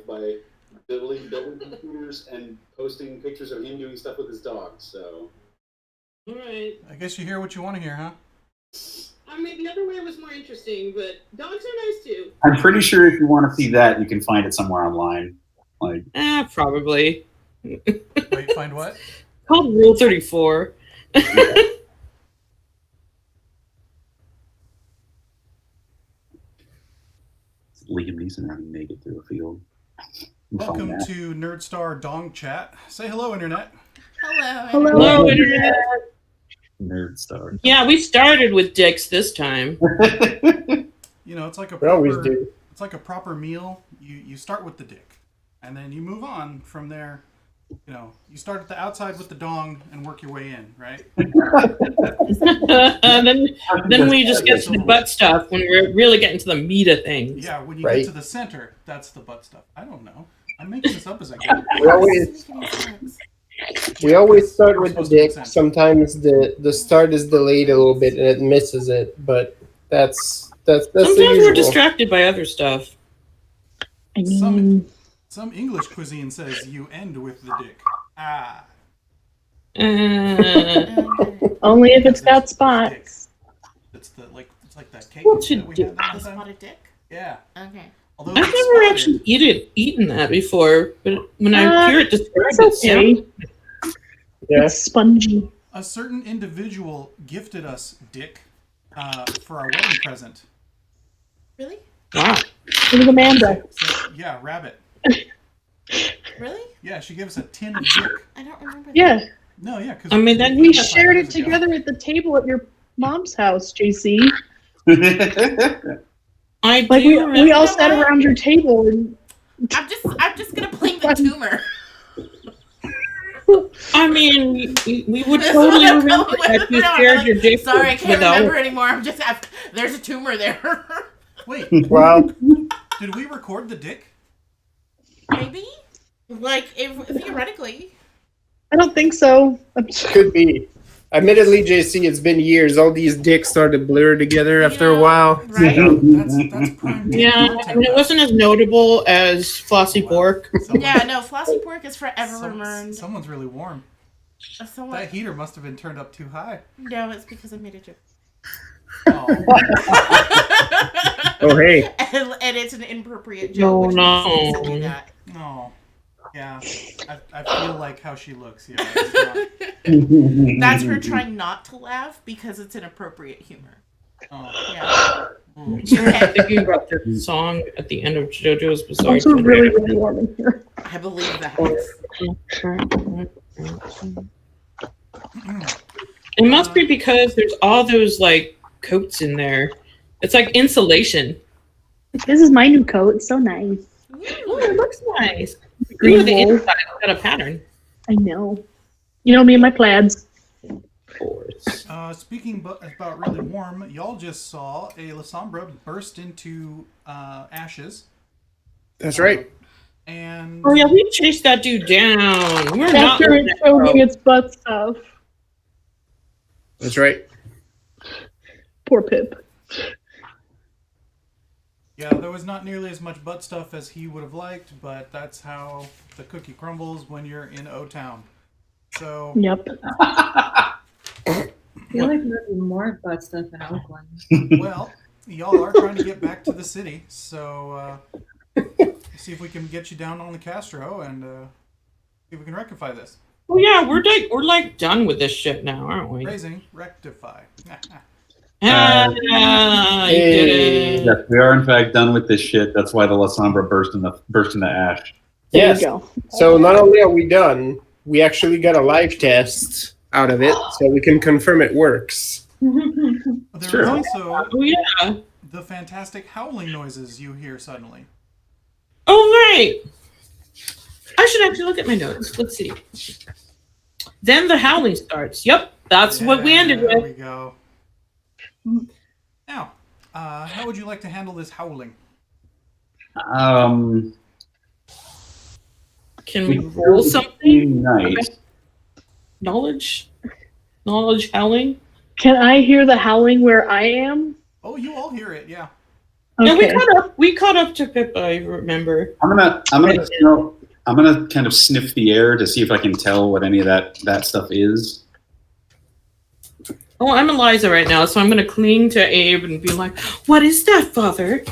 by building computers and posting pictures of him doing stuff with his dog. So, all right. I guess you hear what you want to hear, huh? I mean, the other way was more interesting, but dogs are nice too. I'm pretty sure if you want to see that, you can find it somewhere online. Like, Probably. Wait, find what? Called Rule 34. Liam Neeson running naked through a field. Welcome to Nerdstar Dong Chat. Say hello, Internet. Hello, Internet. Nerdstar. Yeah, we started with dicks this time. You know, it's like a We always proper, do. it's like a proper meal. You start with the dick, and then you move on from there. You know, you start at the outside with the dong and work your way in, right? then we just get to the butt stuff when we're really getting to the meat of things. Yeah, when you Right. get to the center, that's the butt stuff. I don't know. I'm making this up as I go. We always start with the dick. Sometimes the start is delayed a little bit and it misses it, but that's the Sometimes we're usual. distracted by other stuff. I mean, Some English cuisine says you end with the dick. Ah. only if it's got spots. It's like that cake What's that it we do? had that A time. spotted dick? Yeah. Okay. Although I've it's never spotted. actually eaten that before, but when I hear it described, It's okay. Yeah. It's spongy. A certain individual gifted us dick for our wedding present. Really? wow. It was Amanda. So, yeah, rabbit. Really? Yeah, she gave us a tin of dick. I don't remember. Yeah, No, yeah, because I mean, then we shared it together at the table at your mom's house, JC. I Like do we remember. all sat around your table and I'm just gonna blame the tumor. I mean, we would That's totally what I'm remember going that with. you No, I'm shared like, your dick Sorry, I can't without. remember anymore. There's a tumor there. Wait, Well, did we record the dick? Maybe? Like, theoretically. I don't think so. could be. Admittedly, JC, it's been years. All these dicks start to blur together after a while. Right? That's prime dick Yeah, content. I mean, it wasn't as notable as Flossy Pork. Yeah, no, flossy pork is forever remembered. Someone's really warm. Someone, That heater must have been turned up too high. no, it's because I made a joke. Oh, Oh, hey. And it's an inappropriate joke. which No. means to do that. no. Yeah, I feel like how she looks. Yeah, it's not. That's her trying not to laugh because it's inappropriate humor. Oh. Yeah. Sorry, I'm thinking about the song at the end of JoJo's Bizarre Also Adventure. really, really warm in here. I believe that. It must be because there's all those like coats in there. It's like insulation. This is my new coat. It's so nice. Oh, it looks nice. Green Ooh, the wool. inside got a pattern. I know. You know me and my plaids. Of course. Speaking about really warm, y'all just saw a La Sombra burst into ashes. That's right. And Oh yeah, we chased that dude down. We're not After letting it that showed go. me its butt stuff. That's right. Poor Pip. yeah, there was not nearly as much butt stuff as he would have liked, but that's how the cookie crumbles when you're in O-Town. So, Yep. I feel like there's more butt stuff in Oakland. well, y'all are trying to get back to the city, so see if we can get you down on the Castro and see if we can rectify this. Oh yeah, we're like done with this shit now, aren't we? Raising, rectify. You did it. Yes, we are in fact done with this shit. That's why the La Sombra burst into ash. There Yes. you go. So not only are we done, we actually got a live test out of it, so we can confirm it works. There Sure. is also Oh yeah. the fantastic howling noises you hear suddenly. Oh right. I should actually look at my notes. Let's see. Then the howling starts. Yep, that's what we ended There with. we go. Now, how would you like to handle this howling? Can we roll something? Nice. Knowledge howling. Can I hear the howling where I am? Oh, you all hear it, yeah. No, Okay. we caught up to Pippa, I remember. I'm gonna kind of sniff the air to see if I can tell what any of that stuff is. Oh, I'm Eliza right now, so I'm gonna cling to Abe and be like, "What is that, father?"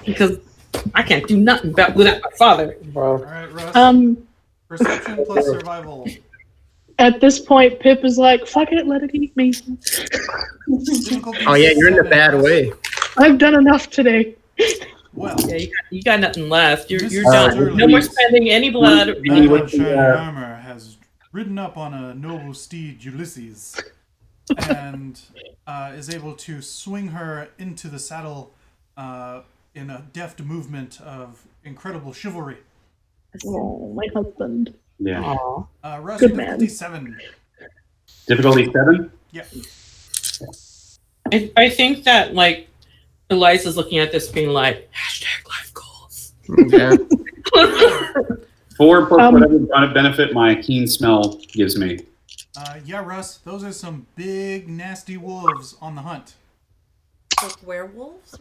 Because I can't do nothing without my father. Well, Alright, Russ. Perception plus Uh, survival. At this point, Pip is like, "Fuck it, let it eat me. Difficulty oh yeah, you're in a 7, bad Russ. way. I've done enough today." Well, Yeah, you got nothing left. You're Mrs. done. Sterling. No more spending any blood. Any Knight with of the, Shining Armor has ridden up on a noble steed, Ulysses, and is able to swing her into the saddle in a deft movement of incredible chivalry. Oh, my husband. Yeah. Aw. Russ, Good your man. difficulty 7. Difficulty 7. Yeah. I think that like Eliza's looking at this being like #life goals. Yeah. 4 plus whatever benefit my keen smell gives me. Yeah, Russ, those are some big, nasty wolves on the hunt. Like werewolves?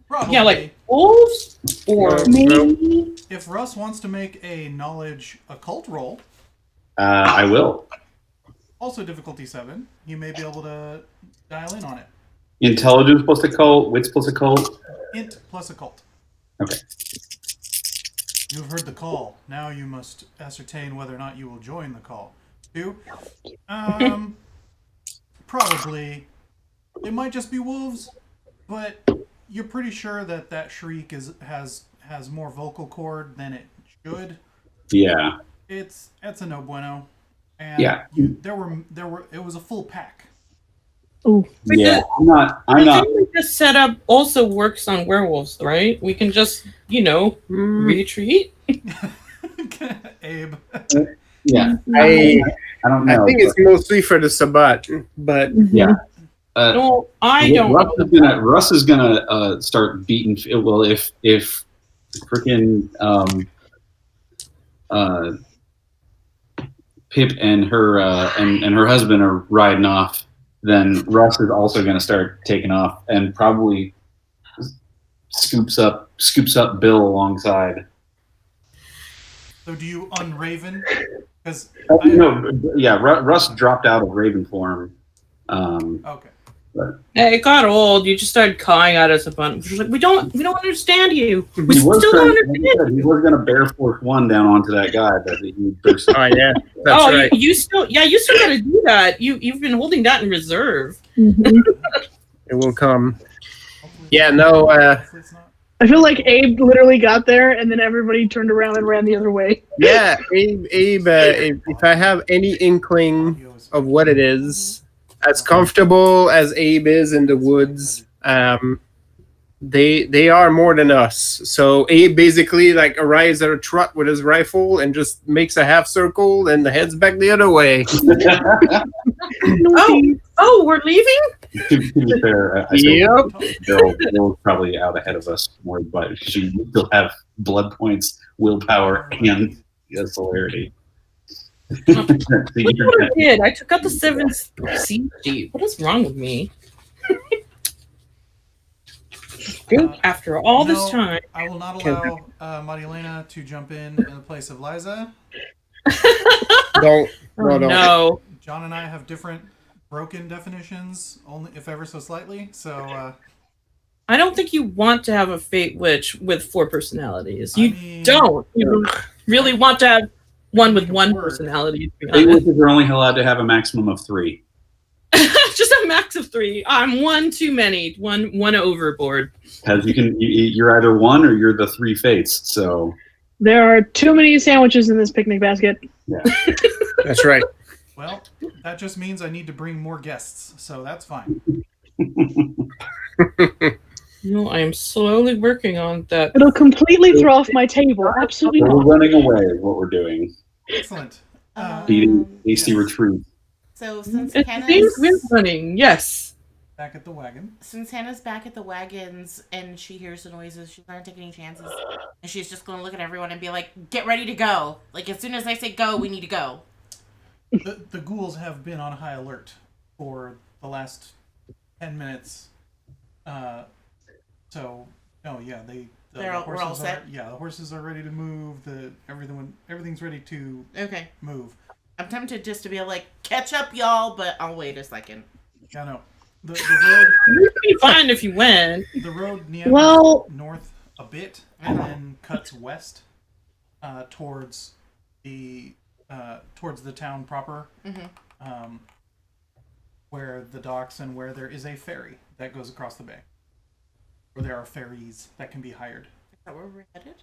Probably. Yeah, like wolves or Maybe. If Russ wants to make a knowledge occult roll, I will. also difficulty 7, you may be able to dial in on it. Intelligence plus occult, wits plus occult. Int plus occult. Okay. You have heard the call. Now you must ascertain whether or not you will join the call. 2. Probably. It might just be wolves, but you're pretty sure that shriek has more vocal cord than it should. Yeah. It's a no bueno. And Yeah. it was a full pack. Yeah. I'm I not. think this setup also works on werewolves, right? We can just, retreat. Abe. Yeah. I don't know. think it's mostly for the Sabbatt, but Yeah. No, I don't. Russ is gonna start beating. Well, if freaking Pip and her and her husband are riding off, then Russ is also gonna start taking off and probably scoops up Bill alongside. So do you unraven? Because Russ dropped out of Raven form. okay. It got old. You just started cawing at us a bunch. We're like, we don't understand you. We He still was don't understand. he was gonna bear force 1 down onto that guy that he burst. oh yeah, that's Oh, right. you still got to do that. You've been holding that in reserve. Mhm. It will come. Hopefully Yeah, it's no, not. Hopefully it's not. I feel like Abe literally got there, and then everybody turned around and ran the other way. Yeah, Abe. If I have any inkling of what it is, as comfortable as Abe is in the woods, they are more than us. So Abe basically like arrives at a trot with his rifle and just makes a half circle and heads back the other way. Oh, we're leaving? To be fair, I say Bill's probably out ahead of us more, but she still have blood points, willpower, and celerity. Look what I did. I took out the 7 siege sheet. What is wrong with me? After all this time. I will not allow Marilena to jump in the place of Liza. Don't. No. John and I have different broken definitions, only if ever so slightly. So I don't think you want to have a fate witch with 4 personalities. You I mean, don't. You really want to have one with one Word. personality, to be Fate honest. witches are only allowed to have a maximum of 3. Just a max of 3. I'm one too many. One overboard. Because you're either 1 or you're the 3 fates. So There are too many sandwiches in this picnic basket. yeah. That's right. well, that just means I need to bring more guests, so that's fine. No, I am slowly working on that. It'll completely throw off my table. Absolutely We're not. running away is what we're doing. Excellent. Beating hasty yes. retreat. So since It seems we're Hannah's, running. Yes. Back at the wagon. since Hannah's back at the wagons and she hears the noises, she's not taking any chances, and she's just going to look at everyone and be like, "Get ready to go! Like as soon as I say go, we need to go." The ghouls have been on high alert for the last 10 minutes. So No, yeah, the We're all horses set? the horses are ready to move. Everything's ready to Okay. move. I'm tempted just to be like, catch up, y'all, but I'll wait a second. Yeah, no. The road You'd be fine if you went. the road meanders Well- north a bit and then cuts west towards the town proper, where the docks and where there is a ferry that goes across the bay. Or there are ferries that can be hired. Is that where we're headed?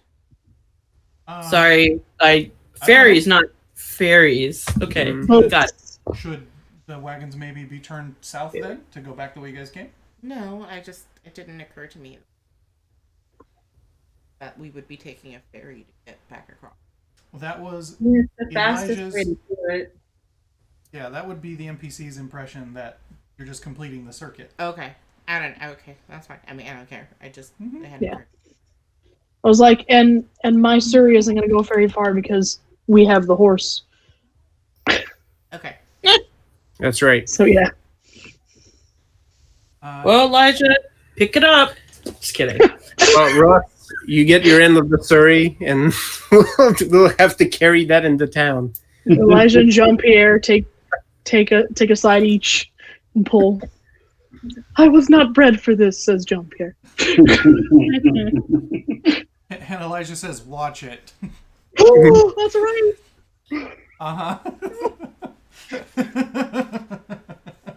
Sorry, ferries, not fairies. Okay, Well, got it. Should the wagons maybe be turned south then to go back the way you guys came? No, it didn't occur to me that we would be taking a ferry to get back across. Well, that was It's the fastest Elijah's- way to do it. yeah, that would be the NPC's impression that you're just completing the circuit. Okay. Okay, that's fine. I mean, I don't care. I just, Mhm. it hadn't Yeah. occurred. I was like, and my Surrey isn't going to go very far because we have the horse. Okay. That's right. So yeah. Well, Elijah, pick it up. Just kidding. Russ, you get your end of the Surrey, and we'll have to carry that into town. Elijah and Jean-Pierre take a side each and pull. I was not bred for this, says Jean-Pierre. And Elijah says, "Watch it." Oh, that's right.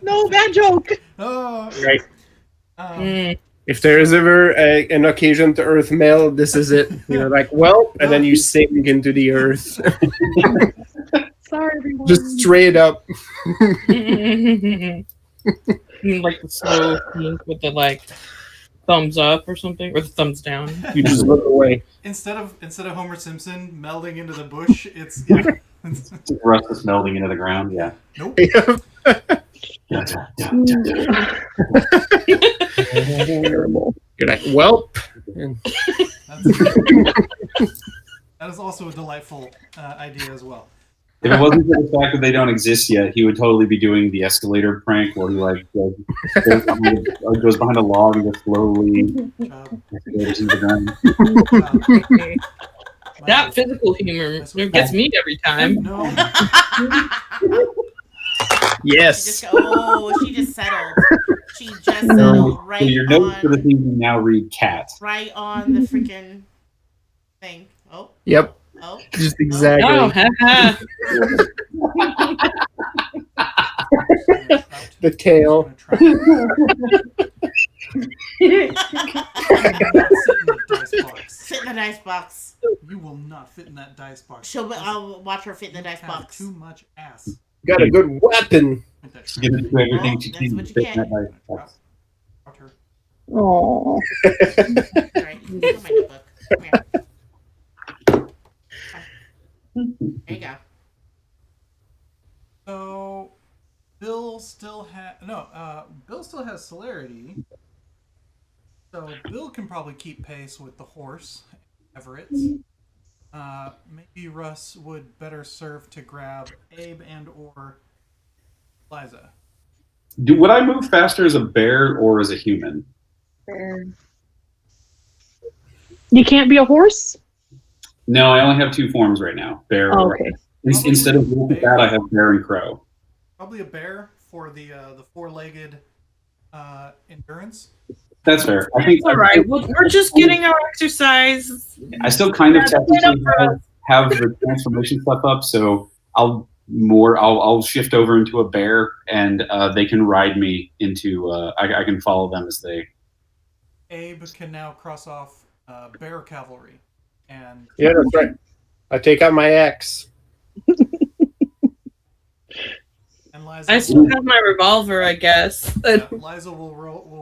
No, bad joke. Oh, Right. Mm. If there is ever an occasion to earth meld, this is it. You're like, well, and then you sink into the earth. Sorry, everyone. Just straight up. Like the slow thing with the thumbs up or something, or the thumbs down. You just look away. Instead of Homer Simpson melding into the bush, it's Rust is melding into the ground. Yeah. nope. Terrible. You're like, welp. That is also a delightful idea as well. If it wasn't for the fact that they don't exist yet, he would totally be doing the escalator prank where he goes behind a log and just slowly escalators into the ground. That physical humor gets me every time. No. Yes. She just settled. She just settled right So your notes for the on, thing you now read cat. right on the freaking thing. Oh, Yep. oh. Just exactly. Oh, haha. The tail. Sit in the dice box. You will not fit in that dice box. I'll watch her fit in the dice You have box. too much ass. Got a good weapon. She gets to do everything Well, she that's can what to you fit get. in that dice box. Out her. Oh. Alright, here's my notebook. Come here. There you go. So Bill still has celerity. So Bill can probably keep pace with the horse, Everett. Maybe Russ would better serve to grab Abe and or Liza. Would I move faster as a bear or as a human? You can't be a horse? No, I only have two forms right now. Bear Oh, or okay. instead of wolf and bat, I have bear and crow. Probably a bear for the four-legged endurance. That's fair. I think It's all right. We're just getting our exercise. I still kind of That's enough technically for us. have the transformation stuff up, so I'll shift over into a bear, and they can ride me into. I can follow them as they. Abe can now cross off bear cavalry, and Yeah, that's right. I take out my axe. and Liza. I still have my revolver, I guess. Liza will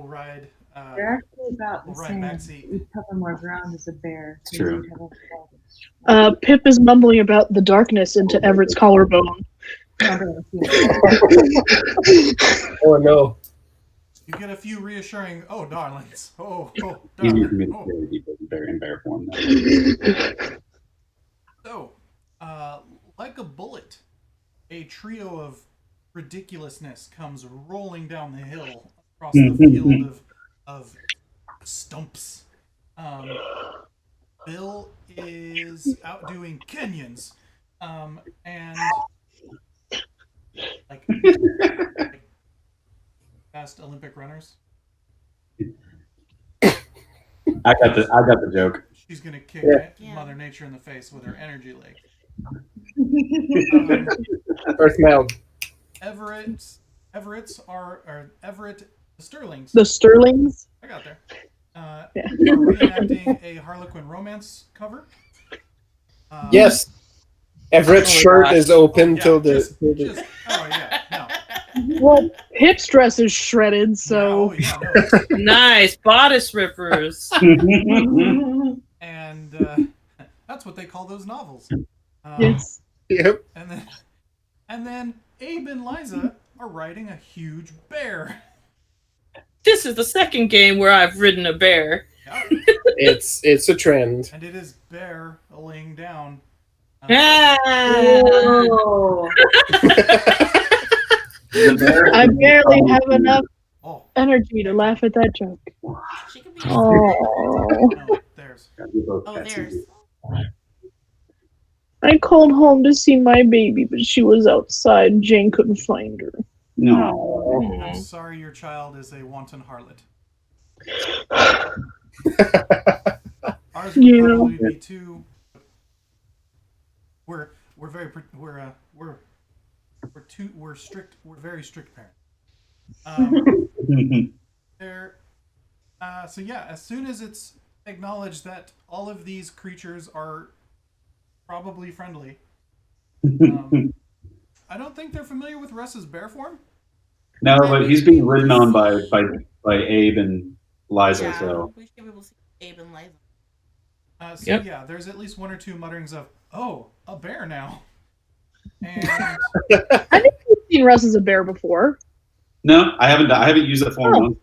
ride. They're actually about the We'll ride same. backseat. You cover more ground as a bear. It's true. You have a revolver. Pip is mumbling about the darkness into Everett's collarbone. Oh no. You get a few reassuring, "Oh, darlings. Oh, Easier for me darling. to carry people in bear form. So, like a bullet, a trio of ridiculousness comes rolling down the hill across the field of stumps Bill is out doing Kenyans, and like fast Olympic runners. I got the joke. She's gonna kick Yeah. Mother Nature in the face with her energy lake. First male. Everett's are Everett the Sterlings. The Sterlings. I got there. Yeah. Are reenacting a Harlequin romance cover. Yes. Everett's Oh my shirt gosh. is open Yeah, till the. just, oh yeah, no. Well, Pip's dress is shredded, so Yeah, oh, yeah, no. Nice bodice rippers. And that's what they call those novels. yes. Yep. And then Abe and Liza are riding a huge bear. This is the second game where I've ridden a bear. Yeah. It's a trend. And it is bear laying down. Ah! Oh. The bear- I barely have enough Oh, energy to laugh at that joke. She could be. Oh. no, there's. Oh, there's. I called home to see my baby, but she was outside and Jane couldn't find her. No. I'm sorry your child is a wanton harlot. Ours would Yeah. probably be too. We're strict. We're very strict parents. So yeah, as soon as it's acknowledged that all of these creatures are probably friendly, I don't think they're familiar with Russ's bear form. No, but he's being ridden on by Abe and Liza. Yeah, So we should be able to see Abe and Liza. So Yep. yeah, there's at least one or two mutterings of, "Oh, a bear now," and I think we've seen Russ as a bear before. no, I haven't used that form. Oh. once.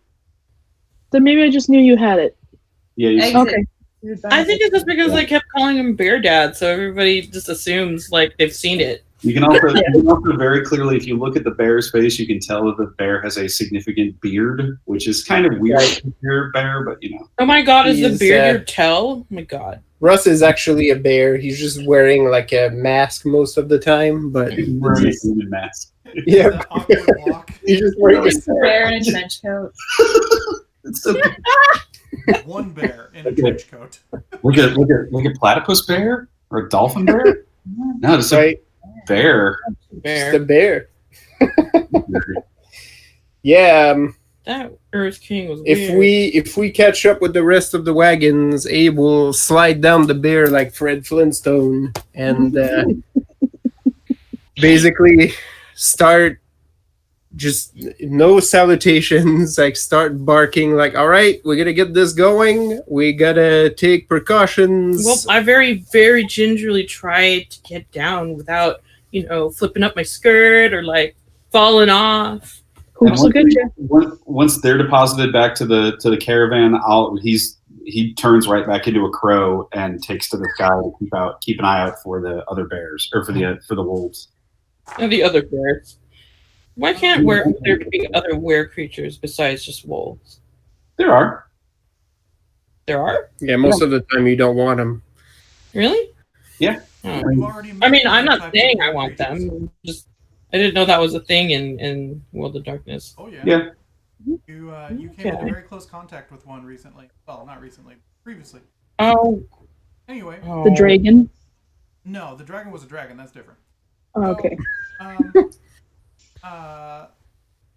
Then maybe I just knew you had it. Yeah, you Exit. Okay. I think it's just because they kept calling him Bear Dad, so everybody just assumes like they've seen it. You can also very clearly, if you look at the bear's face, you can tell that the bear has a significant beard, which is kind of weird for your bear, but you know. Oh my God, is the He's, beard your tell? Oh my God. Russ is actually a bear. He's just wearing like a mask most of the time, but He's wearing a human mask. yeah, that awkward walk. he's just wearing It's a a bear in a trench coat. It's so One bear in a trench coat. like a platypus bear or a dolphin bear. No, it's a right. bear. Just a Bear. bear. Yeah. That Earth King was If weird. we catch up with the rest of the wagons, Abe will slide down the bear like Fred Flintstone and basically start just no salutations, like start barking like, all right, we're gonna get this going. We gotta take precautions. Well, I very, very gingerly tried to get down without, flipping up my skirt or like falling off. Hoops will get you. Once they're deposited back to the caravan, he turns right back into a crow and takes to the sky to keep an eye out for the other bears or for the wolves. And the other bears. Why can't there be other were creatures besides just wolves? There are. There are? Yeah, most of the time you don't want them. Really? Yeah. Oh. We've already I mean, met I'm different not types saying of I want creatures. them. Just I didn't know that was a thing in World of Darkness. Oh yeah. Yeah. You came into very close contact with one recently. Well, not recently, previously. Oh. Anyway, Oh. The dragon. no, the dragon was a dragon. That's different. Oh, okay.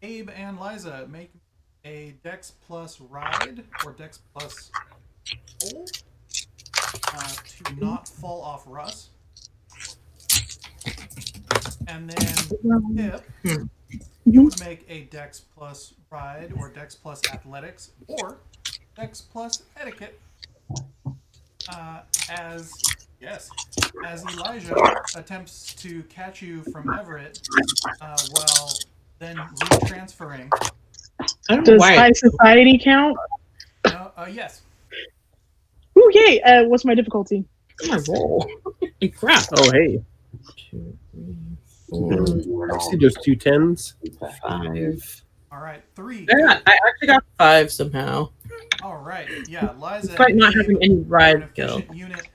Abe and Liza make a Dex plus ride or Dex plus pull to not fall off Russ. And then Pip, you would make a Dex plus ride or Dex plus athletics or Dex plus etiquette as Elijah attempts to catch you from Everett while then retransferring. I don't know Does why. high society count? Yes. Ooh, yay! What's my difficulty? My roll. Crap. Oh, hey. 2, 3, 4, I see those 2 10s. 5. All right. 3. Yeah, I actually got 5 somehow. All right. Yeah, Liza. Despite not having any are an ride skill. efficient unit.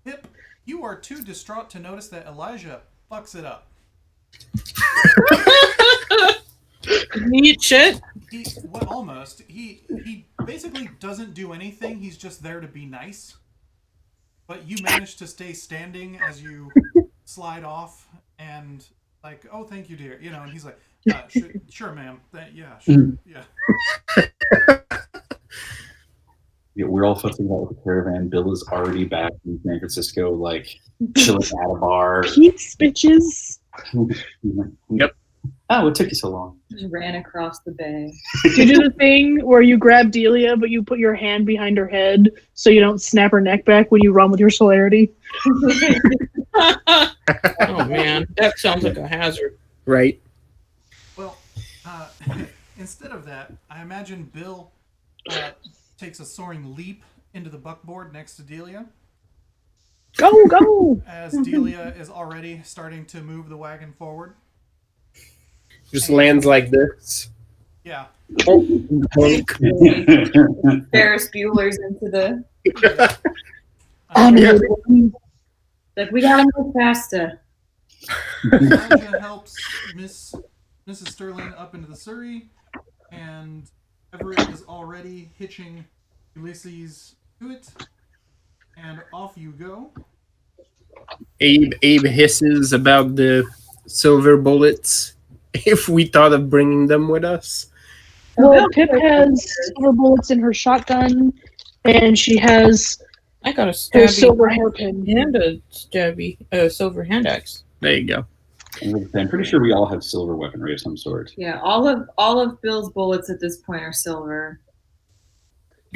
Pip, you are too distraught to notice that Elijah fucks it up. Neat shit. Almost. He basically doesn't do anything. He's just there to be nice. But you manage to stay standing as you slide off, and like, oh, thank you, dear. You know, and he's like, sure, ma'am. Yeah, sure, yeah. Yeah, we're all fucking about with the caravan. Bill is already back in San Francisco, like chilling at a bar. Peace, bitches. Yep. Oh, what took you so long? Just ran across the bay. Do you do the thing where you grab Delia, but you put your hand behind her head so you don't snap her neck back when you run with your celerity? Oh man, that sounds like a hazard. Right. Well, instead of that, I imagine Bill takes a soaring leap into the buckboard next to Delia. Go, go! As Delia is already starting to move the wagon forward. Just lands like this. Yeah. Bonk. Ferris Bueller's into the. Yeah. Like, we gotta move faster. Elijah helps Mrs. Sterling up into the Surrey, and Everett is already hitching Ulysses to it, and off you go. Abe hisses about the silver bullets. If we thought of bringing them with us. Well, Pip has silver bullets in her shotgun, and she has I got a her stabby silver hairpin. and a silver hand axe. There you go. I'm pretty sure we all have silver weaponry of some sort. Yeah, all of Bill's bullets at this point are silver.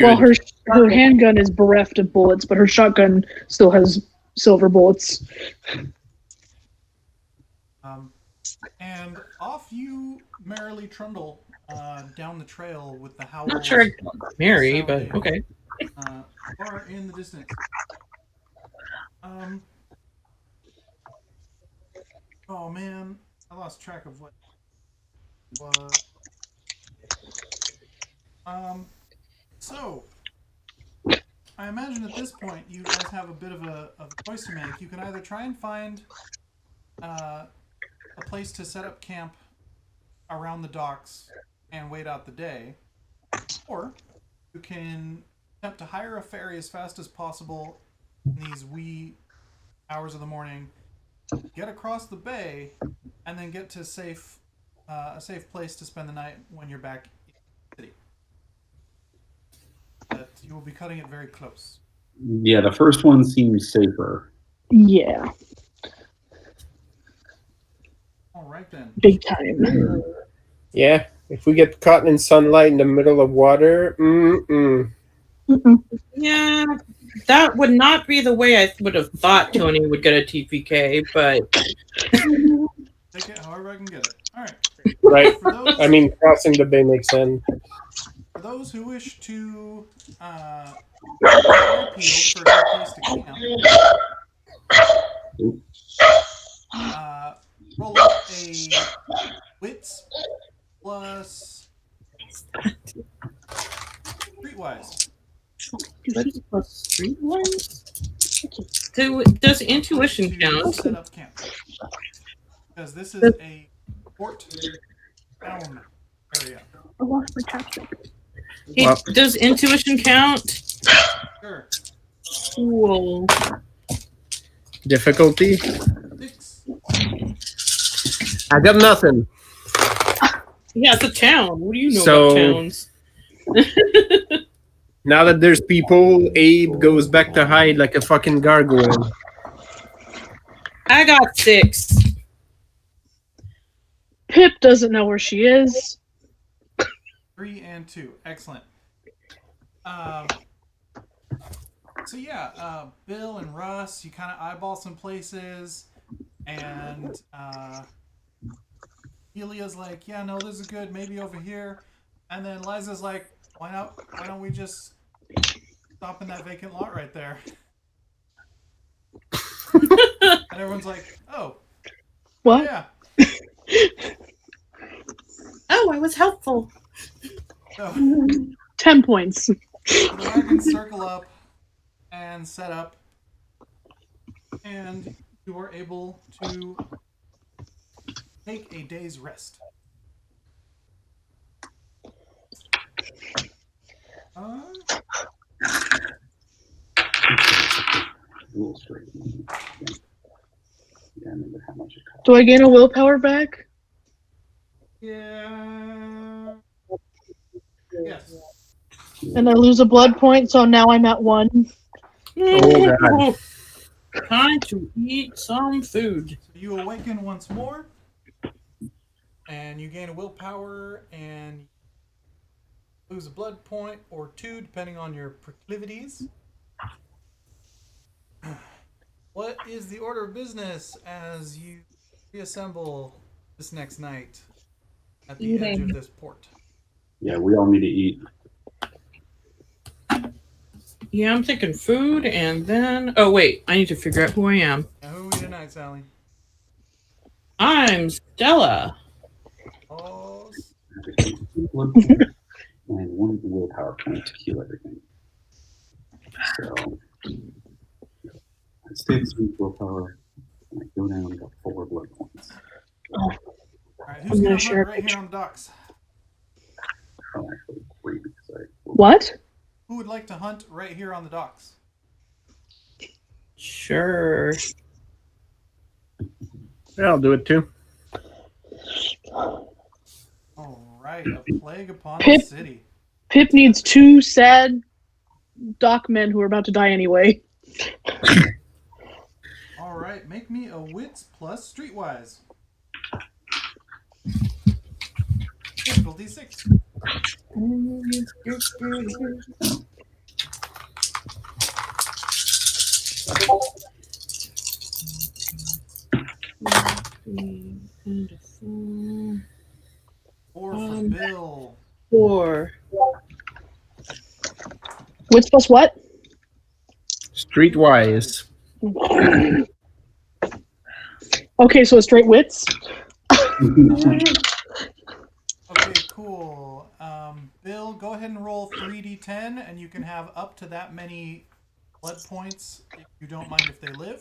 Well, her handgun is bereft of bullets, but her shotgun still has silver bullets. And off you merrily trundle down the trail with the howl. I'm not sure I Mary, but okay. Far in the distance. Oh man, I lost track of what was. So I imagine at this point you guys have a bit of a choice to make. You can either try and find a place to set up camp around the docks and wait out the day, or you can attempt to hire a ferry as fast as possible in these wee hours of the morning, get across the bay, and then get to a safe place to spend the night when you're back in the city. But you will be cutting it very close. Yeah, the first one seems safer. Yeah, All right then. big time. Yeah. If we get caught in sunlight in the middle of water, Yeah, that would not be the way I would have thought Tony would get a TPK, but Take it however I can get it. All right. right. For those, I mean, crossing the bay makes sense. for those who wish to appeal for a good place to camp, roll up a wits plus streetwise. what's plus streetwise? Does intuition To count? set up camp. Because this is a port town area. I lost my chapstick. Hey, Well- does intuition count? Sure. Cool. Difficulty? 6. I got nothing. Yeah, it's a town. What do you know So- about towns? Now that there's people, Abe goes back to hide like a fucking gargoyle. I got 6. Pip doesn't know where she is. 3 and 2. Excellent. So yeah, Bill and Russ, you kind of eyeball some places, and Elia's like, yeah, no, this is good, maybe over here, and then Liza's like, why don't we just stop in that vacant lot right there? And everyone's like, oh, What? yeah. Oh, I was helpful. So 10 points. So the wagons circle up and set up, and you are able to take a day's rest. Rules for it. Yeah, I remember how much it cost. Do I gain a willpower back? Yeah. Yes. And I lose a blood point, so now I'm at 1. Oh, God. Time to eat some food. So you awaken once more, and you gain a willpower, and lose a blood point or 2, depending on your proclivities. What is the order of business as you reassemble this next night at the edge of this port? Yeah, we all need to eat. Yeah, I'm thinking food, and then... Oh, wait. I need to figure out who I am. Now, who are we tonight, Sally? I'm Stella. Oh, And one willpower point to heal everything. So I stay at 3 willpower, and I go down and got 4 blood points. all right, who's going to hunt right here on the docks? Oh, actually, 3 because I... What? Who would like to hunt right here on the docks? Sure. Yeah, I'll do it too. All right, a plague upon the Pip. city. Pip needs 2 sad dock men who are about to die anyway. All right, make me a wits plus streetwise. Difficulty 6. Four for Bill. 4. Wits plus what? Streetwise. Okay, so a straight wits. Okay, cool. Bill, go ahead and roll 3d10, and you can have up to that many blood points if you don't mind if they live.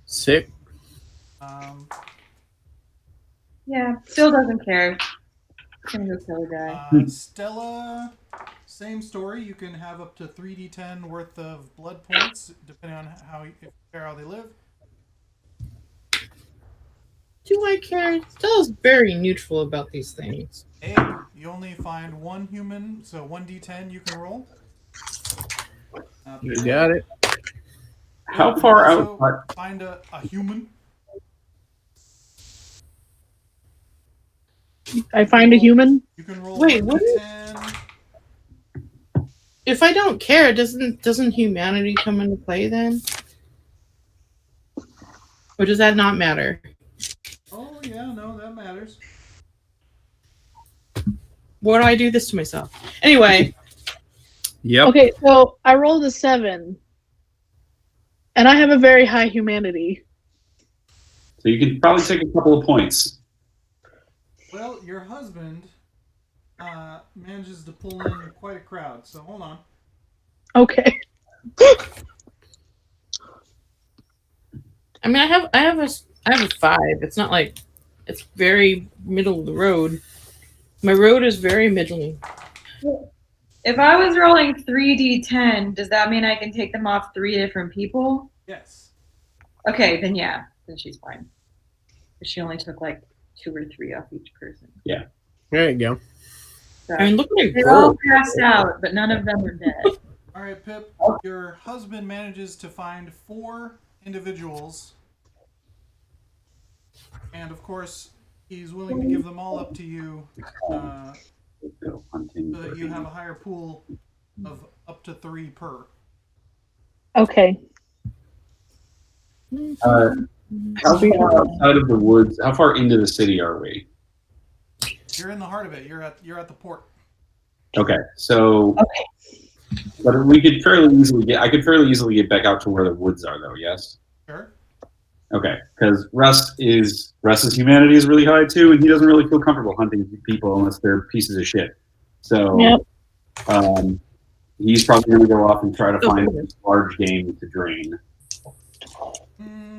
Sick. Yeah, still doesn't care. Gonna go kill a guy. Stella, same story. You can have up to 3d10 worth of blood points, depending on how you care how they live. Do I care? Stella's very neutral about these things. Abe, you only find 1 human, so 1d10 you can roll. You got it. How far Also out? Find a human. I find a human. You can roll Wait, what 1d10. If I don't care, doesn't humanity come into play then? Or does that not matter? Oh yeah, no, that matters. Why do I do this to myself? Anyway, Yep. Okay, so I rolled a 7. And I have a very high humanity. So you can probably take a couple of points. Well, your husband manages to pull in quite a crowd, so hold on. Okay. I mean, I have a 5. It's not like it's very middle of the road. My road is very middling. If I was rolling 3d10, does that mean I can take them off 3 different people? Yes. Okay, then yeah, then she's fine. But she only took like 2 or 3 off each person. There you go. So I mean, look at they're all passed out, but none of them are dead. All right, Pip. Your husband manages to find 4 individuals, and of course, he's willing to give them all up to you, Go hunting. so that you have a higher pool of up to 3 per. Okay. How far outside of the woods? How far into the city are we? You're in the heart of it. You're at the port. Okay, so. But we could fairly easily get. I could fairly easily get back out to where the woods are, though. Yes. Sure. Okay, because Russ's humanity is really high too, and he doesn't really feel comfortable hunting people unless they're pieces of shit. So Yep. He's probably going to go off and try to find this large game to drain.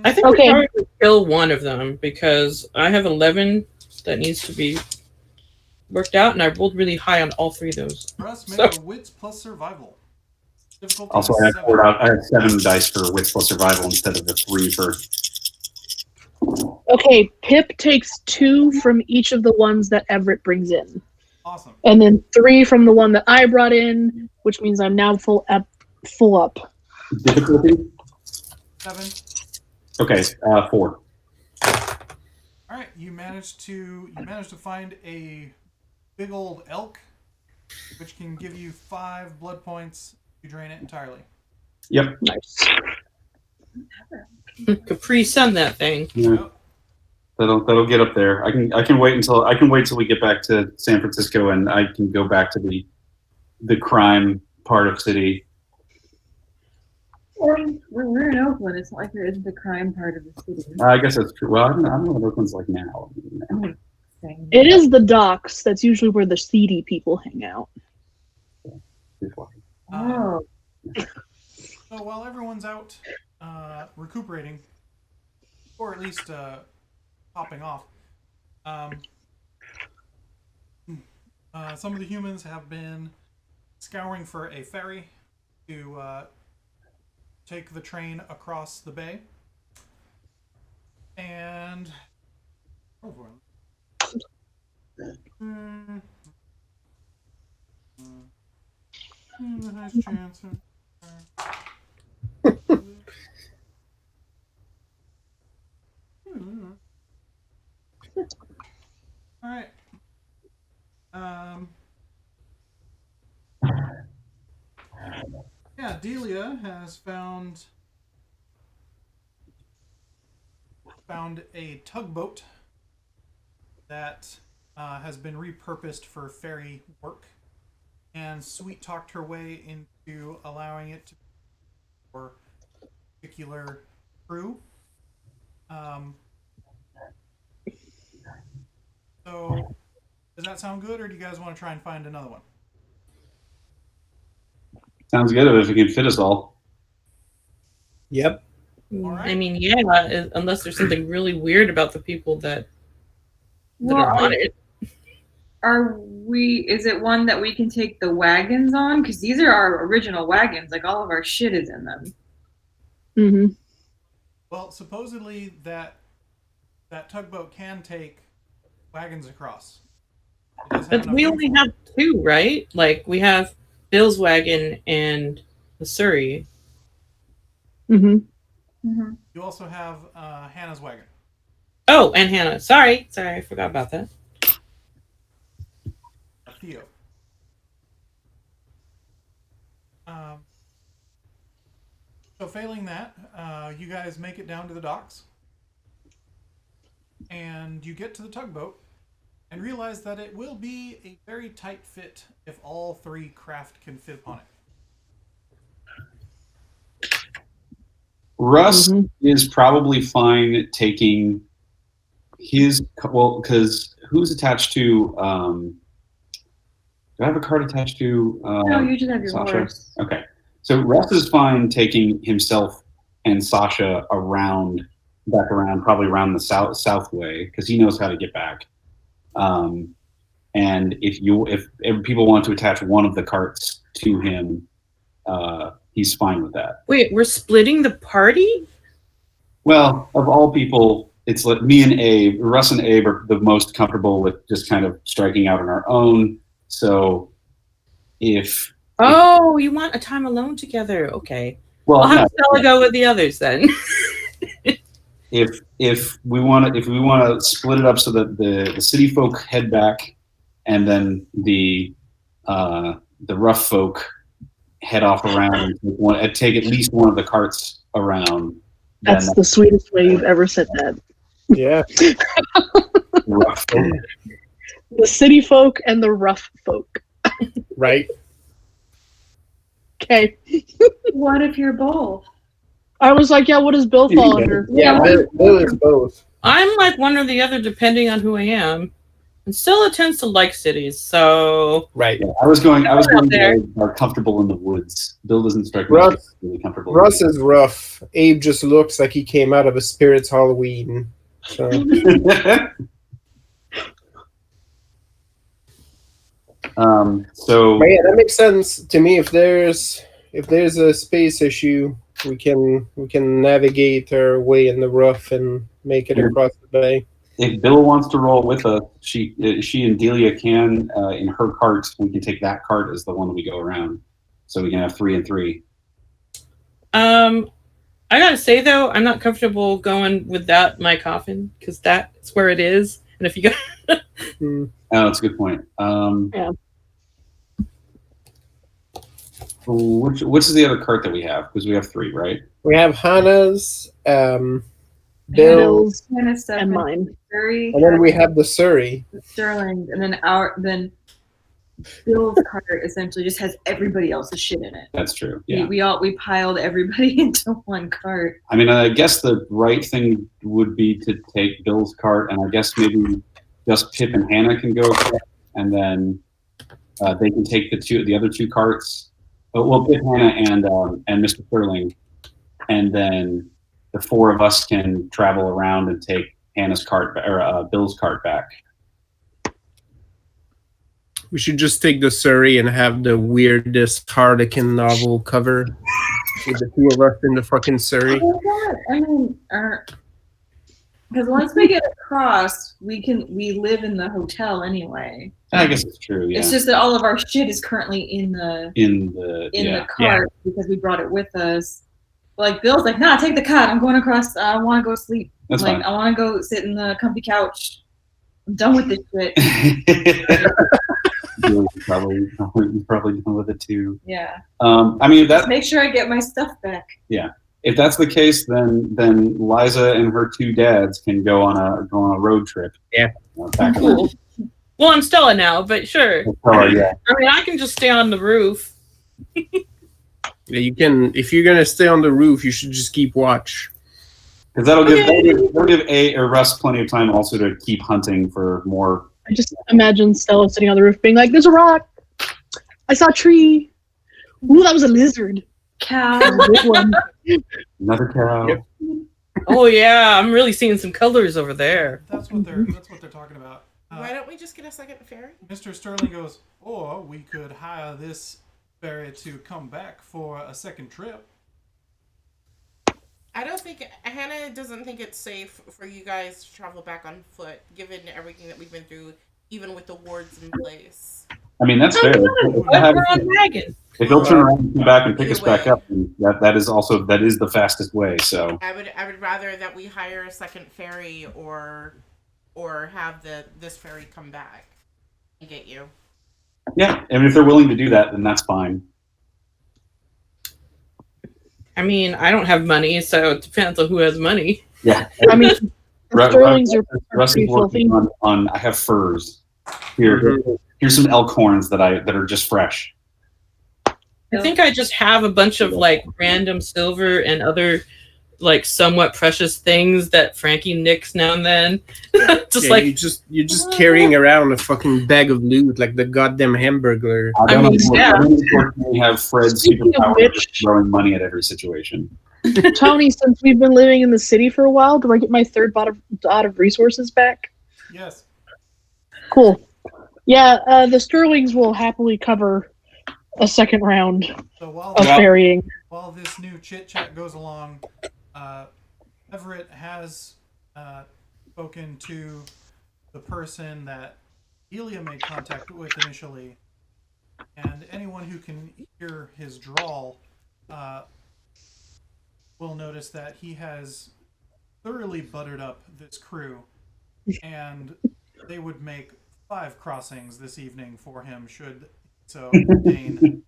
I think we probably would kill one of them because I have 11 that needs to be worked out, and I rolled really high on all 3 of those. Russ, make a wits plus survival. Difficulty Also, I have 7 dice for wits plus survival instead of the 3 for. Okay, Pip takes 2 from each of the ones that Everett brings in. Awesome. And then 3 from the one that I brought in, which means I'm now full up. Difficulty? 7. Okay, 4. All right, you managed to find a big old elk, which can give you 5 blood points if you drain it entirely. Yep. Nice. Capri Sun that thing. Yeah. Yep. That'll get up there. I can wait till we get back to San Francisco, and I can go back to the crime part of city. We're in Oakland. It's not like there isn't the crime part of the city. I guess that's true. Well, I don't know what Oakland's like now. It is the docks. That's usually where the seedy people hang out. Oh. So while everyone's out recuperating, or at least popping off, some of the humans have been scouring for a ferry to take the train across the bay. And nice chance. All right. Yeah, Delia has found a tugboat that has been repurposed for ferry work, and sweet talked her way into allowing it to be for a particular crew. So, does that sound good, or do you guys want to try and find another one? Sounds good if it can fit us all. Yep. All right. I mean, yeah, unless there's something really weird about the people that are on it. Is it one that we can take the wagons on? Because these are our original wagons. Like, all of our shit is in them. Mm-hmm. Well, supposedly that tugboat can take wagons across. But we only have 2, right? Like, we have Bill's wagon and the Surrey. Mm-hmm. Mm-hmm. You also have Hannah's wagon. Oh, and Hannah. Sorry, I forgot about that. Theo. So failing that, you guys make it down to the docks, and you get to the tugboat and realize that it will be a very tight fit if all 3 craft can fit upon it. Russ is probably fine taking his, because who's attached to, do I have a card attached to No, you just have your Sasha? horse. Okay. So Russ is fine taking himself and Sasha back around, probably around the south way, because he knows how to get back. And if people want to attach one of the carts to him, he's fine with that. Wait, we're splitting the party? Well, of all people, it's like me and Abe. Russ and Abe are the most comfortable with just kind of striking out on our own. So if you want a time alone together? Okay. well, I'll have Stella go with the others then. if we want to split it up so that the city folk head back, and then the rough folk head off around and take at least one of the carts around. That's the sweetest way you've ever said that. Yeah. Rough folk. The city folk and the rough folk. Right. Okay. What if you're both? I was like, yeah, what does Bill fall under? Yeah, Bill is both. I'm like one or the other depending on who I am. And Stella tends to like cities, so Right. Yeah, I was going there. more comfortable in the woods. Bill doesn't strike me Russ- as really comfortable. Russ is rough. Abe just looks like he came out of a Spirits Halloween. So So but yeah, that makes sense to me. If there's a space issue, we can navigate our way in the rough and make it across the bay. if Bill wants to roll with us, she and Delia can in her cart. We can take that cart as the one that we go around, so we can have 3 and 3. I gotta say though, I'm not comfortable going without my coffin because that's where it is. And if you go, Hmm. Oh, that's a good point. Yeah. Which is the other cart that we have? Because we have 3, right? We have Hannah's, Bill's, Bill's Kind of stuff and in mine. Surrey, and then we have the Surrey. Sterling, and then Bill's cart essentially just has everybody else's shit in it. That's true. Yeah. We piled everybody into one cart. I mean, I guess the right thing would be to take Bill's cart, and I guess maybe just Pip and Hannah can go, and then they can take the other 2 carts. Well, Pip, Hannah, and Mr. Sterling, and then the 4 of us can travel around and take Hannah's cart or Bill's cart back. We should just take the Surrey and have the weirdest Harlequin novel cover with the 2 of us in the fucking Surrey. I mean, because once we get across, we live in the hotel anyway. I guess it's true. Yeah. It's just that all of our shit is currently in the cart because we brought it with us. Like Bill's like, nah, take the cart. I'm going across. I want to go sleep. That's like fine. I want to go sit in the comfy couch. I'm done with this shit. You're probably done with it too. Yeah. I mean, Just make sure I get my stuff back. if that's the case, then Liza and her 2 dads can go on a road trip. Yeah. Back cool. Well, I'm Stella now, but sure. Oh yeah. I mean, I can just stay on the roof. Yeah, you can. If you're gonna stay on the roof, you should just keep watch. Because that'll give Russ plenty of time also to keep hunting for more. I just imagine Stella sitting on the roof being like, there's a rock. I saw a tree. Ooh, that was a lizard. Cow. That was a big one. Another cow. Yep. Oh yeah, I'm really seeing some colors over there. That's what they're talking about. Why don't we just get a second ferry? Mr. Sterling goes, or we could hire this ferry to come back for a second trip. I don't think Hannah doesn't think it's safe for you guys to travel back on foot, given everything that we've been through, even with the wards in place. I mean, that's fair. We're on wagon. If he'll turn around and come back and pick us back up, then that is the fastest way. So I would rather that we hire a second ferry or have this ferry come back and get you. yeah, I mean, if they're willing to do that, then that's fine. I mean, I don't have money, so it depends on who has money. Yeah. I mean, Sterling's are Russ pretty is working filthy. on. I have furs. Here's some elk horns that are just fresh. I think I just have a bunch of like random silver and other like somewhat precious things that Frankie nicks now and then. Just like you're just carrying around a fucking bag of loot like the goddamn Hamburglar. I don't yeah. unfortunately have Fred's Speaking of superpower which- of throwing money at every situation. Tony, since we've been living in the city for a while, do I get my third dot of resources back? Yes. Cool. Yeah, the Sterlings will happily cover a second round So while of ferrying. while this new chit chat goes along, Everett has spoken to the person that Delia made contact with initially, and anyone who can hear his drawl will notice that he has thoroughly buttered up this crew, and they would make 5 crossings this evening for him should so ordain.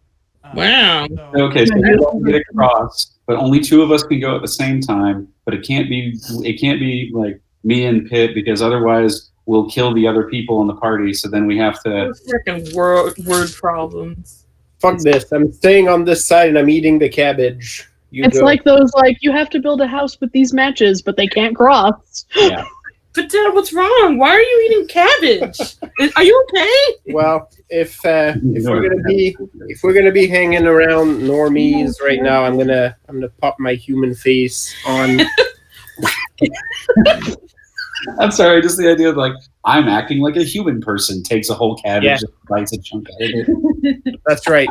wow. Okay, so we all get across, but only 2 of us can go at the same time. But it can't be like me and Pitt, because otherwise we'll kill the other people in the party. So then we have to. Freaking word problems. Fuck this! I'm staying on this side and I'm eating the cabbage. You It's go. like those, like, you have to build a house with these matches, but they can't cross. Yeah. But Dad, what's wrong? Why are you eating cabbage? Are you okay? Well, if we're gonna be hanging around normies right now, I'm gonna pop my human face on. I'm sorry, just the idea of like I'm acting like a human person takes a whole cabbage and bites a chunk out of it. That's right.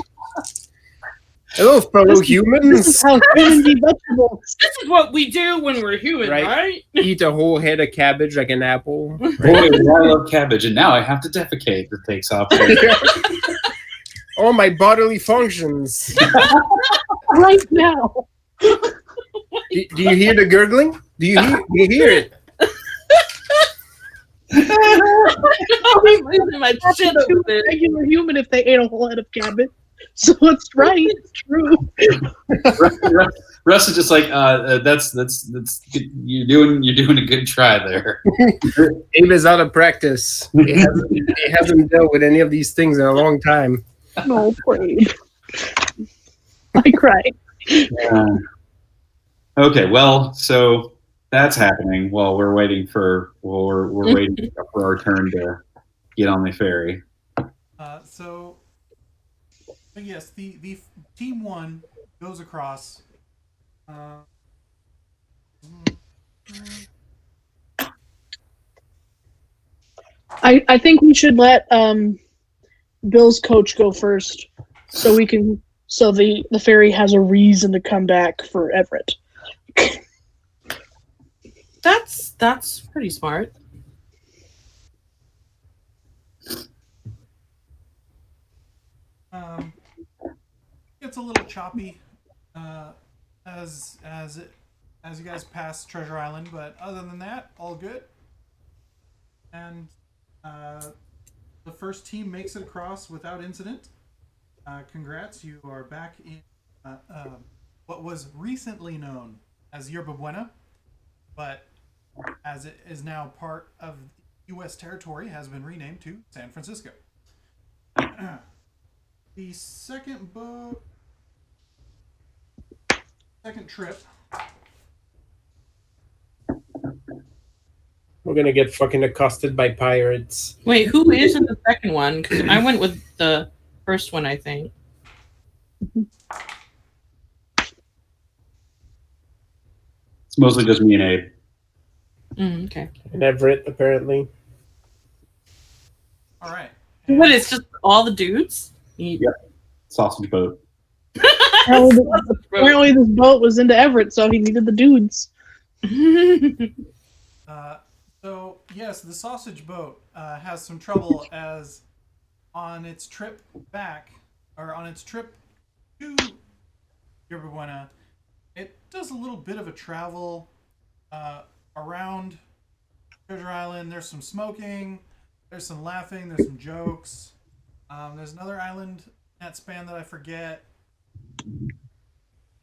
Hello, fellow humans. This is how humans eat vegetables. This is what we do when we're human, right? Eat a whole head of cabbage like an apple. Boy, I love cabbage, and now I have to defecate. That takes off. All my bodily functions. Right now. Do you hear the gurgling? Do you hear it? My shit over there. Regular human if they ate a whole head of cabbage. So it's right. It's true. Russ is just like, that's you're doing a good try there. Abe is out of practice. He hasn't dealt with any of these things in a long time. No, poor Abe. I cried. Okay, well, so that's happening while we're waiting for waiting for our turn to get on the ferry. But yes, the team 1 goes across. I think we should let Bill's coach go first, so the ferry has a reason to come back for Everett. That's pretty smart. It's a little choppy as you guys pass Treasure Island, but other than that, all good. And the first team makes it across without incident. Congrats, you are back in what was recently known as Yerba Buena, but as it is now part of U.S. territory, has been renamed to San Francisco. The second trip. We're gonna get fucking accosted by pirates. Wait, who is in the second one? Because I went with the first one, I think. It's mostly just me and Abe. Okay. And Everett, apparently. All right. What, it's just all the dudes? Yep. Sausage boat. Apparently this boat was into Everett, so he needed the dudes. So yes, the sausage boat has some trouble as on its trip back, or on its trip to Yerba Buena, it does a little bit of a travel around Treasure Island. There's some smoking, there's some laughing, there's some jokes. There's another island in that span that I forget,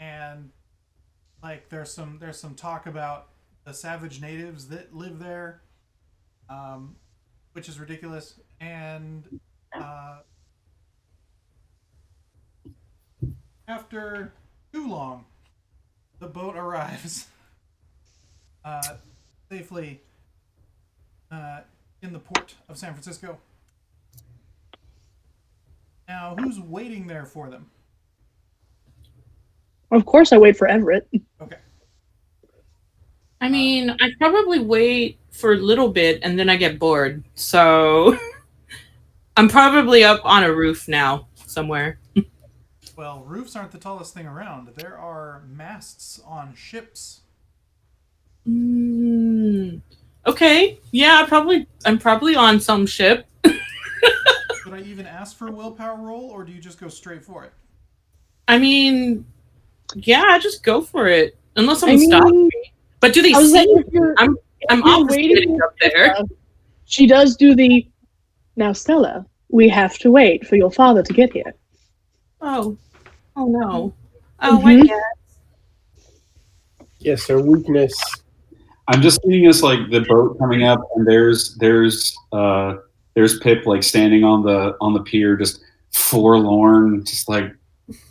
and like there's some talk about the savage natives that live there, which is ridiculous. And after too long, the boat arrives safely in the port of San Francisco. Now, who's waiting there for them? Of course I wait for Everett. Okay. I mean, I probably wait for a little bit and then I get bored. So I'm probably up on a roof now somewhere. Well, roofs aren't the tallest thing around. There are masts on ships. Okay. Yeah, I'm probably on some ship. Should I even ask for a willpower roll, or do you just go straight for it? I mean, yeah, just go for it. Unless someone stops me. But do they see me? I'm waiting up there. She does do the, now Stella, we have to wait for your father to get here. Oh no. Oh, I guess. Yes, her weakness. I'm just seeing us like the boat coming up, and there's Pip like standing on the pier, just forlorn, just like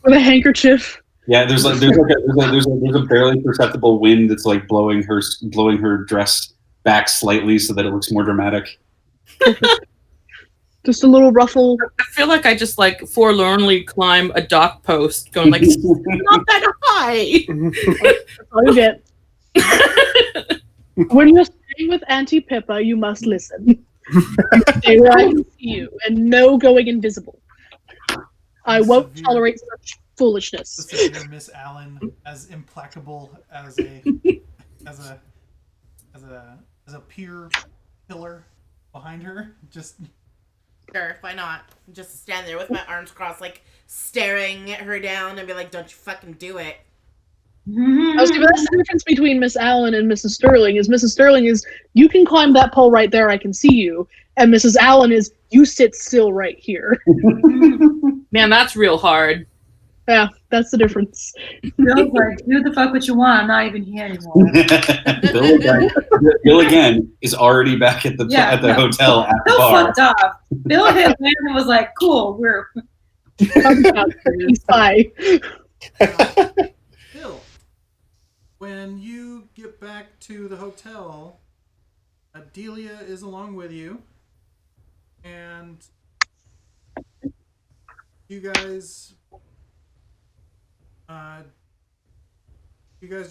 with a handkerchief. Yeah, there's a barely perceptible wind that's like blowing her dress back slightly so that it looks more dramatic. Just a little ruffle. I feel like I just like forlornly climb a dock post, going like, not that high. That's all you get. When you're staying with Auntie Pippa, you must listen. Stay where I can see you, and no going invisible. I won't tolerate such foolishness. The severe Miss Allen, as implacable as a peer pillar behind her. Just Sure, why not? Just stand there with my arms crossed, like staring at her down, and be like, "Don't you fucking do it." Oh, see, but that's the difference between Miss Allen and Mrs. Sterling. Is Mrs. Sterling is you can climb that pole right there, I can see you, and Mrs. Allen is you sit still right here. Man, that's real hard. Yeah, that's the difference. Bill's like, do the fuck what you want. I'm not even here anymore. Bill again is already back at the hotel at the Bill bar. fucked off. Bill hit land and was like, cool, we're Bye. Bill, when you get back to the hotel, Delia is along with you, and you guys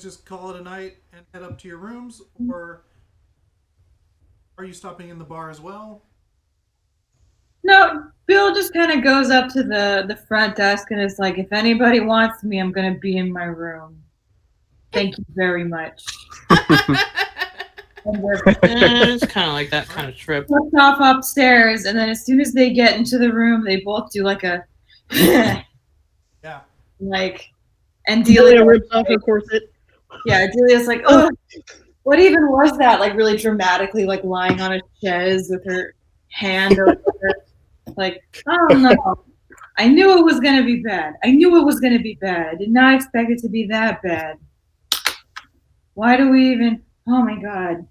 just call it a night and head up to your rooms, or are you stopping in the bar as well? No, Bill just kind of goes up to the front desk and is like, if anybody wants me, I'm going to be in my room. Thank you very much. It's kind of like that kind of trip. Slipped off upstairs, and then as soon as they get into the room, they both do like a Yeah. like, and Delia rips off her corset. Yeah, Delia's like, oh, what even was that? Like really dramatically, like lying on a chaise with her hand over her. Like, oh no. I knew it was gonna be bad. I did not expect it to be that bad. Why do we even? Oh my god.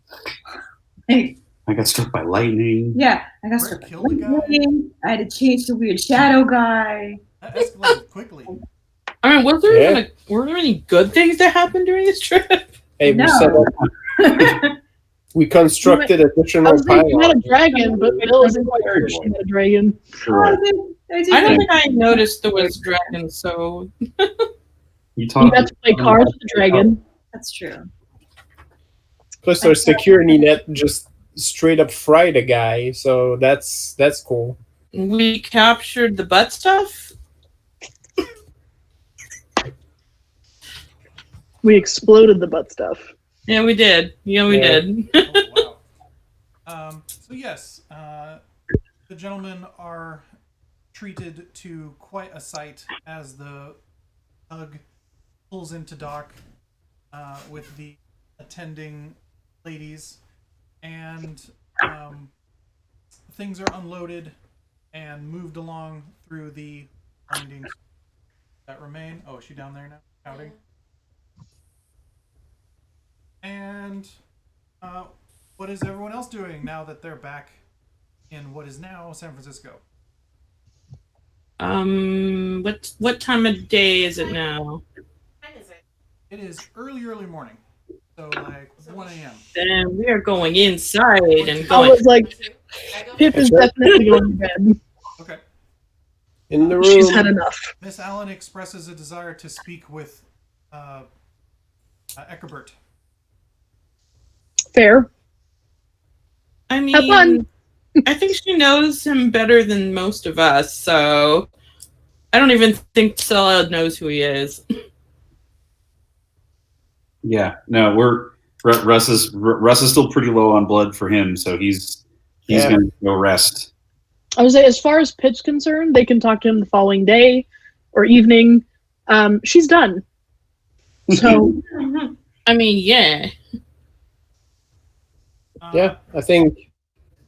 Like, I got struck by lightning. yeah, I got struck by lightning. I had to change to weird shadow guy. That escalated quickly. I mean, were there any good things that happened during this trip? Hey, No. we constructed I additional was thinking you had a pylons. dragon, but Bill isn't quite sure she had a dragon. I don't think I noticed there was dragons, so You got to play cards with the dragon. That's true. Plus, our security net just straight up fried a guy, so that's cool. we captured the butt stuff. We exploded the butt stuff. Yeah, we did. We did. Oh, wow. So yes, the gentlemen are treated to quite a sight as the tug pulls into dock with the attending ladies, and things are unloaded and moved along through the windings that remain. Oh, is she down there now? Counting. And what is everyone else doing now that they're back in what is now San Francisco? What time of day is it now? It is early morning. So like 1 a.m. Then we are going inside and I going. was like, Pip is definitely going to bed. Okay. In the room. She's had enough. Miss Allen expresses a desire to speak with Eckerbert. Fair. I Have mean, fun. I think she knows him better than most of us, so I don't even think Stella knows who he is. Yeah, no, Russ is still pretty low on blood for him, so he's gonna go rest. I would say, as far as Pip's concerned, they can talk to him the following day or evening. She's done. So, I mean, yeah. Yeah, I think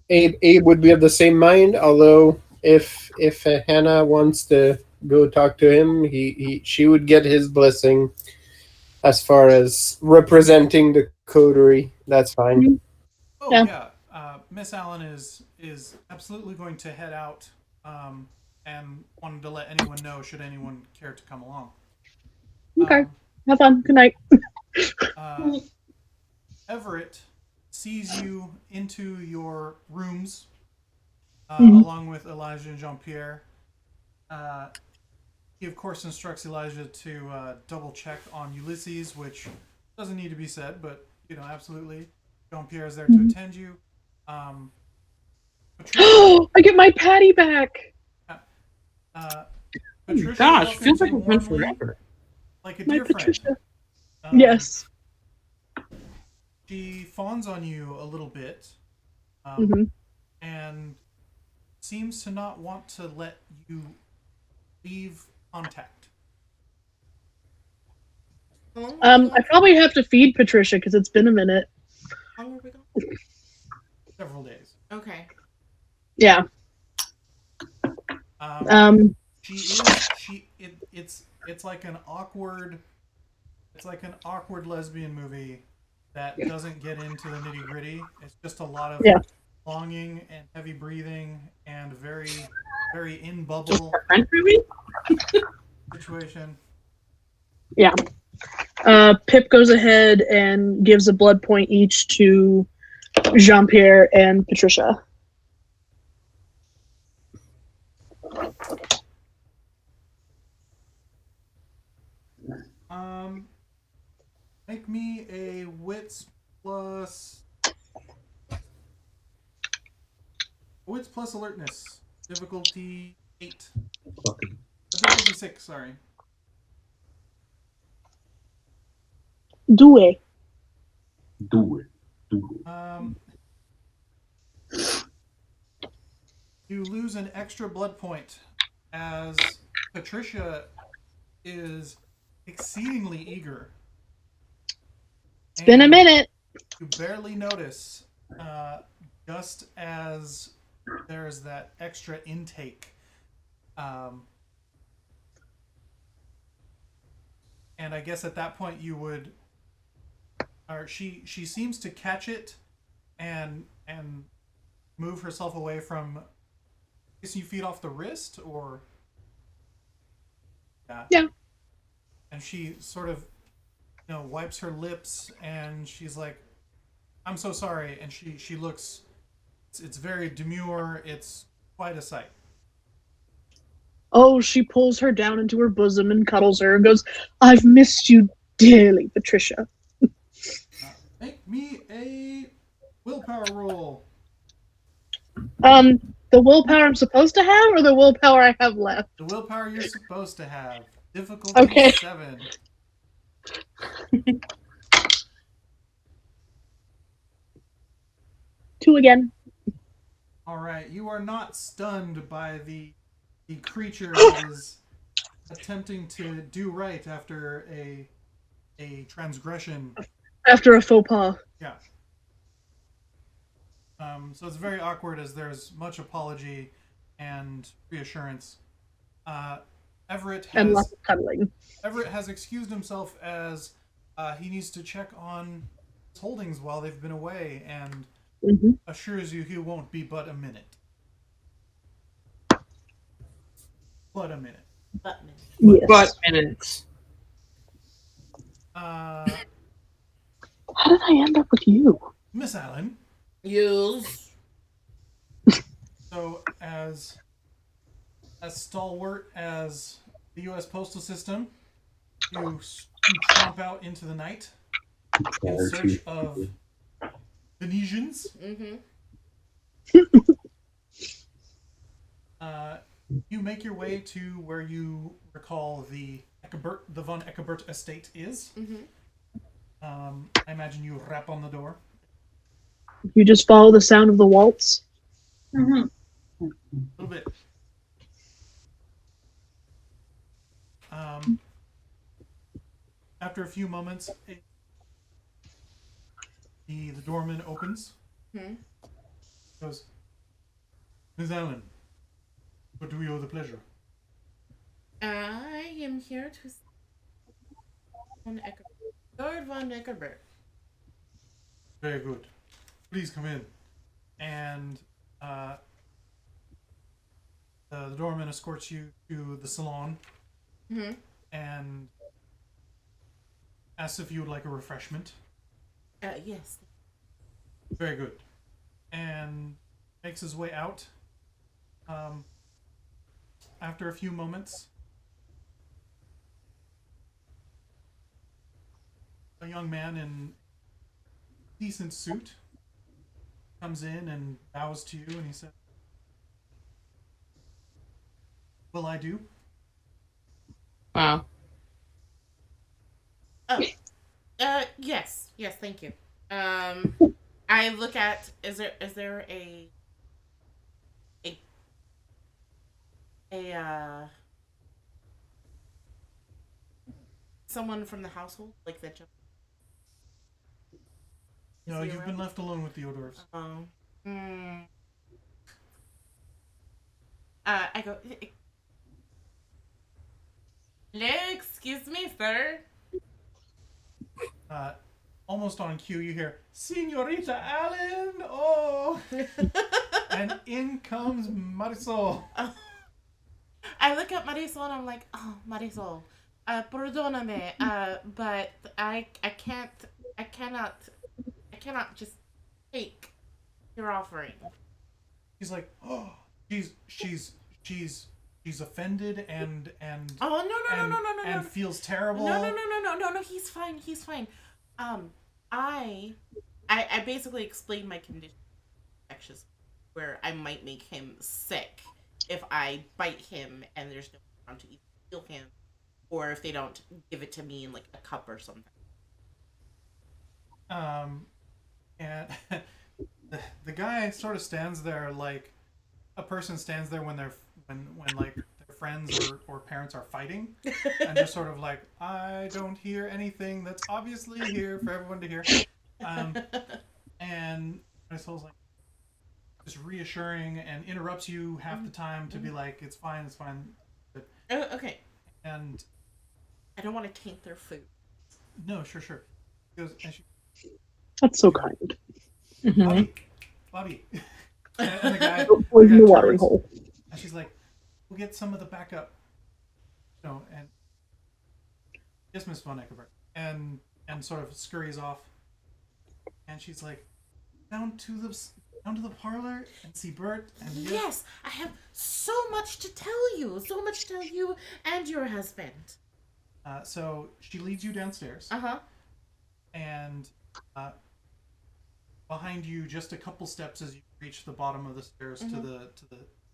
Abe would be of the same mind. Although, if Hannah wants to go talk to him, she would get his blessing. As far as representing the coterie, that's fine. Oh Yeah. Miss Allen is absolutely going to head out, and wanted to let anyone know should anyone care to come along. okay. Have fun. Good night. Everett sees you into your rooms, Mhm. along with Elijah and Jean-Pierre. He, of course, instructs Elijah to double check on Ulysses, which doesn't need to be said, but, absolutely. Jean-Pierre is there to attend you. Patricia, I get my patty back. Patricia Gosh, feels welcomes like you it's been warmly, forever. like a My dear friend. Patricia. Yes. Yes. She fawns on you a little bit, Mhm. and seems to not want to let you leave contact. I probably have to feed Patricia because it's been a minute. How long are we gone? Several days. Okay. Yeah. It's like an awkward lesbian movie that doesn't get into the nitty gritty. It's just a lot of longing and heavy breathing and very, very in bubble A French movie? situation. Yeah. Pip goes ahead and gives a blood point each to Jean-Pierre and Patricia. Make me a wits plus alertness. Difficulty 8. Difficulty 6, sorry. Do it. Do it. You lose an extra blood point as Patricia is exceedingly eager. It's been a minute. You barely notice, just as there's that extra intake. And I guess at that point you would, or she seems to catch it and move herself away from. Guess you feed off the wrist, or Yeah. And she sort of, wipes her lips, and she's like, "I'm so sorry." And she looks, it's very demure. It's quite a sight. Oh, she pulls her down into her bosom and cuddles her and goes, "I've missed you dearly, Patricia." Make me a willpower roll. The willpower I'm supposed to have, or the willpower I have left? The willpower you're supposed to have. Difficulty 7. 2 again. All right, you are not stunned by the creature that is attempting to do right after a transgression. After a faux pas. Yeah. So it's very awkward as there's much apology and reassurance. Everett And lots of cuddling. Everett has excused himself as he needs to check on his holdings while they've been away, and assures you he won't be but a minute. But a minute. Yes. But minutes. How did I end up with you? Miss Allen. Yes. So as stalwart as the U.S. postal system, you tromp out into the night in search of Venetians. You make your way to where you recall the von Eckebert estate is. I imagine you rap on the door. You just follow the sound of the waltz. A little bit. After a few moments, the doorman opens. Goes, "Miss Allen, what do we owe the pleasure?" I am here to von Eckebert. Lord von Eckebert. Very good. Please come in. And the doorman escorts you to the salon and asks if you would like a refreshment. Yes. Very good. And makes his way out. After a few moments, a young man in decent suit comes in and bows to you, and he says, "Will I do?" Wow. Oh, yes, thank you. I look at, is there someone from the household like that? No, you've been left alone with the hors d'oeuvres. Oh. I go, hello, excuse me, sir. Almost on cue, you hear, "Senorita Allen! Oh!" And in comes Marisol. I look at Marisol and I'm like, oh, Marisol, perdóname, but I cannot just take your offering. He's like, "Oh, she's offended and Oh, no, and feels terrible." No, he's fine. I basically explained my condition, infectious, where I might make him sick if I bite him and there's no one around to either heal him, or if they don't give it to me in like a cup or something. And the guy sort of stands there like a person stands there when like their friends or parents are fighting, and just sort of like, "I don't hear anything that's obviously here for everyone to hear." And Marisol's like just reassuring and interrupts you half the time to be like, "It's fine. But, Oh, okay. and I don't want to taint their food. no, sure. She goes, and she, That's so kind. Bobby. And the guy, Poison the watering turns, hole. and she's like, "We'll get some of the backup." No, and yes, Miss Von Eckenberg, and sort of scurries off. And she's like, down to the parlor and see Bert. And Yes, I have so much to tell you. So much to tell you and your husband. So she leads you downstairs. And behind you, just a couple steps as you reach the bottom of the stairs to the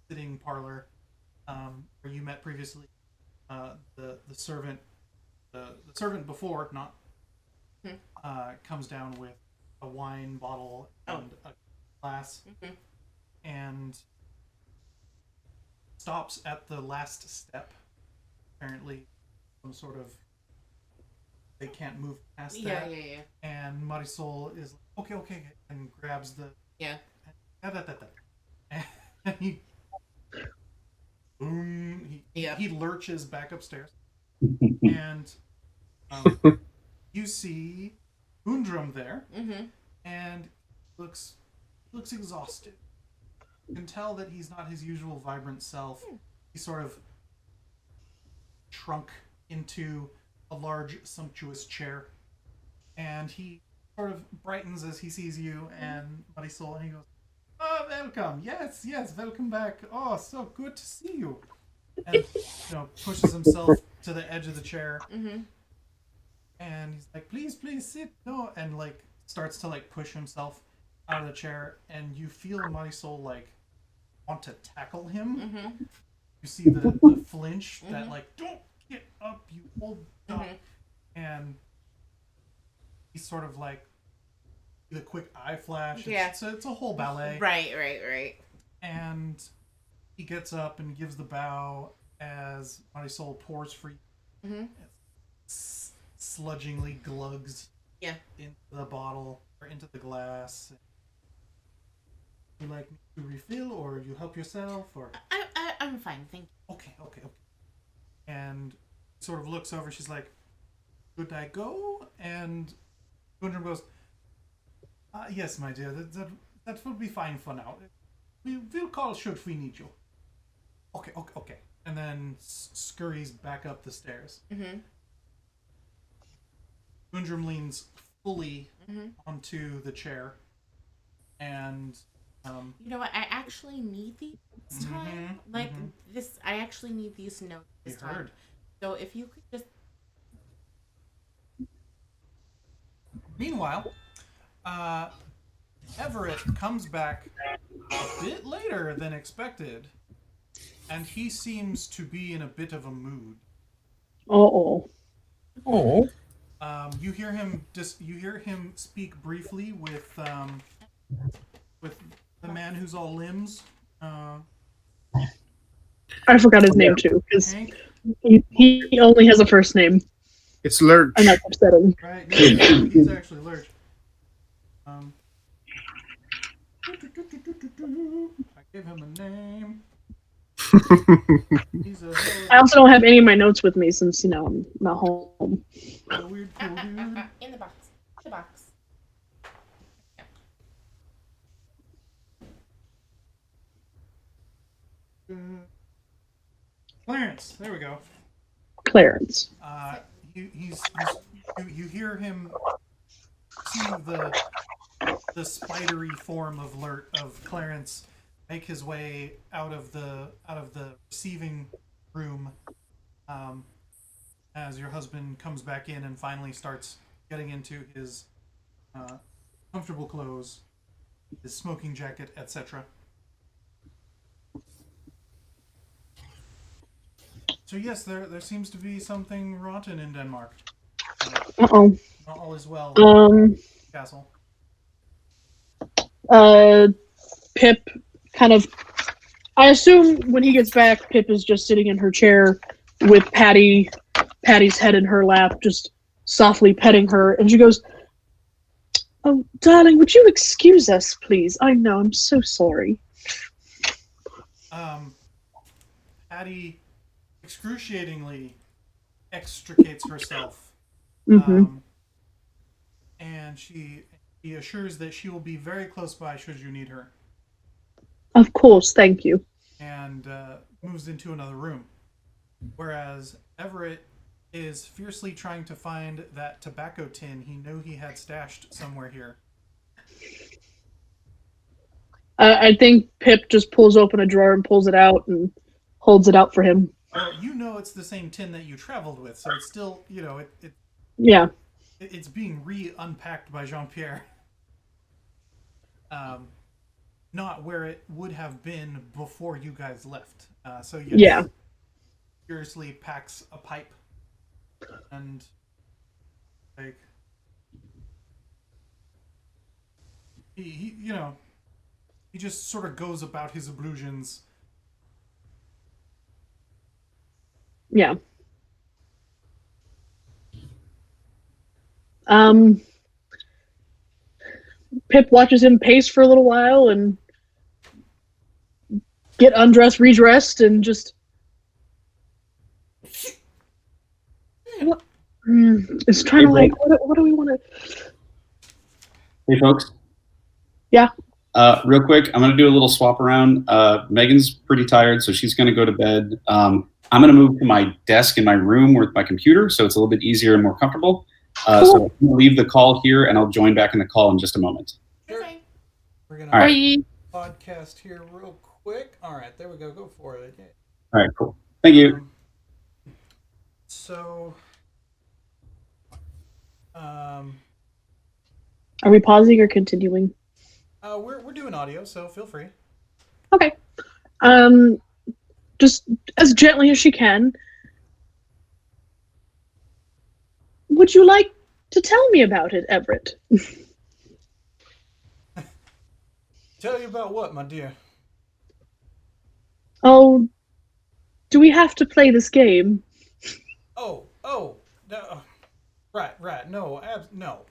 sitting parlor, where you met previously. The servant, the servant before, not comes down with a wine bottle and a glass, and stops at the last step. Apparently, some sort of they can't move past that. Yeah. And Marisol is like, okay, and grabs the and he boom. He lurches back upstairs, and you see Undrum there, and looks exhausted. You can tell that he's not his usual vibrant self. He's sort of shrunk into a large, sumptuous chair, and he sort of brightens as he sees you and Marisol, and he goes, "Oh, welcome! Yes, welcome back. Oh, so good to see you." And pushes himself to the edge of the chair, and he's like, "Please sit." No, and like starts to like push himself out of the chair, and you feel Marisol like want to tackle him. You see the flinch that like, "Don't get up, you old dog," and he's sort of like the quick eye flash. It's a whole ballet. Right. And he gets up and gives the bow as Marisol pours for you. Sludgingly glugs into the bottle or into the glass. You like me to refill, or you help yourself, or I'm fine, thank you. Okay. And sort of looks over. She's like, "Should I go?" And Gundram goes, "Yes, my dear. That will be fine for now. We'll call should we need you." Okay. And then scurries back up the stairs. Gundram leans fully onto the chair and You know what? I actually need these this time. Like this, I actually need these notes this time. heard. So if you could just. Meanwhile, Everett comes back a bit later than expected, and he seems to be in a bit of a mood. Uh-oh. Oh. You hear him speak briefly with the man who's all limbs. I forgot his name too, because Hank, he only has a first name. It's Lurch. And that's upsetting. right? No, he's actually Lurch. I gave him a name. He's I also don't have any of my notes with me since, I'm not home. a weird cool dude. In the box. The box. Clarence, there we go. Clarence. You hear him see the spidery form of Clarence make his way out of the receiving room, as your husband comes back in and finally starts getting into his comfortable clothes, his smoking jacket, etc. So yes, there seems to be something rotten in Denmark. Uh-oh. Not all is well. Castle. Pip kind of... I assume when he gets back, Pip is just sitting in her chair with Patty's head in her lap, just softly petting her, and she goes, "Oh, darling, would you excuse us, please? I know, I'm so sorry." Patty excruciatingly extricates herself, and she assures that she will be very close by should you need her, Of course, thank you. and moves into another room, whereas Everett is fiercely trying to find that tobacco tin he knew he had stashed somewhere here. I think Pip just pulls open a drawer and pulls it out and holds it out for him. Well, it's the same tin that you traveled with, so it's still, Yeah. it's being re-unpacked by Jean-Pierre. Not where it would have been before you guys left. So yes, Yeah. furiously packs a pipe and like he just sort of goes about his ablutions. Yeah. Pip watches him pace for a little while and get undressed, redressed, and just... What? It's trying to what do we want to... Hey, folks. Yeah. Real quick, I'm going to do a little swap around. Megan's pretty tired, so she's going to go to bed. I'm going to move to my desk in my room with my computer, so it's a little bit easier and more comfortable. So I'm going to leave the call here, and I'll join back in the call in just a moment. Sure. We're going to podcast here real quick. All right, there we go. Go for it. Yeah. All right, cool. Thank you. Are we pausing or continuing? We're doing audio, so feel free. Okay. Just as gently as she can. Would you like to tell me about it, Everett? Tell you about what, my dear? Oh, do we have to play this game? Oh, no, right. No, no.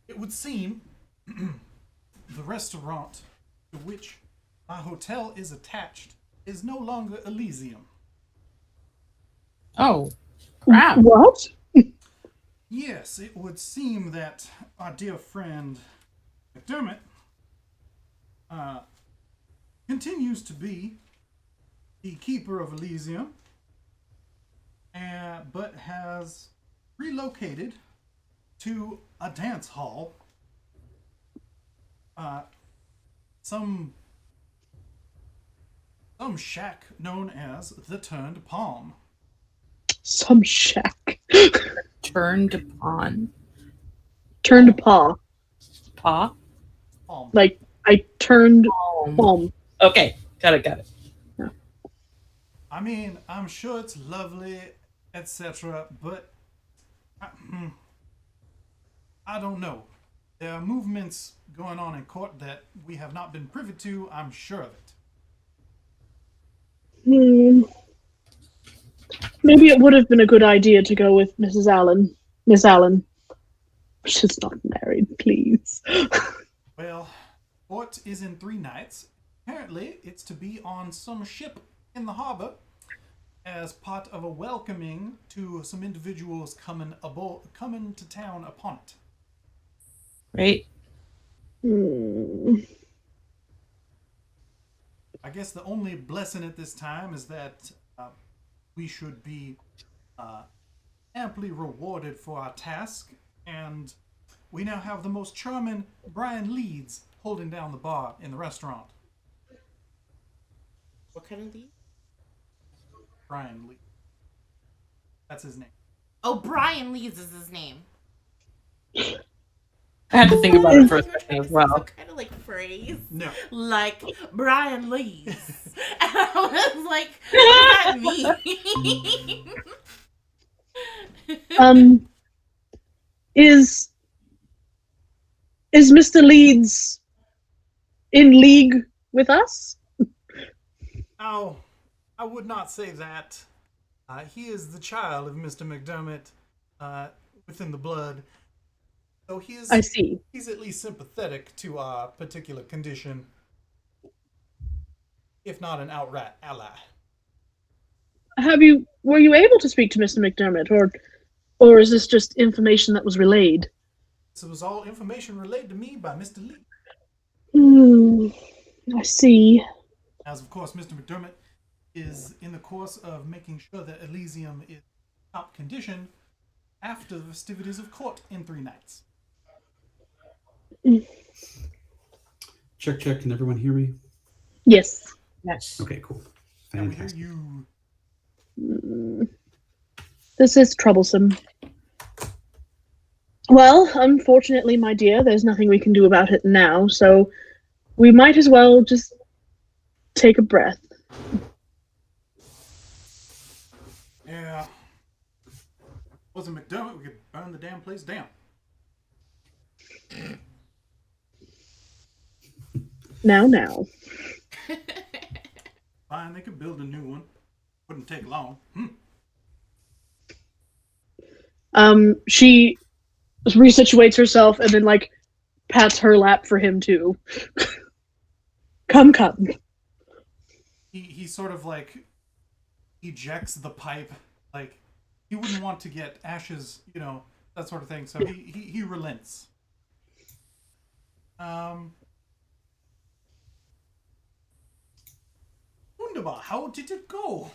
It would seem the restaurant to which my hotel is attached is no longer Elysium. Oh, crap. What? Yes, it would seem that our dear friend McDermott continues to be the keeper of Elysium, but has relocated to a dance hall. Some shack known as the Turned Palm. Some shack. Turned upon. Turned paw. Paw? Palm. Like, I turned palm. Okay, got it. I mean, I'm sure it's lovely, etc., but I don't know. There are movements going on in court that we have not been privy to, I'm sure of it. Maybe it would have been a good idea to go with Mrs. Allen. Miss Allen. She's not married, please. Well, court is in 3 nights. Apparently, it's to be on some ship in the harbor as part of a welcoming to some individuals coming to town upon it. Right? I guess the only blessing at this time is that we should be amply rewarded for our task, and we now have the most charming Brian Leeds holding down the bar in the restaurant. What kind of lead? Brian Leeds. That's his name. Oh, Brian Leeds is his name. I had to think about it for a second as well. Some kind of like phrase. No. Like Brian Leeds. And I was like, what does that mean? Is Mr. Leeds in league with us? Oh, I would not say that. He is the child of Mr. McDermott within the blood. So I see. He's at least sympathetic to our particular condition, if not an outright ally. Were you able to speak to Mr. McDermott, or is this just information that was relayed? This was all information relayed to me by Mr. Lee. I see. As of course, Mr. McDermott is in the course of making sure that Elysium is top condition after the festivities of court in 3 nights. Check. Can everyone hear me? Yes. Yes. Okay, cool. And we hear Fantastic. you. This is troublesome. Well, unfortunately, my dear, there's nothing we can do about it now, so we might as well just take a breath. Yeah. Wasn't McDermott, we could burn the damn place down. Now. Fine, they could build a new one. Wouldn't take long. She resituates herself and then, like, pats her lap for him, too. Come. He sort of, like, ejects the pipe. Like, he wouldn't want to get ashes, that sort of thing. So he relents. Wunderbar. How did it go?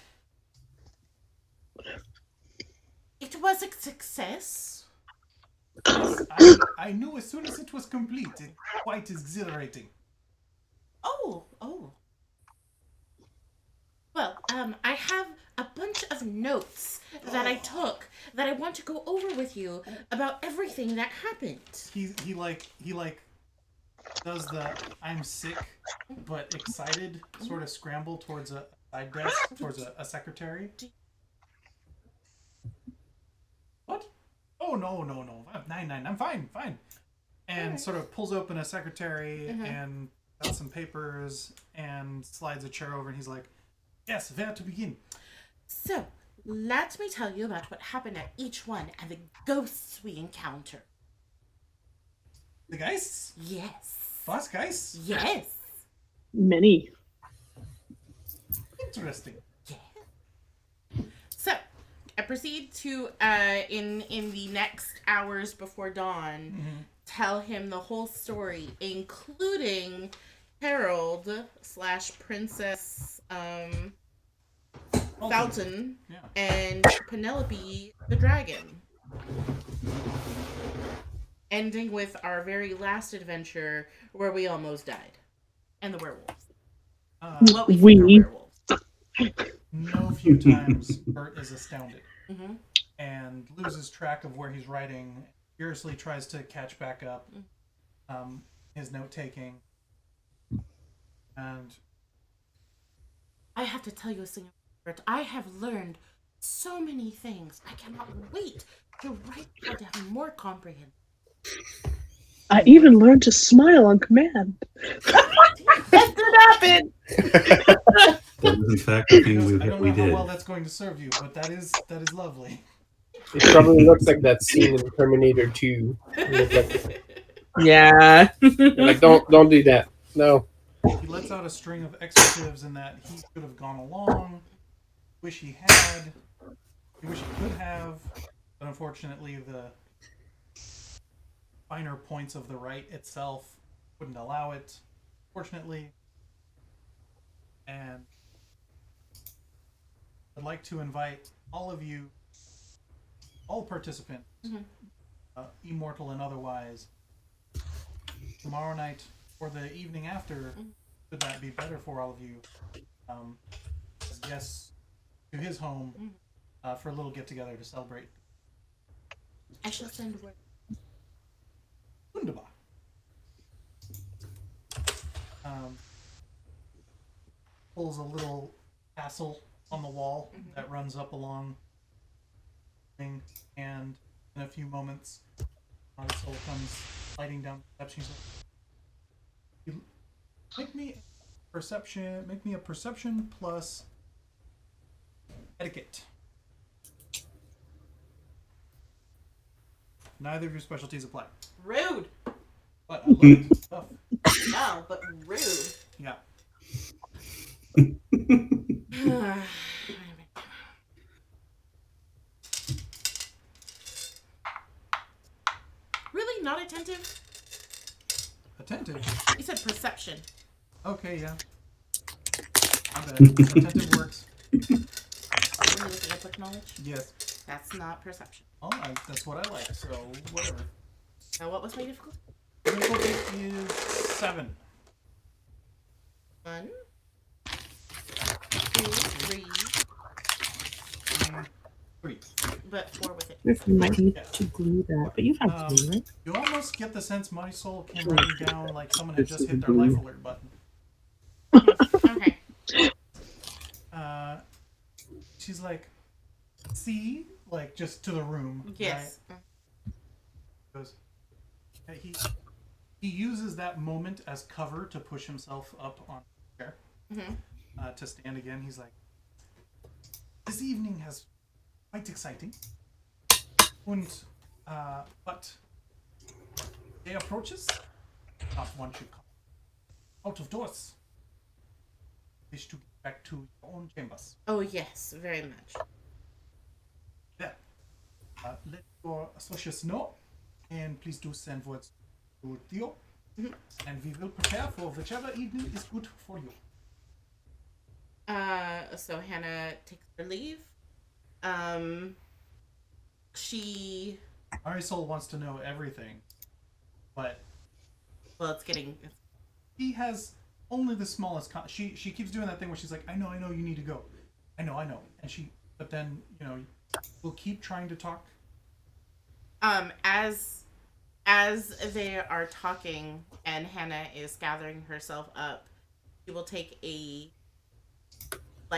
It was a success. I knew as soon as it was complete. It quite exhilarating. Oh. Well, I have a bunch of notes that I took that I want to go over with you about everything that happened. He does the I'm sick but excited sort of scramble towards a side desk, towards a secretary. What? Oh, no. 9, I'm fine. And right. sort of pulls open a secretary and got some papers and slides a chair over, and he's like, yes, where to begin? So, let me tell you about what happened at each one and the ghosts we encountered. The geists? Yes. Was geists? Yes. Many. Interesting. Yeah. So, I proceed to, in the next hours before dawn, tell him the whole story, including Harold / Princess Fountain and Penelope the dragon. ending with our very last adventure where we almost died. And the werewolves. What we think are werewolves. No few times Bert is astounded Mm-hmm. and loses track of where he's writing, furiously tries to catch back up his note-taking. And I have to tell you a thing, Bert. I have learned so many things. I cannot wait to write how to have more comprehension. I even learned to smile on command. That did happen! That was in fact the thing I don't we know how did. well that's going to serve you, but that is lovely. It probably looks like that scene in Terminator 2. Yeah. Like, don't do that. No. He lets out a string of expletives in that he could have gone along, wish he had, he wish he could have, but unfortunately the finer points of the right itself wouldn't allow it, fortunately. And I'd like to invite all of you, all participants, immortal and otherwise, tomorrow night or the evening after, should that be better for all of you, as guests to his home for a little get-together to celebrate. I shall send word. Wunderbar. Pulls a little castle on the wall that runs up along, and in a few moments, Marisol comes sliding down the steps. She's like, Make me a perception plus etiquette. Neither of your specialties apply. Rude! But I love it. Tough. No, but rude. Yeah. Really? Not attentive? Attentive. You said perception. Okay, yeah. My bad. Attentive works. When you looking at book knowledge? Yes. That's not perception. Oh, that's what I like, so whatever. Now, what was my difficulty? Difficulty is 7. 1, 2, 3, 3. but 4 with it. You might need to glue that, but you have glue, right? You almost get the sense Marisol came running down like someone had just hit their life alert button. Okay. She's like, see? Like, just to the room. Yes. Right? Goes, he uses that moment as cover to push himself up on the chair to stand again. He's like, this evening has quite exciting. And, but day approaches, not one should come out of doors. Wish to get back to your own chambers. Oh, yes, very much. There. Let your associates know, and please do send words to Theo, and we will prepare for whichever evening is good for you. So Hannah takes her leave. She... Marisol wants to know everything, but... Well, it's getting... He has only the smallest... She keeps doing that thing where she's like, I know, you need to go. I know. And she... But then, will keep trying to talk. As they are talking and Hannah is gathering herself up, she will take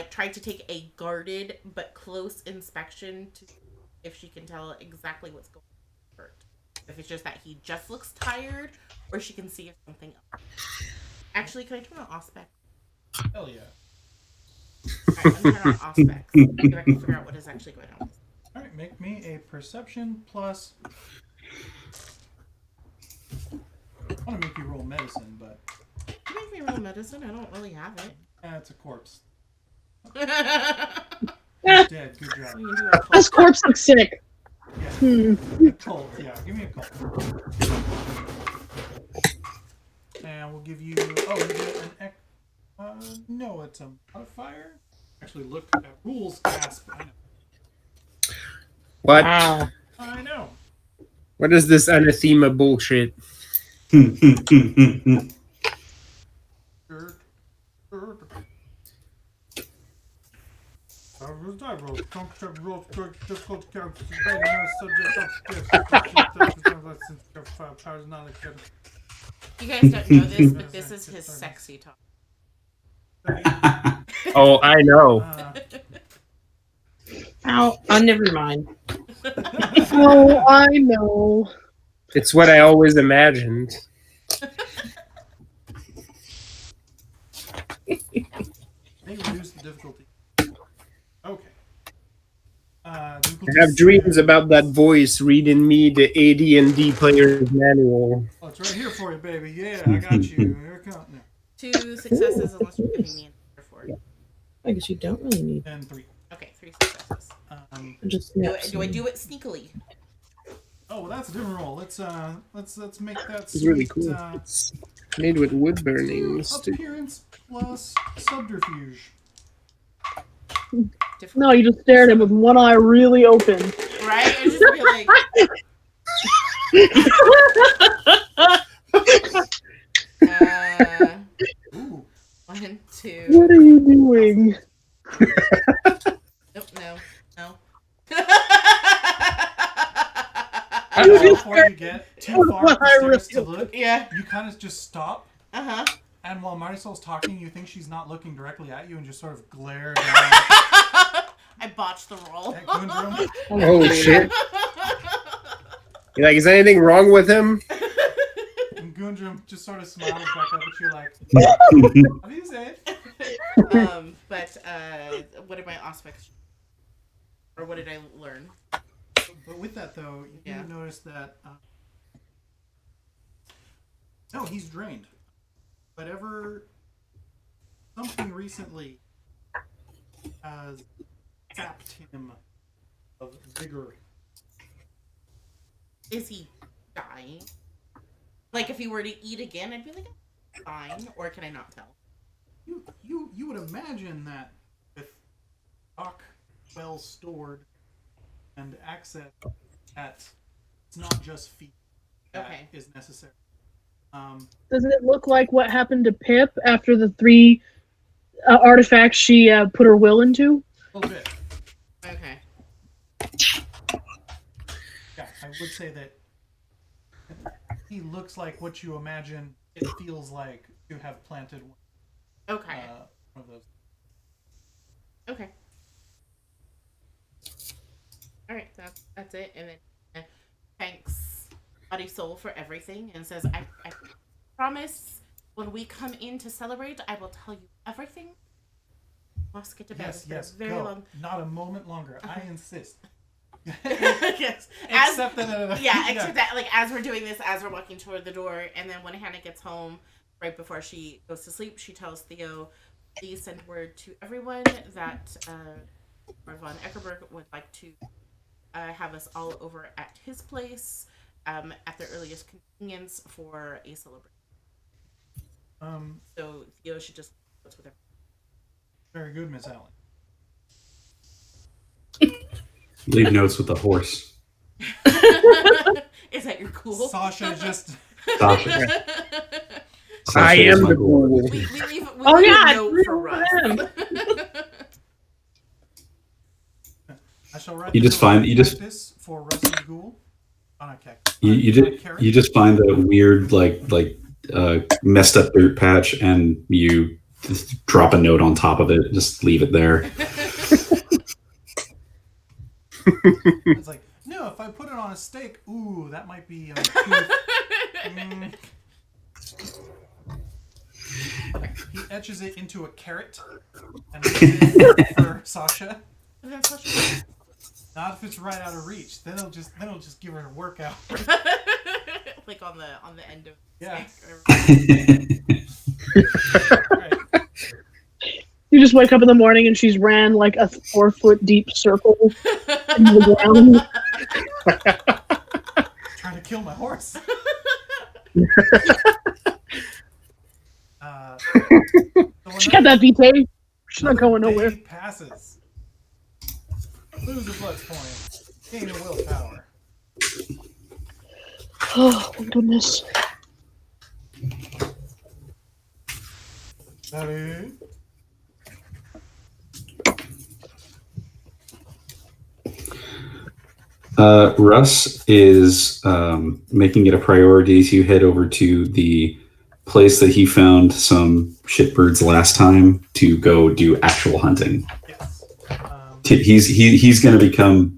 try to take a guarded but close inspection to see if she can tell exactly what's going on with Bert. If it's just that he just looks tired, or she can see if something else. Actually, can I turn on Auspex? Hell yeah. Alright, I'm turning on Auspex. See if I can figure out what is actually going on. Alright, make me a perception plus... I want to make you roll medicine, but... You make me roll medicine? I don't really have it. It's a corpse. You Dead, good job. can do a cult. This corpse looks sick. Yeah. A cult, yeah. Give me a cult. And we'll give you... Oh, you get an... no, it's a modifier. Actually, look at rules, gasp. I know. What? Wow. I know. What is this anathema bullshit? You guys don't know this, but this is his sexy talk. Oh, I know. Oh, never mind. Oh, I know. It's what I always imagined. They reduce the difficulty. Okay. I have dreams about that voice reading me the AD&D player's manual. Oh, it's right here for you, baby. Yeah, I got you. Here it comes. No. 2 successes unless you're giving me an answer for it. I guess you don't really need. And 3. Okay, 3 successes. Just Do I do it sneakily? Oh, well, that's a different roll. Let's make that It's really sweet, cool. It's made with wood burning. appearance plus subterfuge. No, you just stare at him with one eye really open. Right? I just be like. Ooh. 1, 2. What are you doing? Nope, no. Before you get too far upstairs to look, Yeah. you kind of just stop. Uh-huh. And while Marisol's talking, you think she's not looking directly at you and just sort of glare down I botched the roll. at Gundrum. Oh, shit. You're like, is anything wrong with him? And Gundrum just sort of smiles back up at you like, have you said? But what did my aspects, or what did I learn? But with that, though, you Yeah. do notice that... no, he's drained. Whatever... Something recently has sapped him of vigor. Is he dying? Like, if he were to eat again, I'd be like, fine. Or can I not tell? You would imagine that with stock well stored and access, that it's not just feed that is necessary. Does it look like what happened to Pip after the 3 artifacts she put her will into? A little bit. Okay. Yeah, I would say that he looks like what you imagine it feels like to have planted one Okay. of those. Okay. Alright, that's it. And then thanks Body Soul for everything and says, I promise when we come in to celebrate, I will tell you everything. Must get to bed. Yes, very go. long. Not a moment longer. I insist. Yes. Except that, except that, like, as we're doing this, as we're walking toward the door, and then when Hannah gets home, right before she goes to sleep, she tells Theo, please send word to everyone that von Eckerberg would like to have us all over at his place at the earliest convenience for a celebration. So Theo should just go with everyone. Very good, Miss Allen. Leave notes with the horse. Is that your cool? Sasha just... Sasha. I Sasha is am my the goal. ghoul. We leave Oh, a yeah, note it's for Russ. I shall write You the just find- you just- practice for Russ and Ghoul on a cactus. You just find a weird like messed up dirt patch and you just drop a note on top of it. Just leave it there. It's like, no, if I put it on a steak, ooh, that might be He etches it into a carrot and puts it for Sasha. Not if it's right out of reach. Then it'll just give her a workout. Like on the end of Yeah. Right. You just wake up in the morning and she's ran like a 4-foot deep circle into the ground. Trying to kill my horse. She got that VP. She's not going nowhere. Day passes. Lose a blood point. Gain a willpower. Oh, my goodness. Daddy. Russ is making it a priority to head over to the place that he found some shitbirds last time to go do actual hunting. Yes. He's going to become,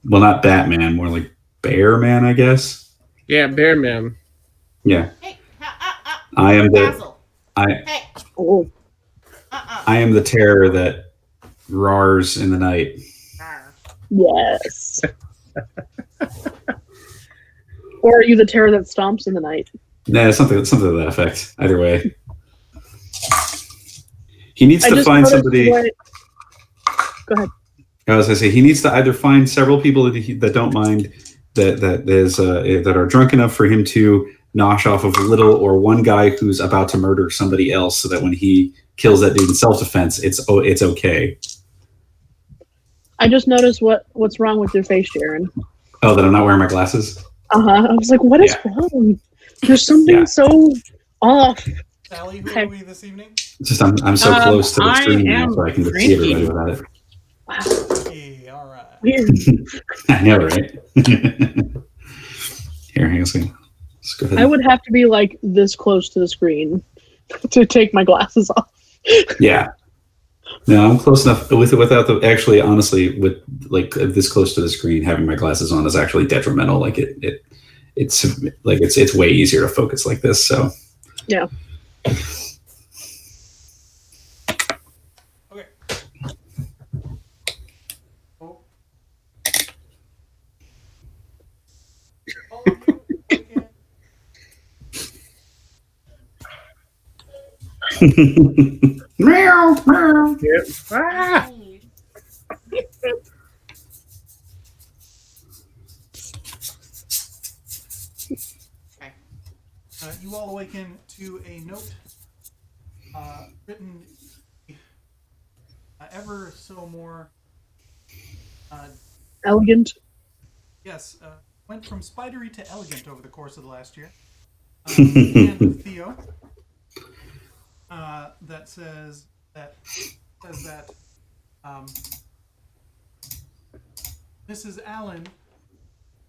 well, not Batman, more like Bear Man, I guess. Yeah, Bear Man. Yeah. Hey, I am the Basil. I Hey, Oh, I am the terror that roars in the night. Arr. yes. Or are you the terror that stomps in the night? Nah, something to that effect. Either way, he needs I to just find noticed somebody. what- Go ahead. I was gonna say he needs to either find several people that don't mind that are drunk enough for him to nosh off of a little, or one guy who's about to murder somebody else, so that when he kills that dude in self-defense, it's okay. I just noticed what's wrong with your face, Sharon. Oh, that I'm not wearing my glasses. I was like, what is wrong? There's something so off. Sally, who are we this evening? It's just I'm so close to the I screen now, am so I can see everybody drinking. without it. Hey, all right. Weird. I know, right? Here, hang on a second. Let's go ahead. I would have to be like this close to the screen to take my glasses off. Yeah. No, I'm close enough without the actually, honestly, with like this close to the screen, having my glasses on is actually detrimental. Like it's way easier to focus like this. So Yeah. Okay. Oh. All of you again. meow meow. Yep. Ah! You all awaken to a note written ever so more. Elegant. Yes, went from spidery to elegant over the course of the last year. And Theo, that says that Mrs. Allen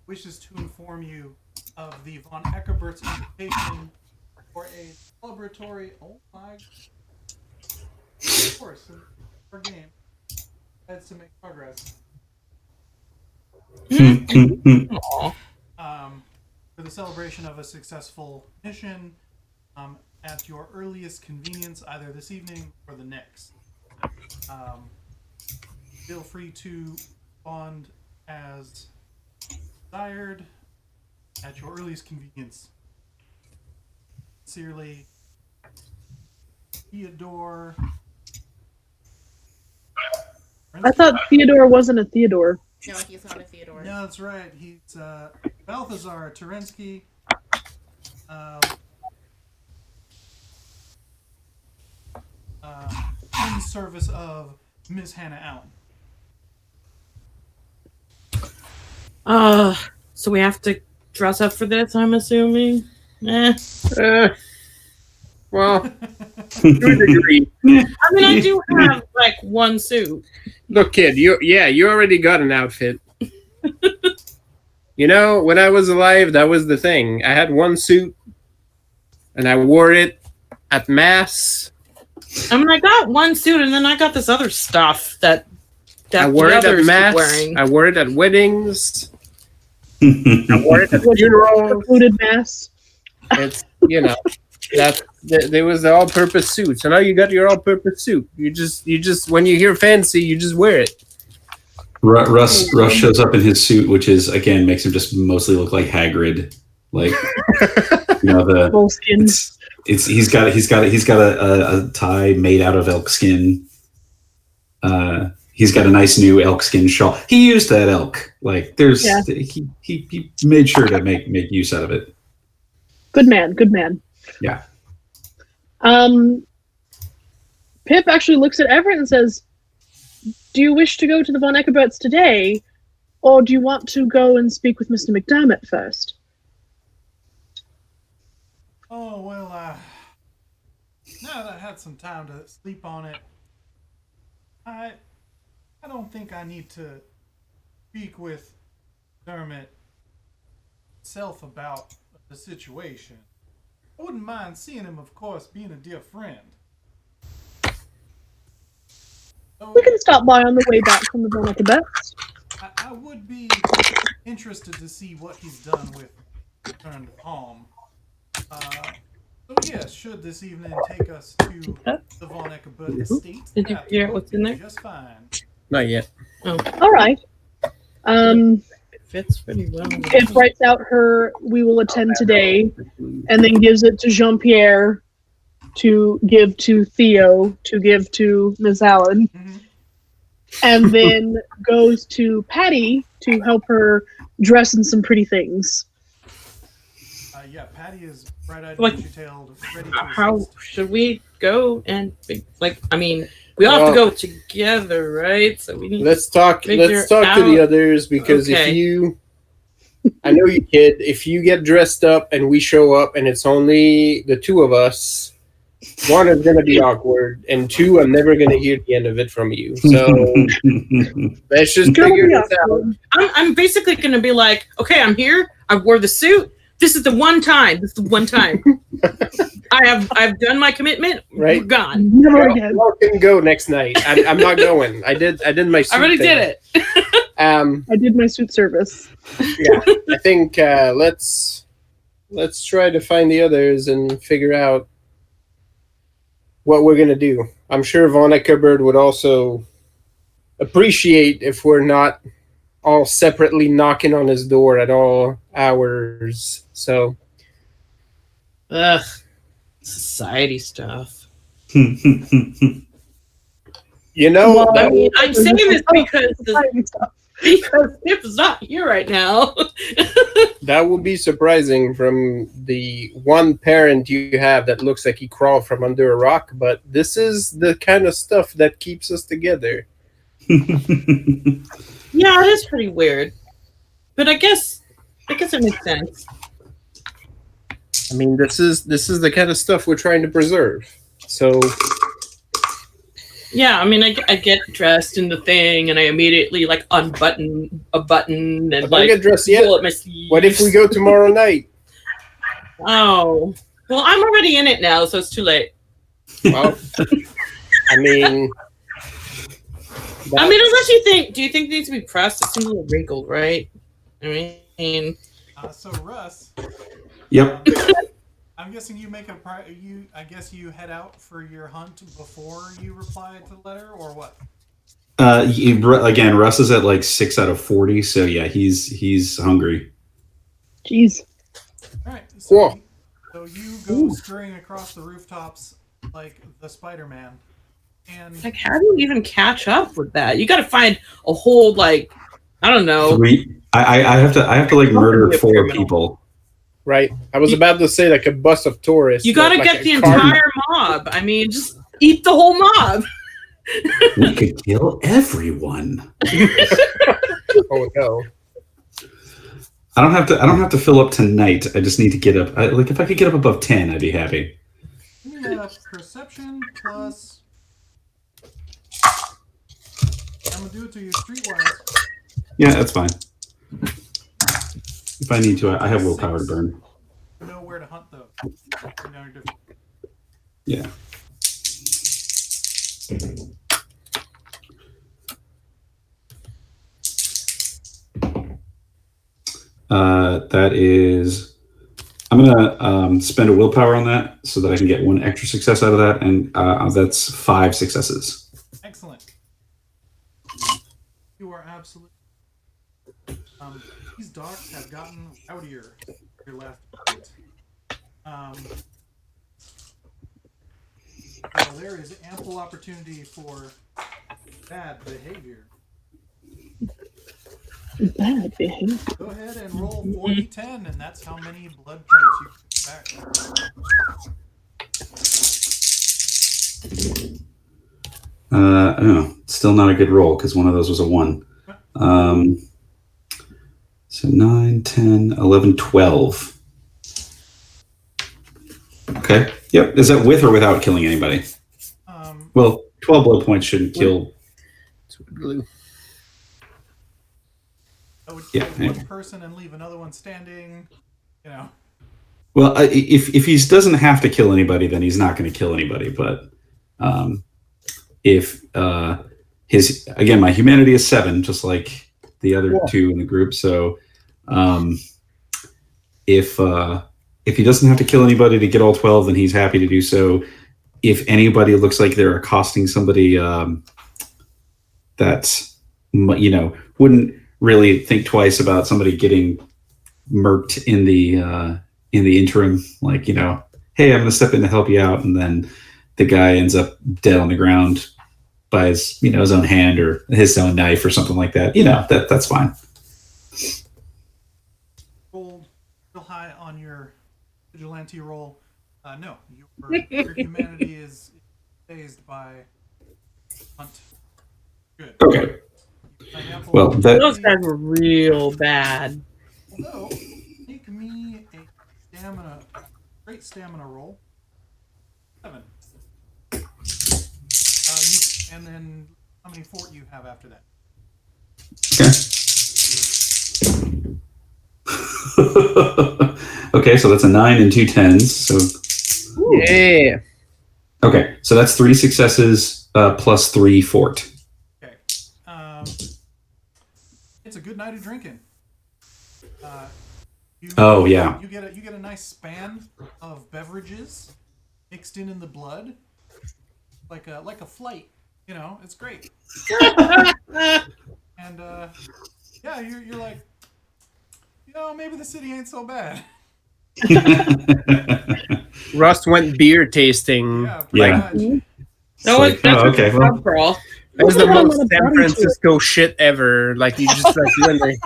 wishes to inform you of the von Eckerbert's invitation for a celebratory. Oh my! Of course, our game has to make progress. Aw. For the celebration of a successful mission, at your earliest convenience, either this evening or the next. Feel free to bond as desired at your earliest convenience. Sincerely, Theodore. I thought Theodore wasn't a Theodore. No, he's not a Theodore. No, that's right. He's Balthazar Terensky. In service of Miss Hannah Allen. So we have to dress up for this, I'm assuming. Well, to a degree. I mean, I do have like one suit. Look, kid, you already got an outfit. You know, when I was alive, that was the thing. I had one suit, and I wore it at mass. I mean, I got one suit, and then I got this other stuff that I wore the it at others keep mass. wearing. I wore it at weddings. I wore it at funerals. Secluded mass. It's there was the all-purpose suit. So now you got your all-purpose suit. You just when you hear fancy, you just wear it. Russ shows up in his suit, which is again makes him just mostly look like Hagrid. Like Moleskin. he's got a tie made out of elk skin. He's got a nice new elk skin shawl. He used that elk. Like he made sure to make use out of it. Good man. Good man. Yeah. Pip actually looks at Everett and says, "Do you wish to go to the Von Eckerberts today, or do you want to go and speak with Mr. McDermott first?" Oh, well, now that I had some time to sleep on it, I don't think I need to speak with Dermot himself about the situation. I wouldn't mind seeing him, of course, being a dear friend. So, We can stop by on the way back from the Veronica Bets. I would be interested to see what he's done with Return to Palm. So yes, should this evening take us to the Von Eckebert estate, Did you figure out what's in there? just fine. Not yet. All right. It fits pretty well. Pip writes out her "We will attend today," and then gives it to Jean-Pierre to give to Theo to give to Miss Allen, and then goes to Patty to help her dress in some pretty things. Yeah, Patty is bright-eyed, Like, bushy-tailed, ready to How assist. should we go and I mean, we all have to go together, right? So we need. Let's talk. Figure Let's talk to the out- others because Okay. if you, I know you kid. If you get dressed up and we show up and it's only the two of us, one is gonna be awkward, and two, I'm never gonna hear the end of it from you. So let's just figure this out. I'm basically going to be like, okay, I'm here. I wore the suit. This is the one time. This is the one time. I've done my commitment. Right. We're gone. Never again. Y'all can go next night. I'm not going. I did my suit I already thing. did it. I did my suit service. Yeah, I think let's try to find the others and figure out what we're gonna do. I'm sure Von Eckebert would also appreciate if we're not all separately knocking on his door at all hours. So Ugh, society stuff. you know, Well, I mean, I'm saying this because Society stuff. Pip is not here right now. that will be surprising from the one parent you have that looks like he crawled from under a rock. But this is the kind of stuff that keeps us together. Yeah, it is pretty weird, but I guess it makes sense. I mean, this is the kind of stuff we're trying to preserve. So Yeah, I mean, I get dressed in the thing, and I immediately like unbutton a button I and don't like get dressed yet. pull up my sleeves. What if we go tomorrow night? Oh, well, I'm already in it now, so it's too late. Well, I mean, Unless you think, do you think it needs to be pressed? It seems a little wrinkled, right? I mean, So Russ, Yep. I'm guessing you make I guess you head out for your hunt before you reply to the letter, or what? Again, Russ is at like 6 out of 40, so yeah, he's hungry. Jeez. All right. Cool. So you go scurrying across the rooftops like the Spider-Man, and like, how do you even catch up with that? You got to find a whole like, I don't know. I have to like murder 4 people. right? I was about to say like a bus of tourists. You got to like get a the car- entire mob. I mean, just eat the whole mob. We could kill everyone. Oh no! I don't have to fill up tonight. I just need to get up. If I could get up above 10, I'd be happy. give me a perception plus. I'm gonna do it to you streetwise. Yeah, that's fine. If I need to, I have willpower to burn. You know where to hunt though. You know your different. Yeah. That is. I'm gonna spend a willpower on that so that I can get 1 extra success out of that, and that's 5 successes. Excellent. You are absolutely. These dogs have gotten rowdier your last visit. So there is ample opportunity for bad behavior. Bad behavior. Go ahead and roll 4d10, and that's how many blood points you get back. Oh, still not a good roll because one of those was a 1. So 9, 10, 11, 12. Okay. Yep. Is that with or without killing anybody? Well, 12 blood points shouldn't kill. I would Yeah, kill one anyway. person and leave another one standing. You know. Well, if he doesn't have to kill anybody, then he's not going to kill anybody. But if my humanity is 7, just like the other two in the group. So if he doesn't have to kill anybody to get all 12, then he's happy to do so. If anybody looks like they're accosting somebody that's, wouldn't really think twice about somebody getting murked in the interim, like, hey, I'm going to step in to help you out, and then the guy ends up dead on the ground by his, his own hand or his own knife or something like that. That's fine. Rolled real high on your vigilante roll. No, your humanity is phased by hunt. Good. Okay. Well, those guys were real bad. Although, make me a great stamina roll. 7. And then how many fort you have after that? Okay. Okay, so that's a 9 and 2 10s. So yeah. Okay, so that's 3 successes plus 3 fort. Okay. It's a good night of drinking. Oh yeah. You get a nice span of beverages mixed in the blood, like a flight. It's great. And yeah, you're like, maybe the city ain't so bad. Russ went beer tasting. Yeah. Okay. Well, that was the most San Francisco shit ever. Like you just like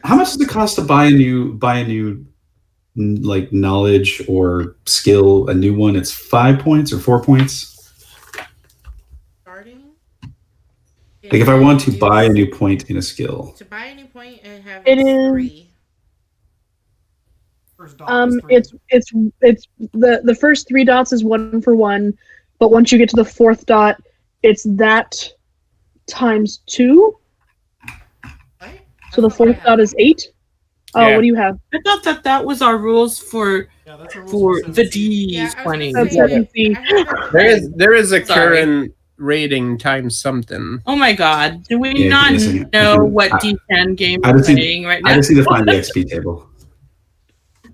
how much does it cost to buy a new like knowledge or skill, a new one? It's 5 points or 4 points. Starting. Like if I want to buy a new point in a skill. To buy a new point, it is 3. It's the first 3 dots is 1 for 1, but once you get to the 4th dot, it's that times 2. Right? So the 4th dot is 8. Oh, Yeah. what do you have? I thought that was our rules for That's a rule for the 17. D20. That's 17. there is a Sorry. current rating times something. Oh my god, do we Yeah, not give me a second. know what D10 game I we're just need- playing right I now? just need to find the XP table.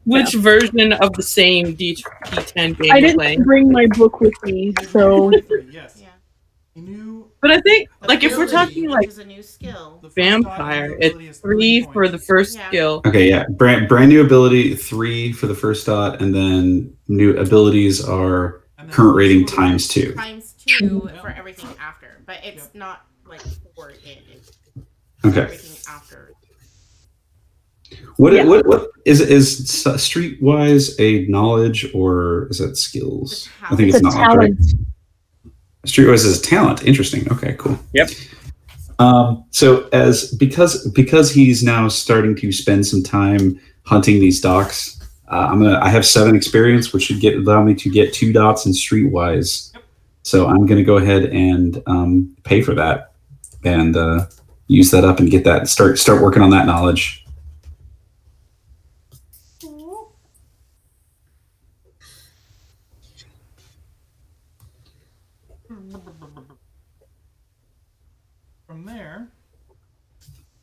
Which version of the same D10 game I we're didn't playing? bring my book with me, so Yes. Yeah. New But I think, like, if we're Ability, talking which like is a new skill. the first dot of vampire, your it's ability is 3 points. for the first Yeah. skill. Okay, yeah. Brand new ability, 3 for the first dot, and then new abilities are And then current rating two times 2. Times 2 for everything after. But it's not like 4 in. It's Okay. everything after. What is Streetwise a knowledge or is that skills? It's a I think it's it's a knowledge, talent. right? Streetwise is a talent. Interesting. Okay, cool. Yep. So because he's now starting to spend some time hunting these docks, I have 7 experience, which should allow me to get 2 dots in Streetwise. So I'm gonna go ahead and pay for that and use that up and get that start working on that knowledge. From there,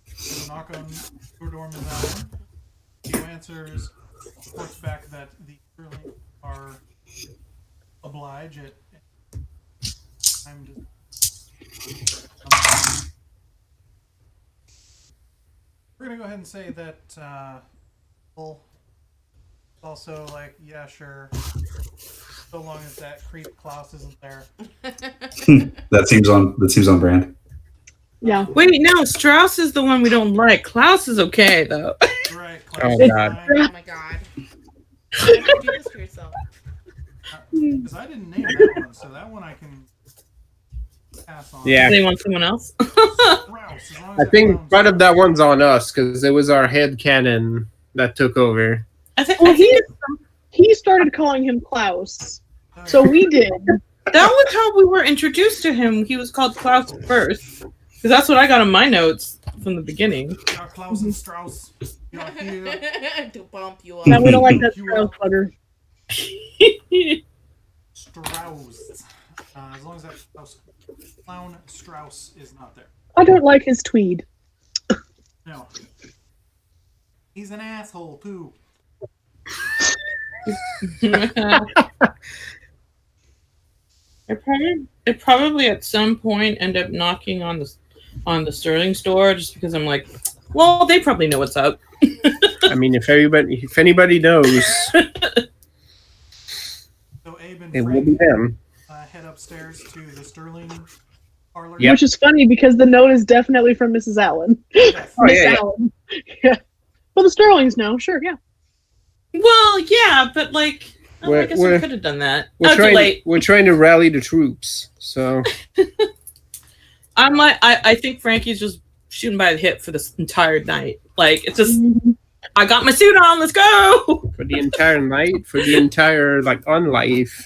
there's a knock on your dorm is out. He answers, reports back that the Sterling are obliged at time to. We're gonna go ahead and say that Bull is also like, yeah, sure, so long as that creep Klaus isn't there. That seems on brand. Yeah. Wait, no, Strauss is the one we don't like. Klaus is okay, though. Right, Klaus Oh, is God. fine. Oh my god. Why did you do this to yourself? Because I didn't name that one, so that one I can pass on. Yeah. Do they want someone else? Strauss, as long as I that think sounds- part of that one's on us because it was our head canon that took over. I think, Well, he started calling him Klaus, so we did. That was how we were introduced to him. He was called Klaus first. Because that's what I got on my notes from the beginning. Our Klaus and Strauss. You are here. To bump you up. Now we don't like that Strauss bugger. Strauss. As long as that clown Strauss is not there. I don't like his tweed. No. He's an asshole, too. I probably at some point end up knocking on the Sterling store just because I'm like, well, they probably know what's up. I mean, if anybody knows, So Abe and it will Frank be them. head upstairs to the Sterling parlor. Yep. Which is funny because the note is definitely from Mrs. Allen. Yes. Oh, Miss yeah. Allen. Yeah. Well, the Sterlings know. Sure, yeah. Well, yeah, but like, I guess we We're- could have done that. We're Too late. trying to rally the troops. So I'm like, I think Frankie's just shooting by the hip for this entire night. Like, it's just, I got my suit on. Let's go. for the entire night, for the entire on life.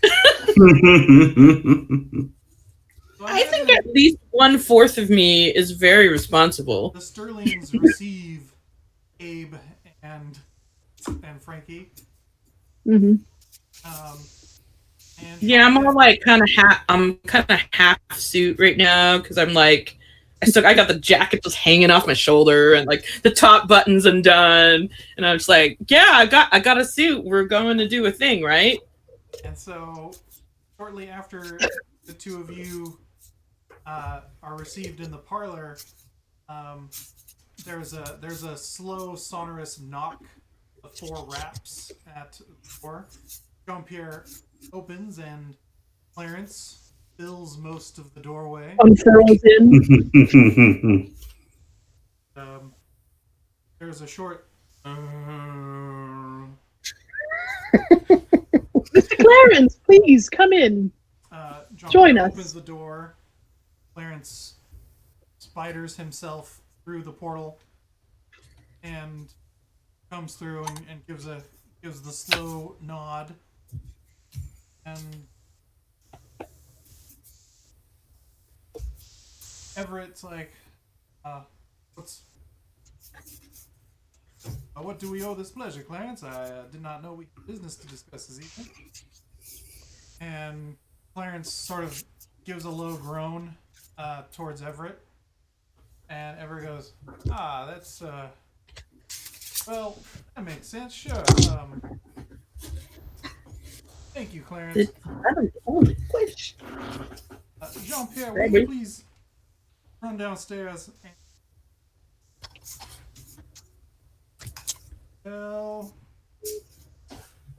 So I think at least 1/4 of me is very responsible. the Sterlings receive Abe and Frankie. Mm-hmm. And Yeah, I'm all like kind of half suit right now because I'm like, I got the jacket just hanging off my shoulder and like the top buttons undone, and I'm just like, yeah, I got a suit. We're going to do a thing, right? And so, shortly after the two of you are received in the parlor, there's a slow, sonorous knock of 4 raps at the door. Jean-Pierre opens and Clarence fills most of the doorway. Unfurls in. There's a short. Mr. Clarence, please come in. Jean-Pierre Join us. opens the door. Clarence spiders himself through the portal and comes through and gives the slow nod. And Everett's like, what do we owe this pleasure, Clarence? I did not know we had business to discuss this evening. And Clarence sort of gives a low groan towards Everett. And Everett goes, that's, well, that makes sense, sure. Thank you, Clarence. Jean-Pierre, will you please run downstairs and tell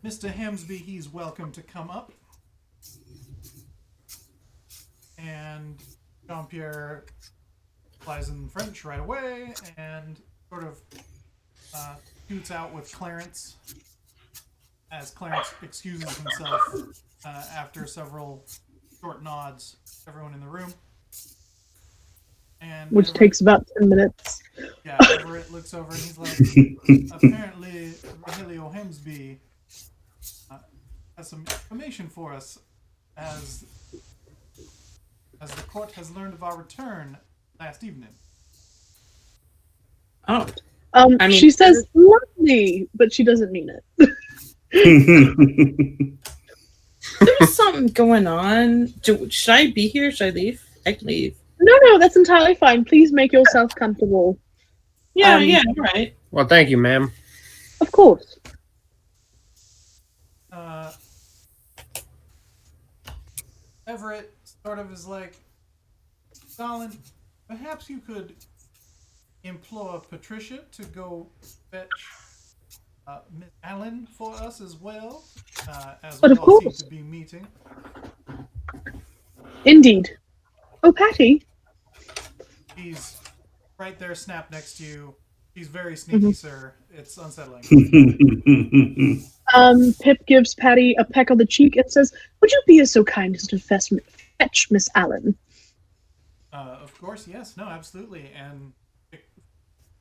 Mr. Hemsby he's welcome to come up. And Jean-Pierre replies in French right away and sort of shoots out with Clarence as Clarence excuses himself after several short nods to everyone in the room. And Which takes about 10 minutes. Yeah, Everett looks over and he's like, apparently Rogelio Hemsby has some information for us as the court has learned of our return last evening. Oh, She says lovely, but she doesn't mean it. there was something going on. Should I be here? Should I leave? I can leave. No, that's entirely fine. Please make yourself comfortable. Yeah, you're right. Well, thank you, ma'am. Of course. Everett sort of is like, Stalin, perhaps you could implore Patricia to go fetch Miss Allen for us as well, as But we of all seem course. to be meeting. Indeed. Oh, Patty. She's right there, snap next to you. She's very sneaky, sir. It's unsettling. Pip gives Patty a peck on the cheek and says, would you be so kind as to fetch Miss Allen? Of course, yes. No, absolutely. And it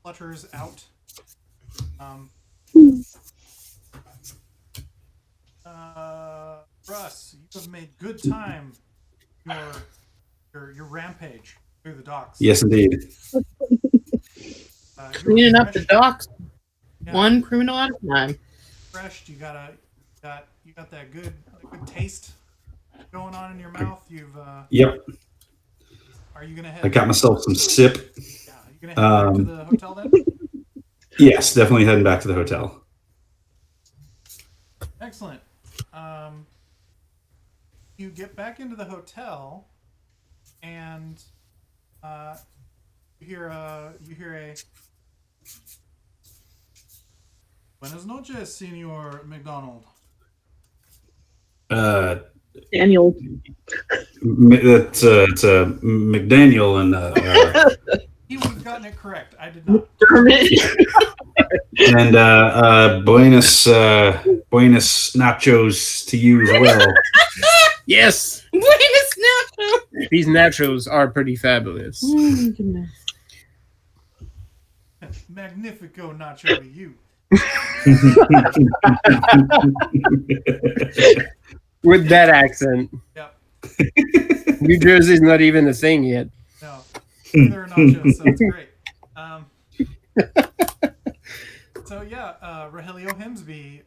flutters out. Russ, you have made good time your rampage through the docks. Yes, indeed. You're Cleaning up the refreshed. docks, Yeah, one criminal at a time. refreshed. You got that good taste going on in your mouth. Yep. Are you gonna head? I got myself some sip. Yeah, are you gonna head back to the hotel then? Yes, definitely heading back to the hotel. Excellent. You get back into the hotel, and you hear a Buenas noches, Senor McDonald. Daniel. It's McDaniel and He would have gotten it correct. I did not. Dermot. and buenos nachos to you as well. Yes, Buenos nachos. these nachos are pretty fabulous. Oh, goodness. Magnifico nacho to you. With that accent. Yep. New Jersey's not even a thing yet. No. Neither are nachos, so it's great. So yeah, Rogelio Hemsby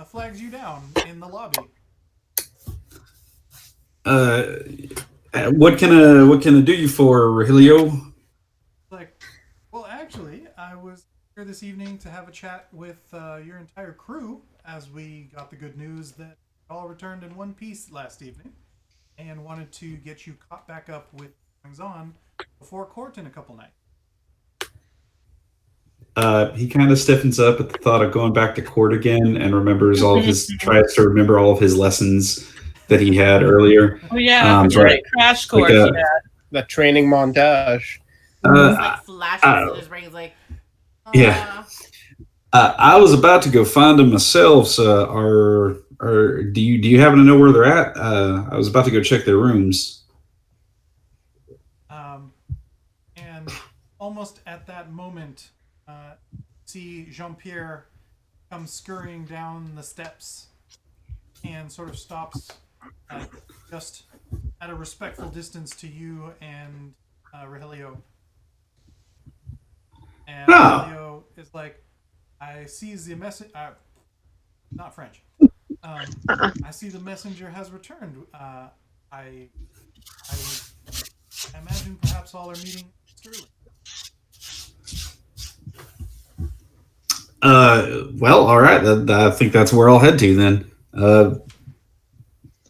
flags you down in the lobby. What can I do you for, Rogelio? Like, well, actually, I was here this evening to have a chat with your entire crew as we got the good news that all returned in one piece last evening, and wanted to get you caught back up with things on before court in a couple nights. He kind of stiffens up at the thought of going back to court again, and remembers all of his tries to remember all of his lessons that he had earlier. Oh yeah, that's right. Crash course. Like Yeah. The training montage. It's like flashes in his brain. He's like, Yeah. I was about to go find them myself. So do you happen to know where they're at? I was about to go check their rooms. And almost at that moment, see Jean-Pierre come scurrying down the steps and sort of stops just at a respectful distance to you and Rogelio. And Rogelio is like, I see the message. Not French. I see the messenger has returned. I imagine perhaps all are meeting Sterling. Well, all right. I think that's where I'll head to then.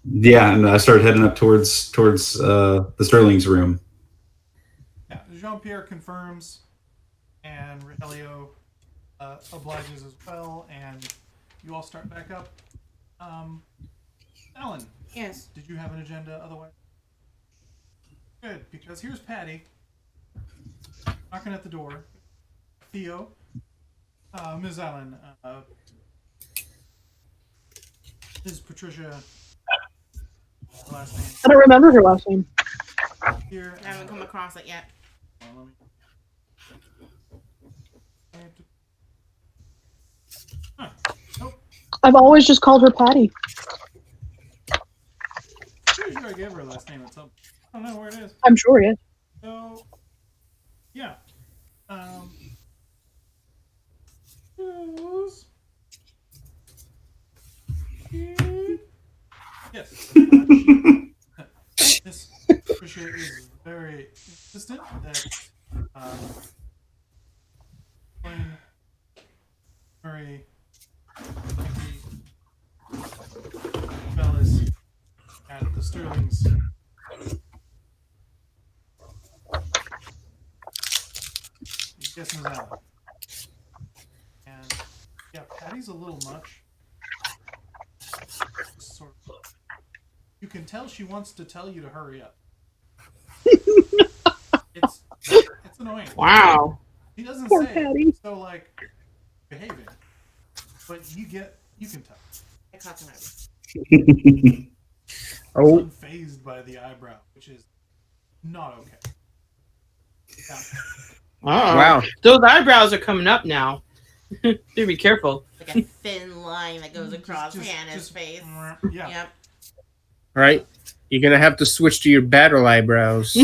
Yeah, and I started heading up towards the Sterling's room. Yeah, Jean-Pierre confirms, and Rogelio obliges as well, and you all start back up. Alan, yes. did you have an agenda otherwise? Good, because here's Patty knocking at the door. Theo, Ms. Allen, Ms. Patricia, last name. I don't remember her last name. Here, I haven't come across it yet. Nope. I've always just called her Patty. Pretty sure I gave her a last name at some. I don't know where it is. I'm sure, yeah. So, yeah. Yes. Miss Patricia is very insistent that when Murray fellas at the Sterlings yes, Ms. Allen. And yeah, Patty's a little much. Sort of. You can tell she wants to tell you to hurry up. It's annoying. Wow. She doesn't Poor say Patty. so like behaving, but you can tell. I caught him out. Oh, Unfazed by the eyebrow, which is not okay. Now, Wow. Those eyebrows are coming up now. Do be careful. Like a thin line that goes across Hannah's face. Yeah. Yep. Right? You're gonna have to switch to your battle eyebrows.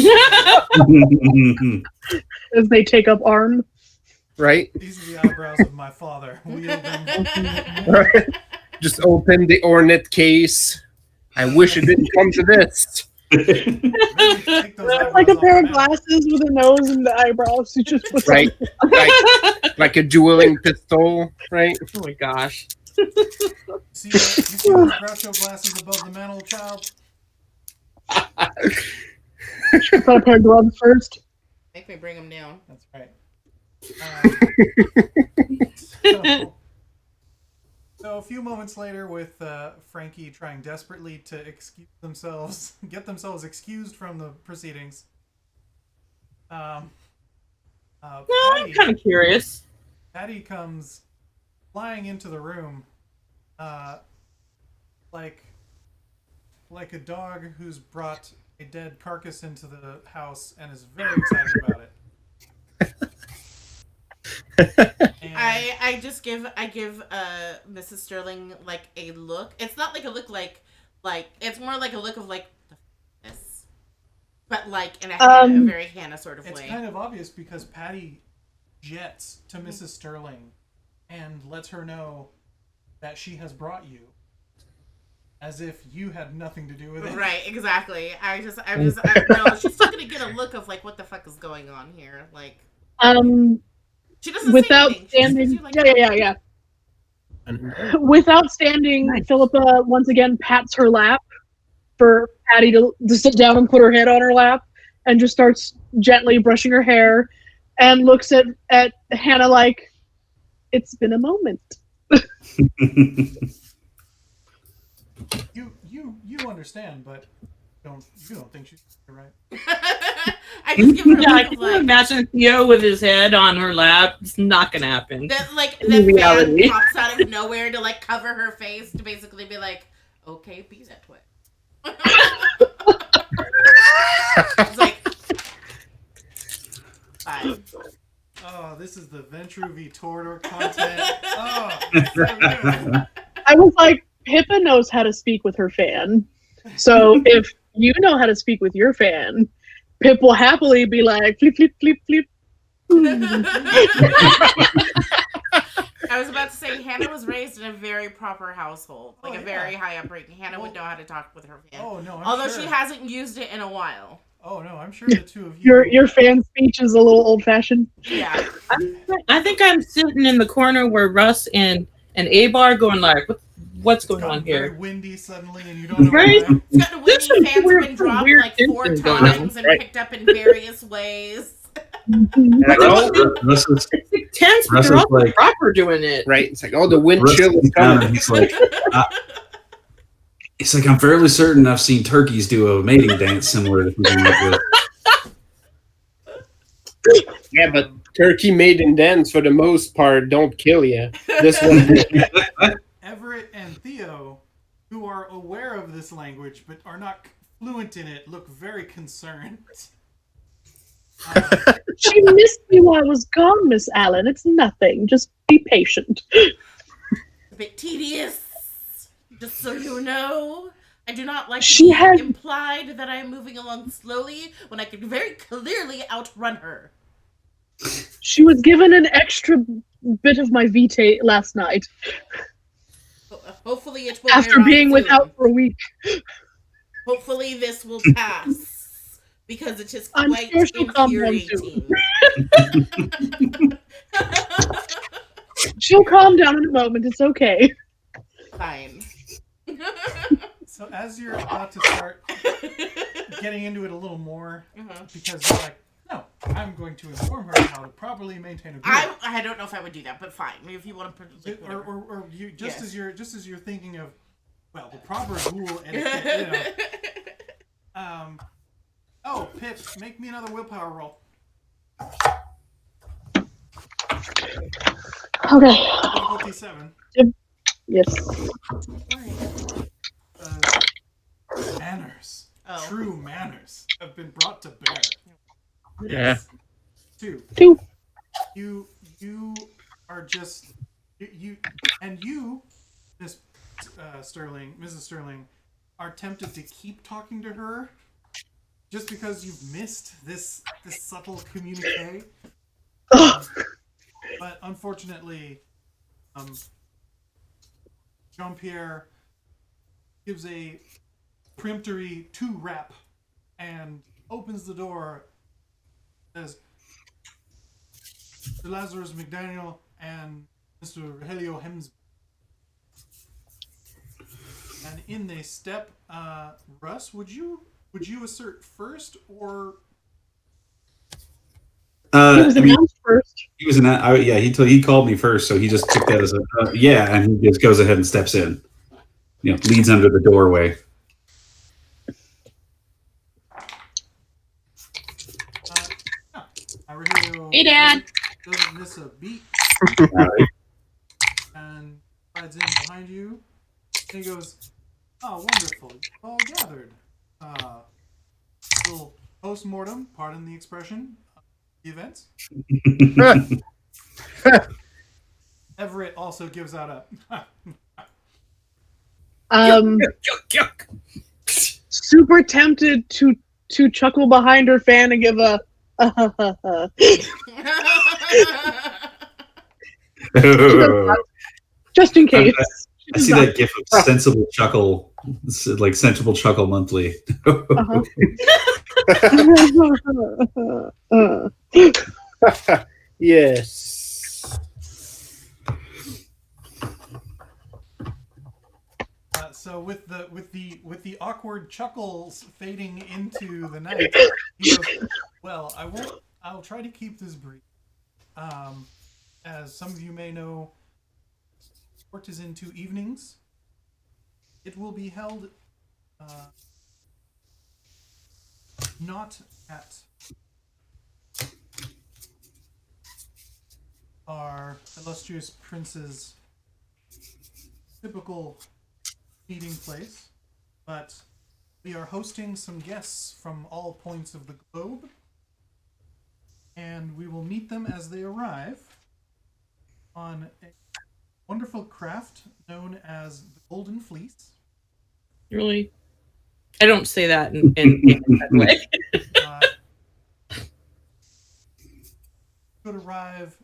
As they take up arm. Right? These are the eyebrows of my father. Wield them. Just open the ornate case. I wish it didn't come to this. Take those eyebrows Like a off pair of now. glasses with a nose and the eyebrows. You just put Right? Like a dueling pistol, right? Oh my gosh. See, you see those Groucho glasses above the mantle, child? put a pair of gloves first. Make me bring him down. That's right. So a few moments later, with Frankie trying desperately to get themselves excused from the proceedings. No, I'm kind of curious. Patty comes flying into the room, like a dog who's brought a dead carcass into the house and is very excited about it. And I give Mrs. Sterling like a look. It's not like a look like it's more like a look of like this, but like in a very Hannah sort of it's way. kind of obvious because Patty jets to Mrs. Sterling and lets her know that she has brought you, as if you had nothing to do with it. Right, exactly. No, she's still gonna get a look of like what the fuck is going on here. Like she doesn't Without say anything. standing. She's like, Yeah. Without standing, Philippa once again pats her lap for Patty to sit down and put her head on her lap, and just starts gently brushing her hair, and looks at Hannah like, it's been a moment. You understand, but you don't think she's right. I just give her a Yeah, I look of can like imagine Theo with his head on her lap. It's not gonna happen. that In fan reality. pops out of nowhere to like cover her face to basically be like, okay, be that way. It's like fine. Oh, this is the Ventru v. Tordor content. Oh, it's so good. I was like, Pippa knows how to speak with her fan. So if you know how to speak with your fan, Pip will happily be like, flip, flip, flip, flip. I was about to say Hannah was raised in a very proper household, like a very high upbringing. Hannah would know how to talk with her fan. Oh no, although sure. she hasn't used it in a while. Oh no, I'm sure the two of you. Your fan speech is a little old fashioned. Yeah. I think I'm sitting in the corner where Russ and Abar going like, what's going on Very here? windy suddenly, and you don't know Right? why. It's got This windy is fans weird- have been dropped weird like 4 tension going on. times and picked up in various ways. Russ is, It's intense, but Russ they're is also like- proper doing it. Right? It's like, oh, the wind Russ chill is is down and coming. he's like, it's like I'm fairly certain I've seen turkeys do a mating dance similar to something like this. Yeah, but turkey maiden dance for the most part don't kill you. This one did. Everett and Theo, who are aware of this language but are not fluent in it, look very concerned. She missed me while I was gone, Miss Allen. It's nothing. Just be patient. A bit tedious. Just so you know. I do not like She to be has- implied that I am moving along slowly when I can very clearly outrun her. She was given an extra bit of my vitae last night Hopefully it will after wear off being soon. without for a week. Hopefully this will pass. Because it is I'm quite sure she'll calm down soon. infuriating. She'll calm down in a moment. It's okay. Fine. So as you're about to start getting into it a little more, because you're like, no, I'm going to inform her how to properly maintain a group. I don't know if I would do that, but fine. Maybe if you want to put like, or you just Yes. as you're thinking of, well, the proper ghoul etiquette, you know. Oh, Pip, make me another willpower roll. Okay. Difficulty 7. Yes. Manners, Oh. true manners, have been brought to bear. Yeah. 2. you are just you Miss Mrs. Sterling, are tempted to keep talking to her just because you've missed this subtle communique. But unfortunately, Jean-Pierre gives a peremptory 2-rap and opens the door, says, Mr. Lazarus McDaniel and Mr. Rogelio Hems. And in they step. Russ, would you assert first, or He was announced first. He was he called me first, so he just took that as a and he just goes ahead and steps in. Leads under the doorway. Hey, Dad. Doesn't miss a beat. And slides in behind you. And he goes, "Oh, wonderful! You've all gathered. Little post-mortem, pardon the expression, the events." Everett also gives out a super tempted to chuckle behind her fan and give a just in case. I see that gif of sensible chuckle, like sensible chuckle monthly. Yes. So with the awkward chuckles fading into the night, he goes, "Well, I'll try to keep this brief. As some of you may know, court is in 2 evenings. It will be held not at our illustrious prince's typical meeting place, but we are hosting some guests from all points of the globe, and we will meet them as they arrive on a wonderful craft known as the Golden Fleece. Really? I don't say that in that way. Could arrive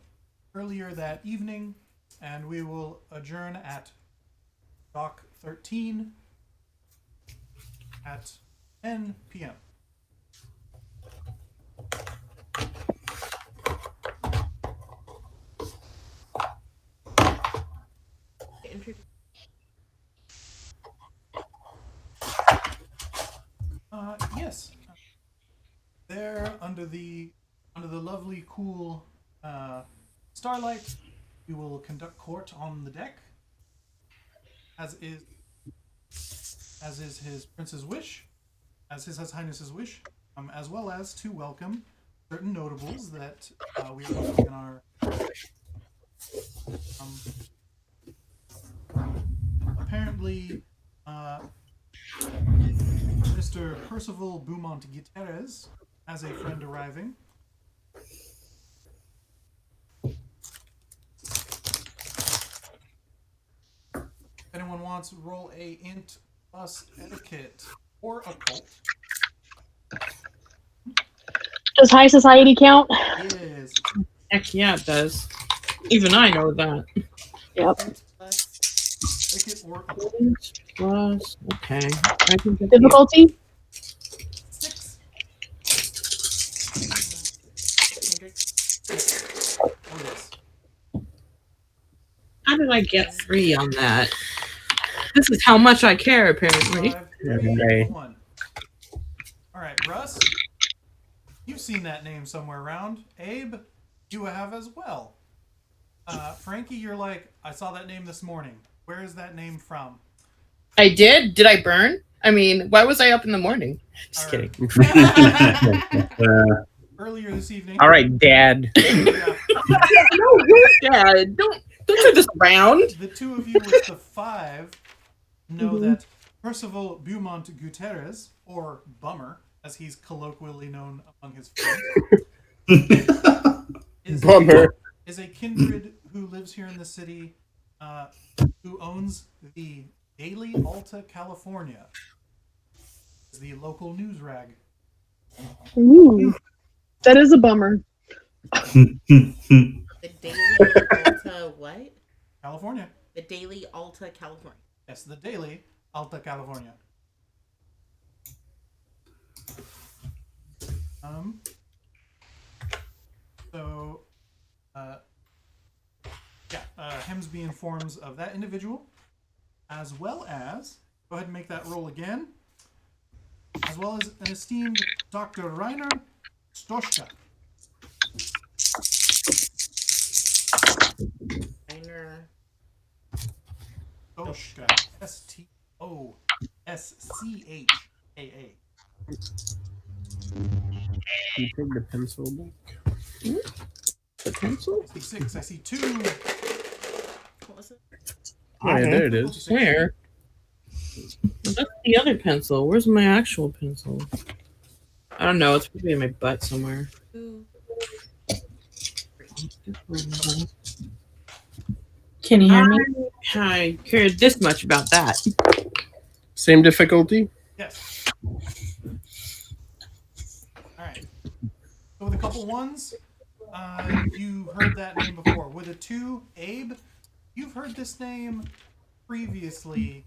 earlier that evening, and we will adjourn at Dock 13 at 10 p.m. Yes. There, under the lovely, cool starlight, we will conduct court on the deck, as is his prince's wish, as his highness's wish, as well as to welcome certain notables that we are hosting in our. Apparently, Mr. Percival Beaumont Gutierrez has a friend arriving. If anyone wants, roll a int plus etiquette or occult. Does high society count? Yes. Heck yeah, it does. Even I know that. Yep. Etiquette or occult. Plus, okay. I can get Difficulty? 6. Oh, yes. How did I get 3 on that? This is how much I care, apparently. 5, 3, 1. All right, Russ. You've seen that name somewhere around. Abe, you have as well. Frankie, you're like, I saw that name this morning. Where is that name from? I did? Did I burn? I mean, why was I up in the morning? Just All right. kidding. Earlier this evening. All right, Dad. Yeah, No, you're Dad. Don't do this around. the two of you with the 5 know that Percival Beaumont Gutierrez, or Bummer, as he's colloquially known among his friends, is Bummer. Is a kindred who lives here in the city, who owns the Daily Alta California. It's the local news rag. Ooh, that is a bummer. The Daily Alta what? California. The Daily Alta California. Yes, the Daily Alta California. So, Hemsby informs of that individual, as well as, go ahead and make that roll again, as well as an esteemed Dr. Rainer Stoschka. Rainer Stoschka. Stoschkaa. You take the pencil back. The pencil? I see 6. I see 2. what was it? Oh, yeah, there it is. Where? That's the other pencil. Where's my actual pencil? I don't know. It's probably in my butt somewhere. 2. Can you hear me? I cared this much about that. Same difficulty? Yes. Alright. So with a couple ones, you heard that name before. With a 2, Abe, you've heard this name previously,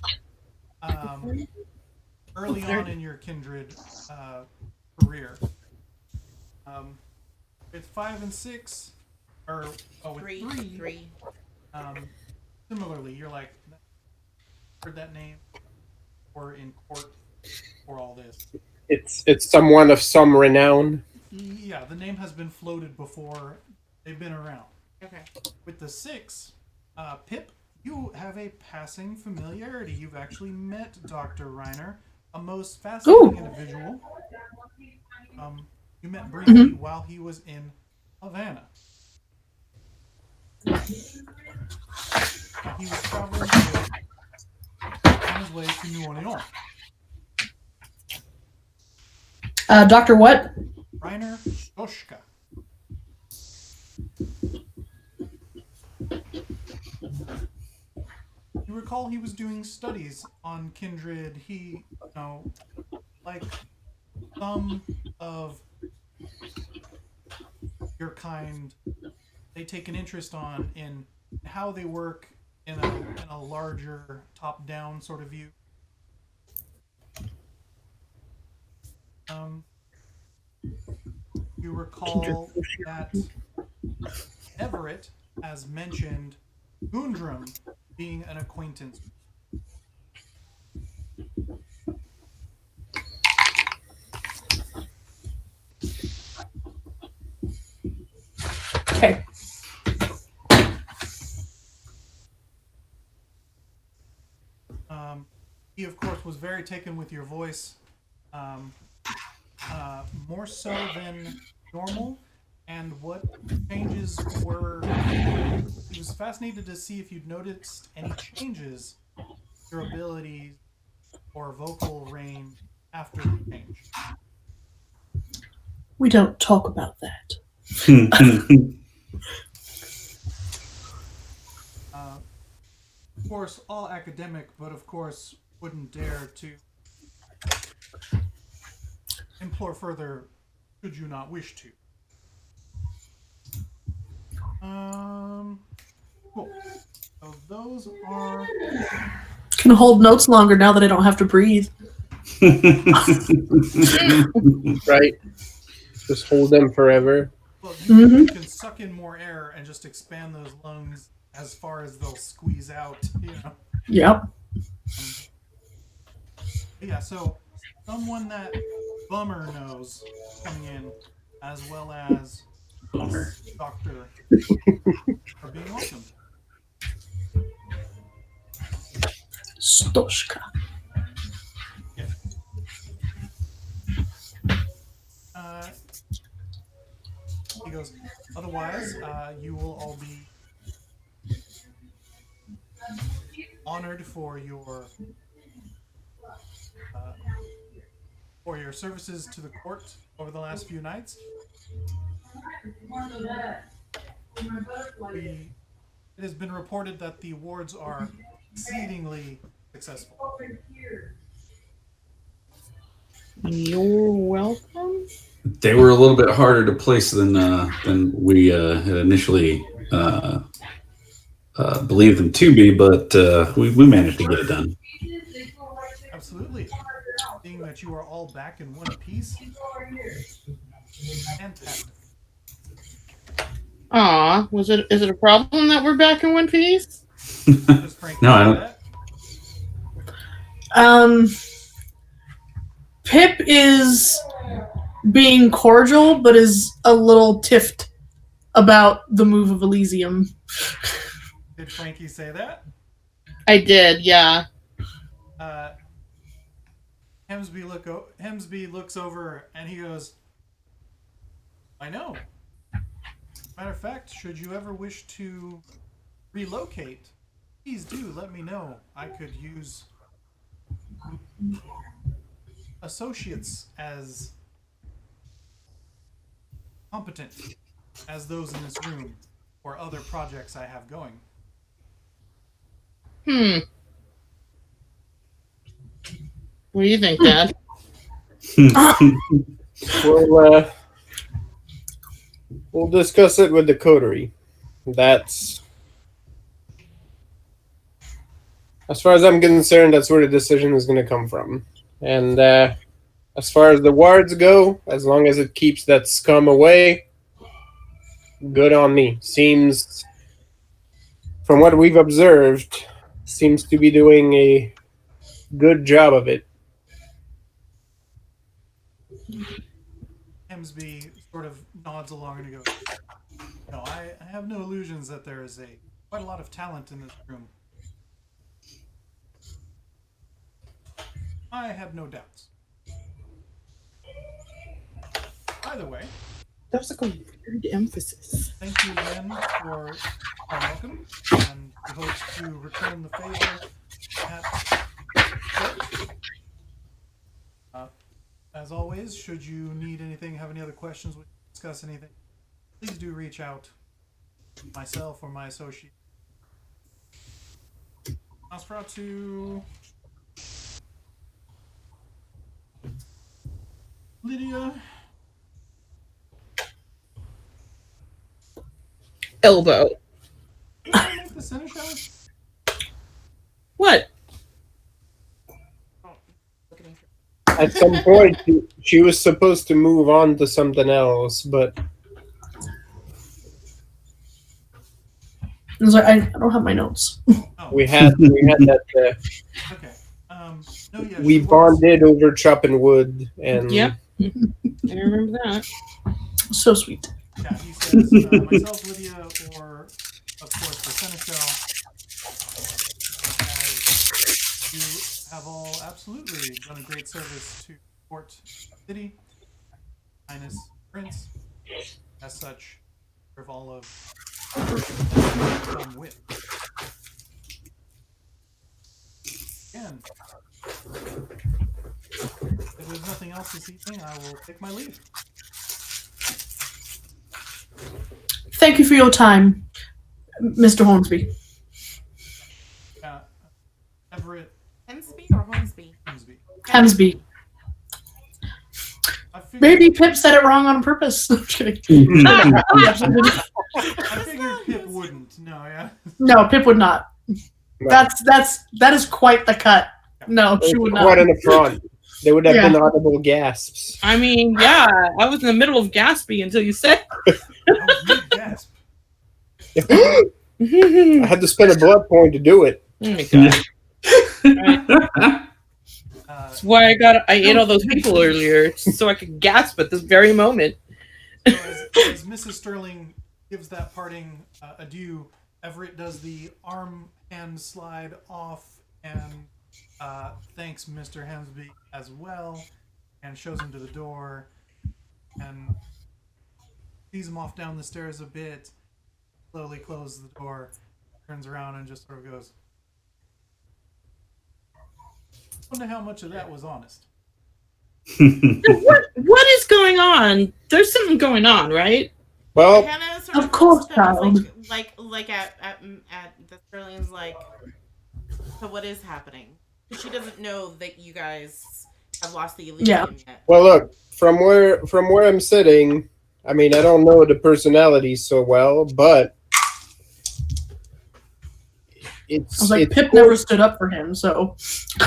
early on in your Kindred career. With 5 and 6, with 3, similarly, you're like, heard that name, or in court for all this. It's someone of some renown. Yeah, the name has been floated before. They've been around. Okay. With the 6, Pip, you have a passing familiarity. You've actually met Dr. Reiner, a most fascinating individual. You met briefly while he was in Havana. He was traveling on his way to New Orleans. Dr. What? Rainer Stoschka. You recall he was doing studies on Kindred. He, like some of your kind, they take an interest in how they work in a larger top-down sort of view. You recall that Everett has mentioned Gundrum being an acquaintance. Okay. He, of course, was very taken with your voice, more so than normal, and what changes were... He was fascinated to see if you'd noticed any changes in your abilities or vocal range after the change. We don't talk about that. Of course, all academic, but of course wouldn't dare to implore further should you not wish to. Cool. So those are... Can hold notes longer now that I don't have to breathe. Right. Just hold them forever. Well, you can suck in more air and just expand those lungs as far as they'll squeeze out, Yep. Yeah, so someone that Bummer knows coming in, as well as this doctor, are being welcomed. Stoschka. Yeah. He goes, otherwise, you will all be honored for your services to the court over the last few nights. It has been reported that the wards are exceedingly successful. You're welcome. They were a little bit harder to place than we had initially believed them to be, but we managed to get it done. Absolutely. Seeing that you are all back in one piece, fantastic. Aw, is it a problem that we're back in one piece? Does Frank No, I know don't. that? Pip is being cordial, but is a little tiffed about the move of Elysium. Did Frankie say that? I did, yeah. Hemsby looks over and he goes, I know. Matter of fact, should you ever wish to relocate, please do let me know. I could use associates as competent as those in this room or other projects I have going. What do you think, Dad? We'll discuss it with the coterie. That's, as far as I'm concerned, that's where the decision is going to come from. And as far as the wards go, as long as it keeps that scum away, good on me. Seems, from what we've observed, seems to be doing a good job of it. Hemsby sort of nods along and he goes, no, I have no illusions that there is quite a lot of talent in this room. I have no doubts. Either way, That was like a weird emphasis. thank you again for our welcome, and we hope to return the favor at as always, should you need anything, have any other questions, we discuss anything, please do reach out to myself or my associate. Nosferatu, Lydia, Elbow. did I make the seneschal? What? At some point, she was supposed to move on to something else, but I was like, I don't have my notes. Oh, we had that. okay. No, yeah, We she was. bonded over chopping wood, and Yep. I remember that. So sweet. Yeah, he says myself, Lydia, or of course the seneschal. As you have all absolutely done a great service to support the city, Highness Prince. As such, serve all of come with. Again, if there's nothing else this evening, I will take my leave. Thank you for your time, Mr. Hornsby. Everett Hemsby or Hornsby? Hemsby. Hemsby. I figured, Maybe Pip said it wrong on purpose. I'm just kidding. I figured Pip wouldn't. No, yeah. No, Pip would not. That is quite the cut. No, she would quite not. in the front. There would have Yeah. been audible gasps. I mean, yeah, I was in the middle of gasping until you said. I was mid-gasp. I had to spend a blood point to do it. Oh my god. That's why I ate all those people earlier, so I could gasp at this very moment. So as Mrs. Sterling gives that parting adieu, Everett does the arm hand slide off and thanks Mr. Hemsby as well, and shows him to the door, and sees him off down the stairs a bit, slowly closes the door, turns around and just sort of goes, wonder how much of that was honest. What is going on? There's something going on, right? Well, Hannah sort Of course, looks at him, child. like at the Sterling's like, so what is happening? She doesn't know that you guys have lost the Elysium yet. well, look, from where I'm sitting, I mean, I don't know the personalities so well, but I it's was like, it's Pip court, never stood up for him, so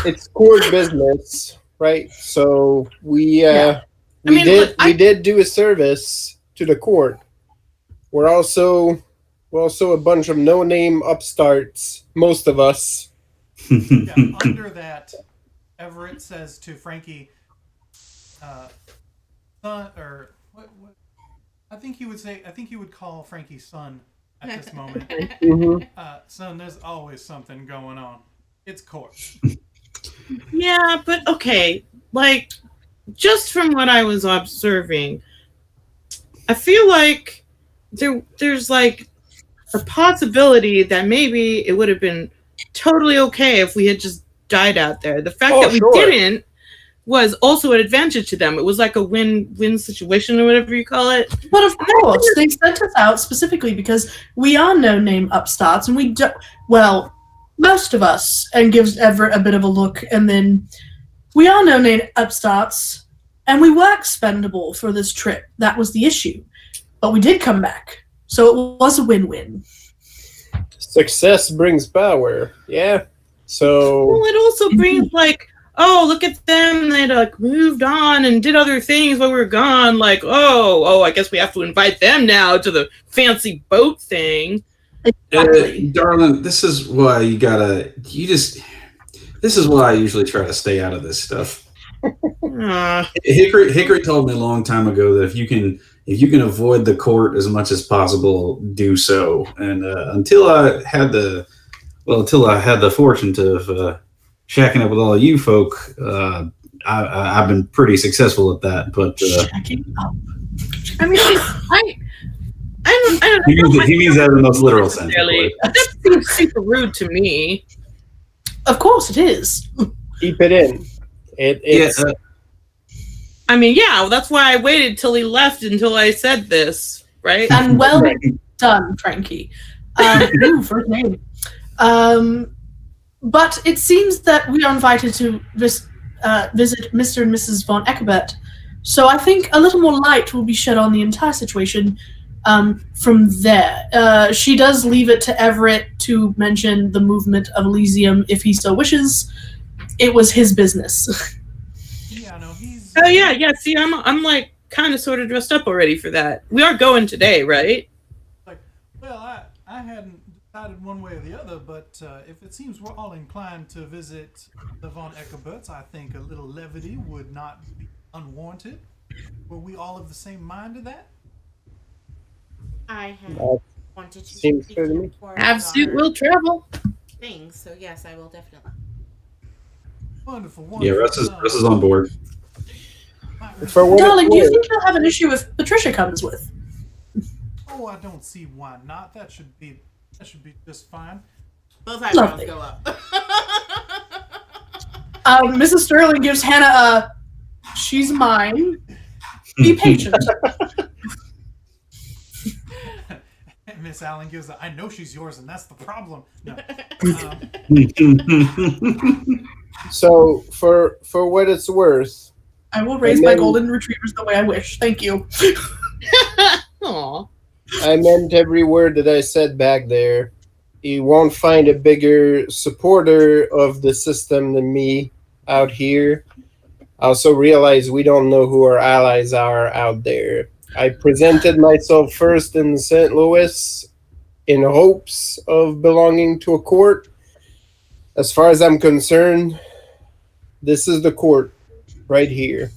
it's court business, right? So we Yeah. I we mean, did look, we did do a service to the court. We're also a bunch of no-name upstarts, most of us. Yeah, under that, Everett says to Frankie, son, or what? I think he would call Frankie son at this moment. Mhm. Son, there's always something going on. It's court. Yeah, but okay, like just from what I was observing, I feel like there's like a possibility that maybe it would have been totally okay if we had just died out there. The fact that we didn't was also an advantage to them. It was like a win-win situation or whatever you call it. But of course, they sent us out specifically because we are no-name upstarts, and we don't. Well, most of us, and gives Everett a bit of a look, and then we are no-name upstarts, and we were expendable for this trip. That was the issue, but we did come back, so it was a win-win. Success brings power. Yeah. So Well, it also brings like, oh, look at them. They like moved on and did other things while we were gone. Like, oh, I guess we have to invite them now to the fancy boat thing. Exactly. Darling, this is why this is why I usually try to stay out of this stuff. Hickory told me a long time ago that if you can avoid the court as much as possible, do so. And until I had the fortune to shacking up with all of you folk, I've been pretty successful at that. But I mean, I don't he means that in the most literal sense. really. That seems super rude to me. Of course, it is. keep it in. It's I mean, yeah, well, that's why I waited till he left until I said this, right? And well done, Frankie. First name. But it seems that we are invited to visit Mr. and Mrs. von Eckebert. So I think a little more light will be shed on the entire situation from there. She does leave it to Everett to mention the movement of Elysium if he so wishes. It was his business. Yeah, no, he's. Oh yeah. See, I'm like kind of sort of dressed up already for that. We are going today, right? Like, well, I hadn't decided one way or the other, but if it seems we're all inclined to visit the von Eckerberts, I think a little levity would not be unwarranted. Were we all of the same mind to that? I have wanted to seems fair to me. Have suit will travel. things, so yes, I will definitely. Wonderful. Yeah, Russ is on board. for what Darling, it's do you worth. think you'll have an issue if Patricia comes with? Oh, I don't see why not. That should be just fine. Both eyebrows Lovely. go up. Mrs. Sterling gives Hannah a, she's mine. Be patient. Miss Allen gives a, I know she's yours, and that's the problem. No. So for what it's worth, I will raise And my then- golden retrievers the way I wish. Thank you. Aw. I meant every word that I said back there. You won't find a bigger supporter of the system than me out here. I also realize we don't know who our allies are out there. I presented myself first in St. Louis in hopes of belonging to a court. As far as I'm concerned, this is the court right here.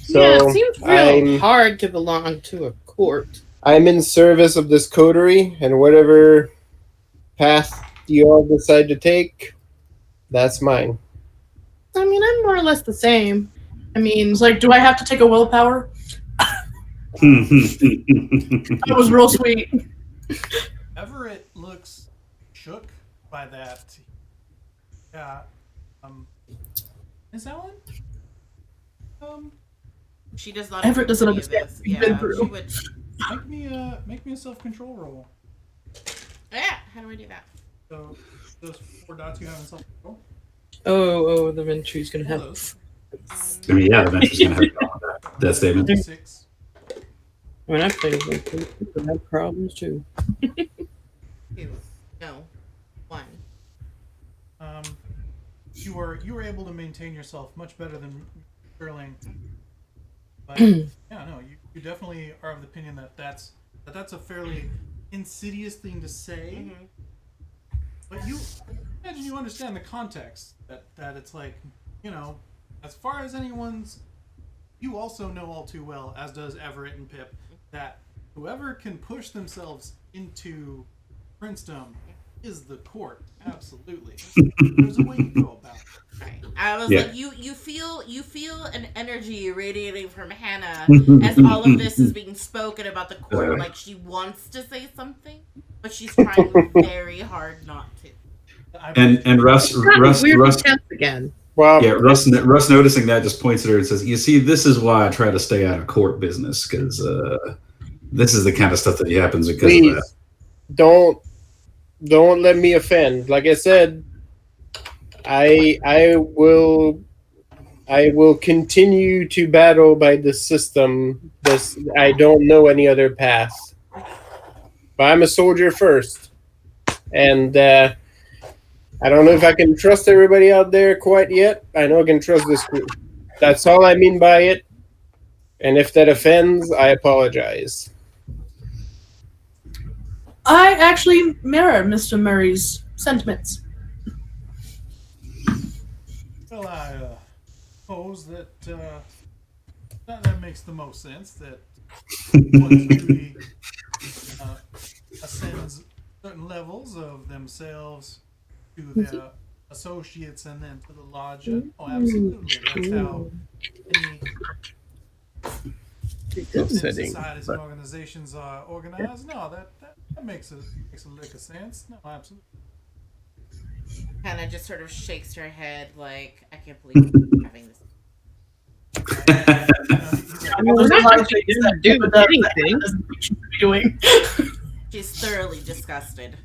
So Yeah, it seems real I'm hard to belong to a court. I'm in service of this coterie, and whatever path you all decide to take, that's mine. I mean, I'm more or less the same. I mean, It's like, do I have to take a willpower? That was real sweet. Everett looks shook by that. Yeah. Miss Allen? She does not. Everett doesn't approve of any understand of what this. he's been Yeah, through. she would Make me a self-control roll. Yeah, how do I do that? So those 4 dots you have in self-control. Oh, the Ventry's gonna All have. those. I mean, yeah, the Venture's gonna have that statement. 6. When I play Ventry, people have problems too. 2. No. 1. You were able to maintain yourself much better than Sterling. But yeah, no, you definitely are of the opinion that that's a fairly insidious thing to say. Mm-hmm. But you imagine you understand the context that it's like, as far as anyone's, you also know all too well, as does Everett and Pip, that whoever can push themselves into princedom is the court. Absolutely. There's a way you go about it. Right. I was like, you feel an energy radiating from Hannah as all of this is being spoken about the court, like she wants to say something, but she's trying very hard not to. And Russ again. Well, yeah, Russ noticing that just points at her and says, "You see, this is why I try to stay out of court business, because this is the kind of stuff that happens because of that." Don't let me offend. Like I said, I will continue to battle by the system. I don't know any other path. But I'm a soldier first, and I don't know if I can trust everybody out there quite yet. I know I can trust this group. That's all I mean by it. And if that offends, I apologize. I actually mirror Mr. Murray's sentiments. Well, I suppose that makes the most sense. That one's duty ascends certain levels of themselves to their associates and then to the lodger. Oh, absolutely. That's how any societies and organizations are organized. No, that makes a lick of sense. No, absolutely. Hannah just sort of shakes her head like, I can't believe I'm having this. We're not actually doing anything. Doing. She's thoroughly disgusted.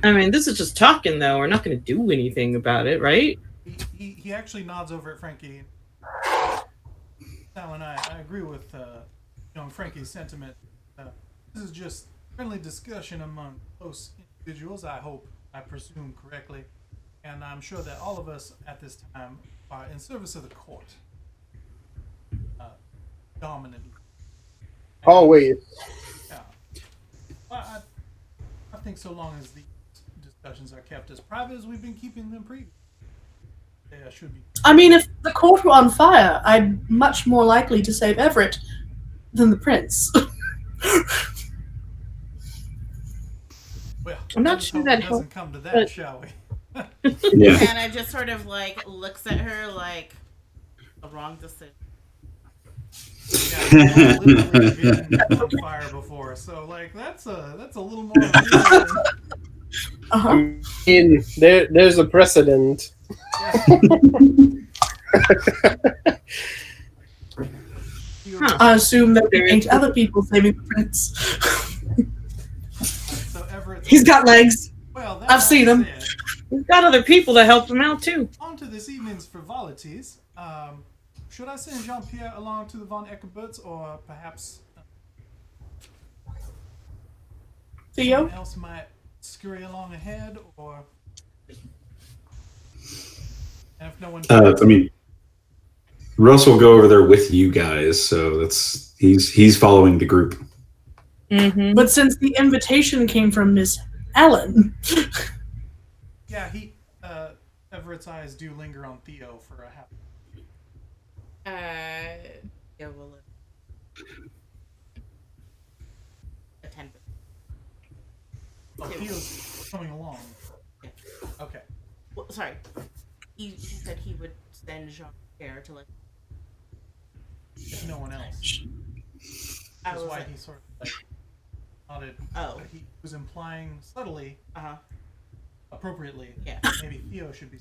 I mean, this is just talking, though. We're not going to do anything about it, right? He actually nods over at Frankie. Sal and I agree with young Frankie's sentiment. This is just friendly discussion among close individuals. I presume correctly, and I'm sure that all of us at this time are in service of the court, dominantly. Always. Yeah. I think so long as these discussions are kept as private as we've been keeping them previously, they should be. I mean, if the court were on fire, I'm much more likely to save Everett than the prince. Well, I'm not sure that doesn't come to that, shall we? Yeah. Hannah just sort of like looks at her like a wrong decision. Yeah, literally been on fire before, so like that's a little more. Uh-huh. I mean, there's a precedent. I assume that there ain't other people saving the prince. So Everett's He's got legs. Well, I've seen him. We've got other people that help him out, too. On to this evening's frivolities. Should I send Jean-Pierre along to the Von Eckerberts, or perhaps Theo? someone else might scurry along ahead, or and if no one. I mean, Russ will go over there with you guys, so he's following the group. Mm-hmm. But since the invitation came from Miss Allen. Yeah, Everett's eyes do linger on Theo for a half. Yeah, we'll attend. Oh, Theo's coming along. Yeah. Okay. Well, sorry. He said he would send Jean-Pierre to like. If no one else. That's why he sort of like nodded. Oh. He was implying subtly, appropriately. Yeah. Maybe Theo should be.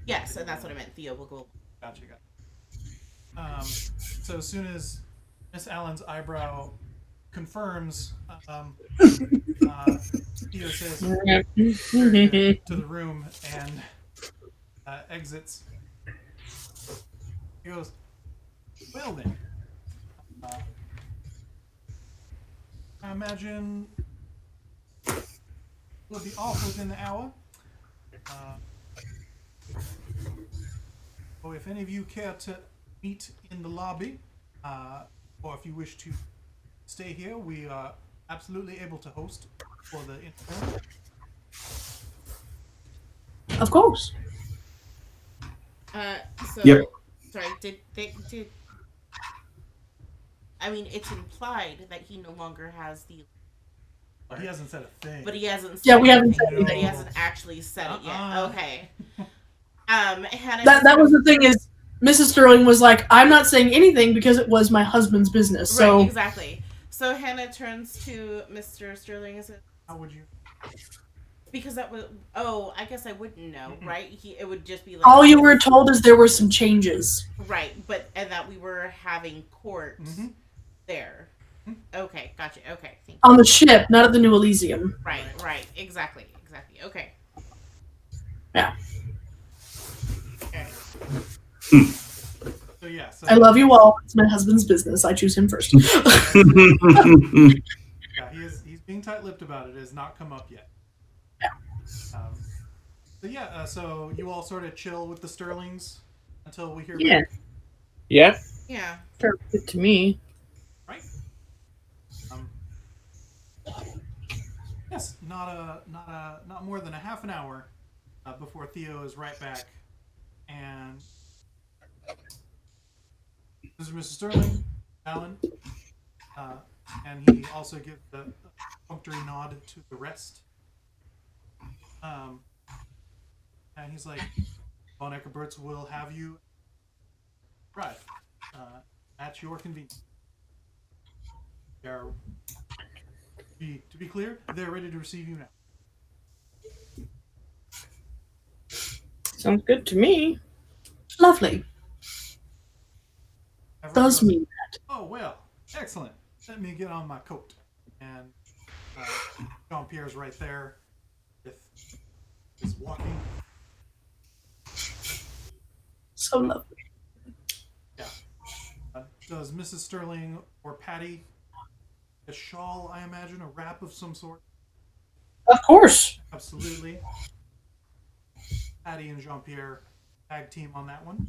Yes, and that's what I meant. Theo will go. Gotcha. So as soon as Miss Allen's eyebrow confirms, Theo says to the room and exits. He goes, well then, I imagine we'll be off within the hour. So if any of you care to meet in the lobby, or if you wish to stay here, we are absolutely able to host for the intern. Of course. So, Yep. sorry, did I mean, it's implied that he no longer has the. He hasn't said a thing. But he hasn't. Yeah, said we haven't anything, said anything. But he hasn't actually said it yet. Okay. Hannah. That was the thing is, Mrs. Sterling was like, I'm not saying anything because it was my husband's business. So Right, exactly. So Hannah turns to Mr. Sterling and says, how would you? Because that was. Oh, I guess I wouldn't know, right? It would just be like. all you were told is there were some changes. Right, and that we were having court there. Okay, gotcha. Okay, thank you. On the ship, not at the New Elysium. Right, exactly. Okay. Yeah. Okay. So yeah. So I love you all. It's my husband's business. I choose him first. Yeah, he's being tight-lipped about it. It has not come up yet. Yeah. So you all sort of chill with the Sterlings until we hear. Yeah. back. Yeah. Yeah. Sounds good to me. Right. Yes, not more than a half an hour before Theo is right back, and this is Mrs. Sterling, Alan, and he also gives a perfunctory nod to the rest. And he's like, Von Eckerberts will have you arrive at your convenience. To be clear, they're ready to receive you now. Sounds good to me. Lovely. Everyone Does goes, mean that. oh, well, excellent. Let me get on my coat. And Jean-Pierre's right there with his walking. So lovely. Yeah. Does Mrs. Sterling or Patty a shawl, I imagine, a wrap of some sort? Of course. Absolutely. Patty and Jean-Pierre tag team on that one.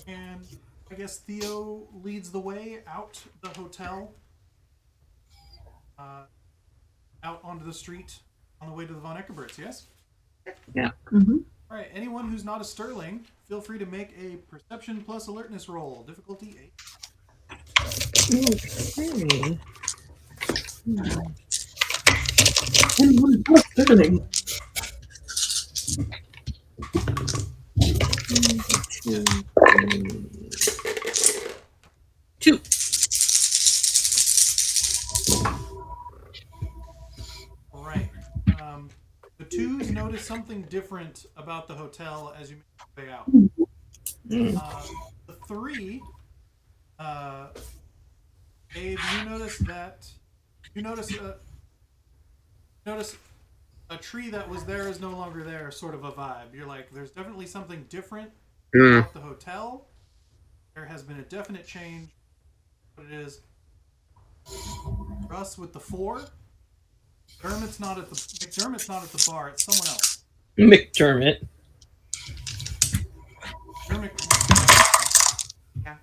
And I guess Theo leads the way out the hotel, out onto the street on the way to the Von Eckerberts, yes? Yeah. Mm-hmm. All right, anyone who's not a Sterling, feel free to make a perception plus alertness roll. Difficulty 8. Okay. Sterling. 2. All right. The twos notice something different about the hotel as you make your way out. The 3, Abe, you notice a tree that was there is no longer there, sort of a vibe. You're like, there's definitely something different about the hotel. There has been a definite change. What it is, Russ with the 4. McDermott's not at the bar. It's someone else. McDermott. Yeah.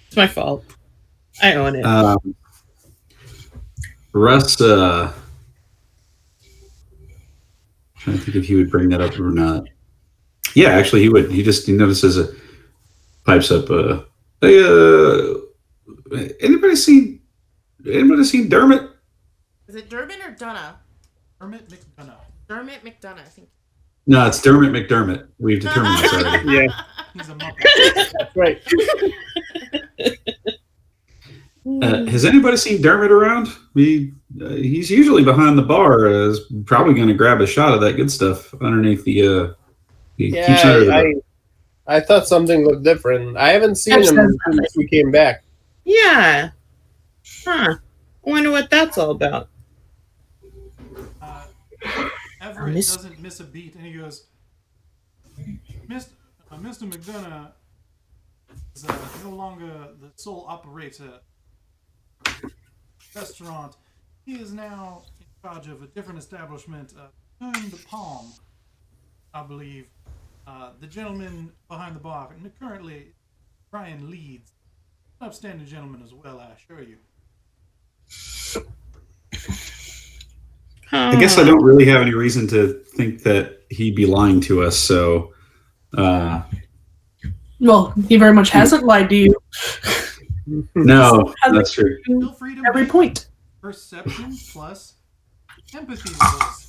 It's my fault. I own it. Russ, trying to think if he would bring that up or not. Yeah, actually, he would. He notices pipes up. Hey, anybody seen Dermot? Is it Durbin or Dunna? Dermot McDonough. Dermot McDonough, I think. No, it's Dermot McDermott. We've determined this already. Yeah, He's a Muppet. that's right. Has anybody seen Dermot around? He's usually behind the bar. Is probably going to grab a shot of that good stuff underneath the He Yeah, keeps under I thought something looked different. I haven't seen I've him said since we came back. Yeah. Huh. I wonder what that's all about. Everett miss- doesn't miss a beat, and he goes, Mr. McDonough is no longer the sole operator of the restaurant. He is now in charge of a different establishment, Turn the Palm, I believe. The gentleman behind the bar, and currently Brian Leeds. An upstanding gentleman as well, I assure you. I guess I don't really have any reason to think that he'd be lying to us, so Well, he very much hasn't lied to you. no, that's true. Feel free to Every make point. perception plus empathy rolls.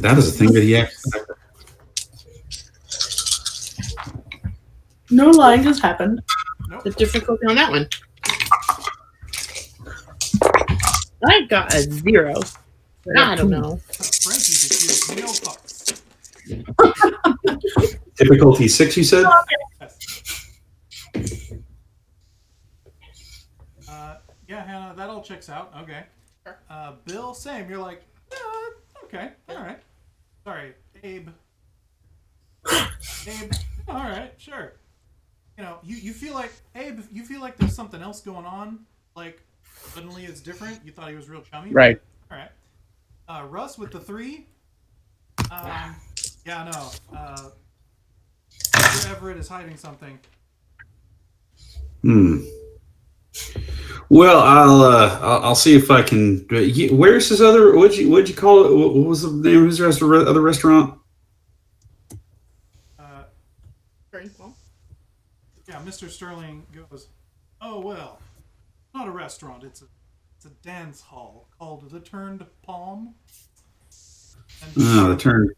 That is a thing that he actually. No lying has happened. Nope. The difficulty on that one. I got a 0. I don't know. Frankie just gives no fucks. Difficulty 6, you said? Yes. Yeah, Hannah, that all checks out. Okay. Bill, same. You're like, okay, all right. Sorry, Abe. All right, sure. You know, you feel like Abe. You feel like there's something else going on. Like suddenly it's different. You thought he was real chummy. Right. All right. Russ with the 3. Yeah, no. Mr. Everett is hiding something. Well, I'll see if I can. Where's his other? What'd you call it? What was the name of his other restaurant? Yeah, Mr. Sterling goes, oh well, not a restaurant. It's a dance hall called the Turned Palm. And The Turn.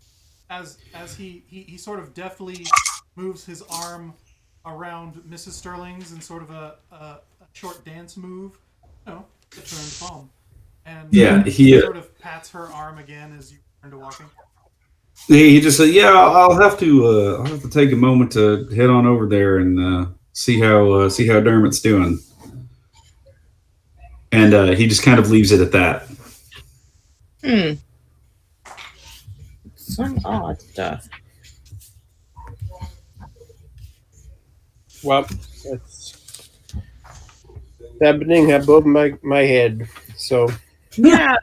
As he sort of deftly moves his arm around Mrs. Sterling's in sort of a short dance move, the Turned Palm. And he sort of pats her arm again as you turn to walking. He just said, "Yeah, I'll have to take a moment to head on over there and see how Dermot's doing." And he just kind of leaves it at that. Some odd stuff. Well, it's happening above my head. So Yeah,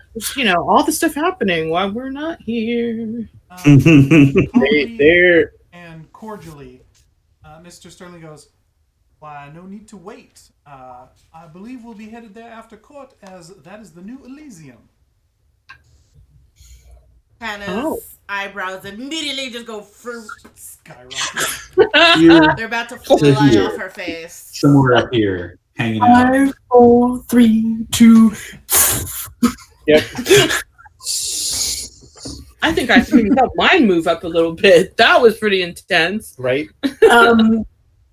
all the stuff happening while we're not here. Calmly and cordially, Mr. Sterling goes, why, no need to wait. I believe we'll be headed there after court, as that is the new Elysium. Hannah's eyebrows immediately just go Skyrocket. They're about to fly off her face. Somewhere up here, hanging out. 5, 4, 3, 2. Yep. I think I felt mine move up a little bit. That was pretty intense. Right.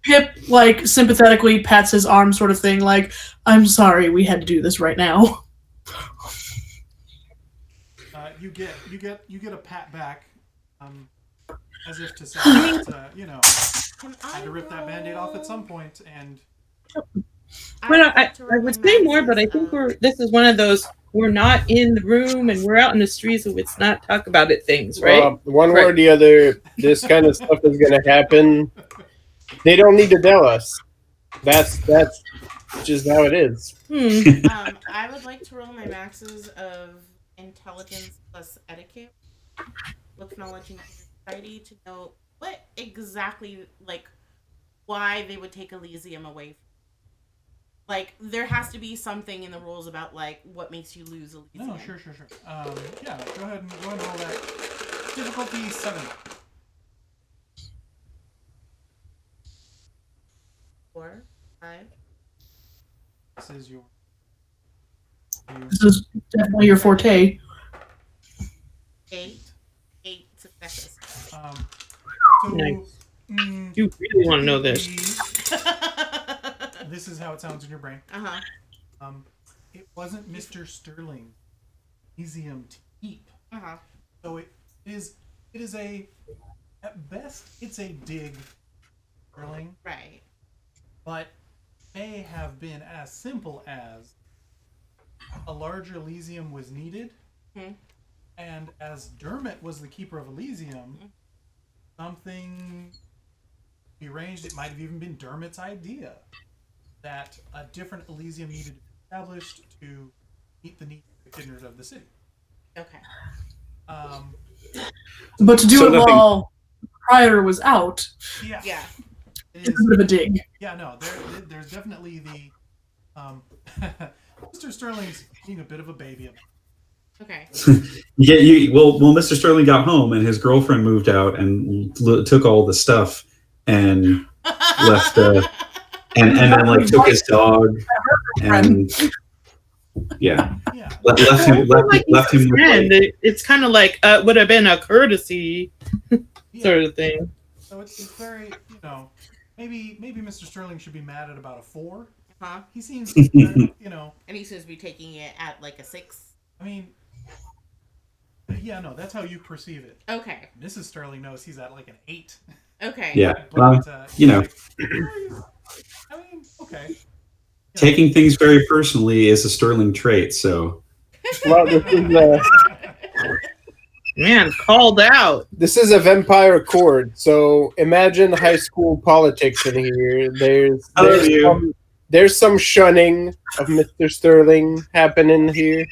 Pip, sympathetically pats his arm, sort of thing, like, I'm sorry, we had to do this right now. You get a pat back, as if to say that, I had to rip that Band-Aid off at some point, and Well, I would say more, but I think this is one of those, we're not in the room and we're out in the streets, so it's not talk about it things, right? One way or the other, this kind of stuff is going to happen. They don't need to tell us. That's just how it is. I would like to roll my maxes of intelligence plus etiquette with knowledge and society to know what exactly, why they would take Elysium away from. There has to be something in the rules about, what makes you lose Elysium. No, sure. Yeah, go ahead and roll that. Difficulty 7. 4, 5. This is your. This is definitely your forte. 8 successes. So, Nice. You really want to know this. This is how it sounds in your brain. It wasn't Mr. Sterling Elysium to keep. So it is It is at best, it's a dig, Sterling. Right. But may have been as simple as a larger Elysium was needed, and as Dermot was the keeper of Elysium, something arranged. It might have even been Dermot's idea that a different Elysium needed to be established to meet the needs of the Kindred of the city. Okay. But to do So it nothing- while Prior was out, Yeah. Yeah. It it's a bit of a dig. Yeah, no, there's definitely the Mr. Sterling's being a bit of a baby. Okay. Well, Mr. Sterling got home and his girlfriend moved out and took all the stuff and left, and then like took his dog and Yeah. left him with And it's kind of like would have been a courtesy sort of thing. So it's very, maybe Mr. Sterling should be mad at about a 4. Huh? He seems, And he seems to be taking it at like a 6. I mean, yeah, no, that's how you perceive it. Okay. Mrs. Sterling knows he's at like an 8. Okay. Yeah, But, well, I mean, okay. taking things very personally is a Sterling trait. So, Well, Man, called out. this is a vampire court, so imagine high school politics in here. There's some shunning of Mr. Sterling happening here.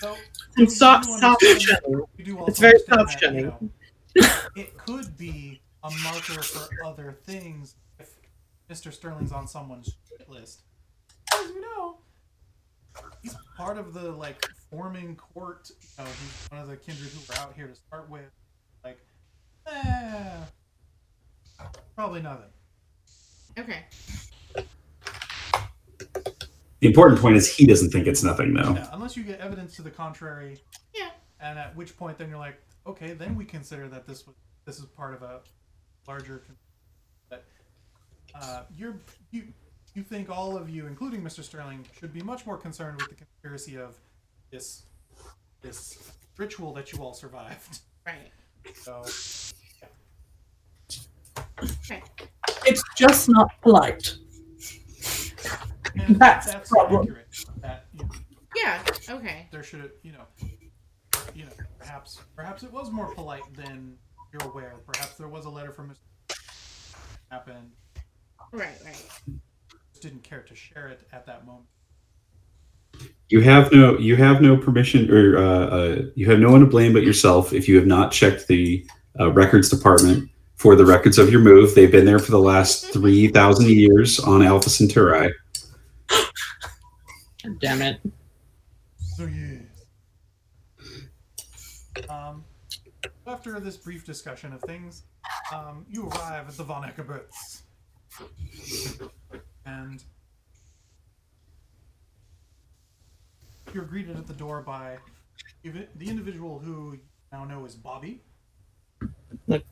So, And soft shunning. It's very soft shunning. It could be a marker for other things if Mr. Sterling's on someone's shit list. As you know, he's part of the forming court. He's one of the kindred who were out here to start with. Probably nothing. Okay. the important point is he doesn't think it's nothing, though. Yeah, unless you get evidence to the contrary. Yeah. And at which point then you're like, okay, then we consider that this is part of a larger. But you think all of you, including Mr. Sterling, should be much more concerned with the conspiracy of this ritual that you all survived. Right. So. Okay. It's just not polite. And That's the problem. accurate. That Yeah. Okay. there should perhaps it was more polite than you're aware. Perhaps there was a letter from Mr. happened. Right. Just didn't care to share it at that moment. You have no permission, or you have no one to blame but yourself if you have not checked the records department for the records of your move. They've been there for the last 3,000 years on Alpha Centauri. Damn it. So yes. After this brief discussion of things, you arrive at the Von Eckerberts. And you're greeted at the door by the individual who you now know as Bobby. Look.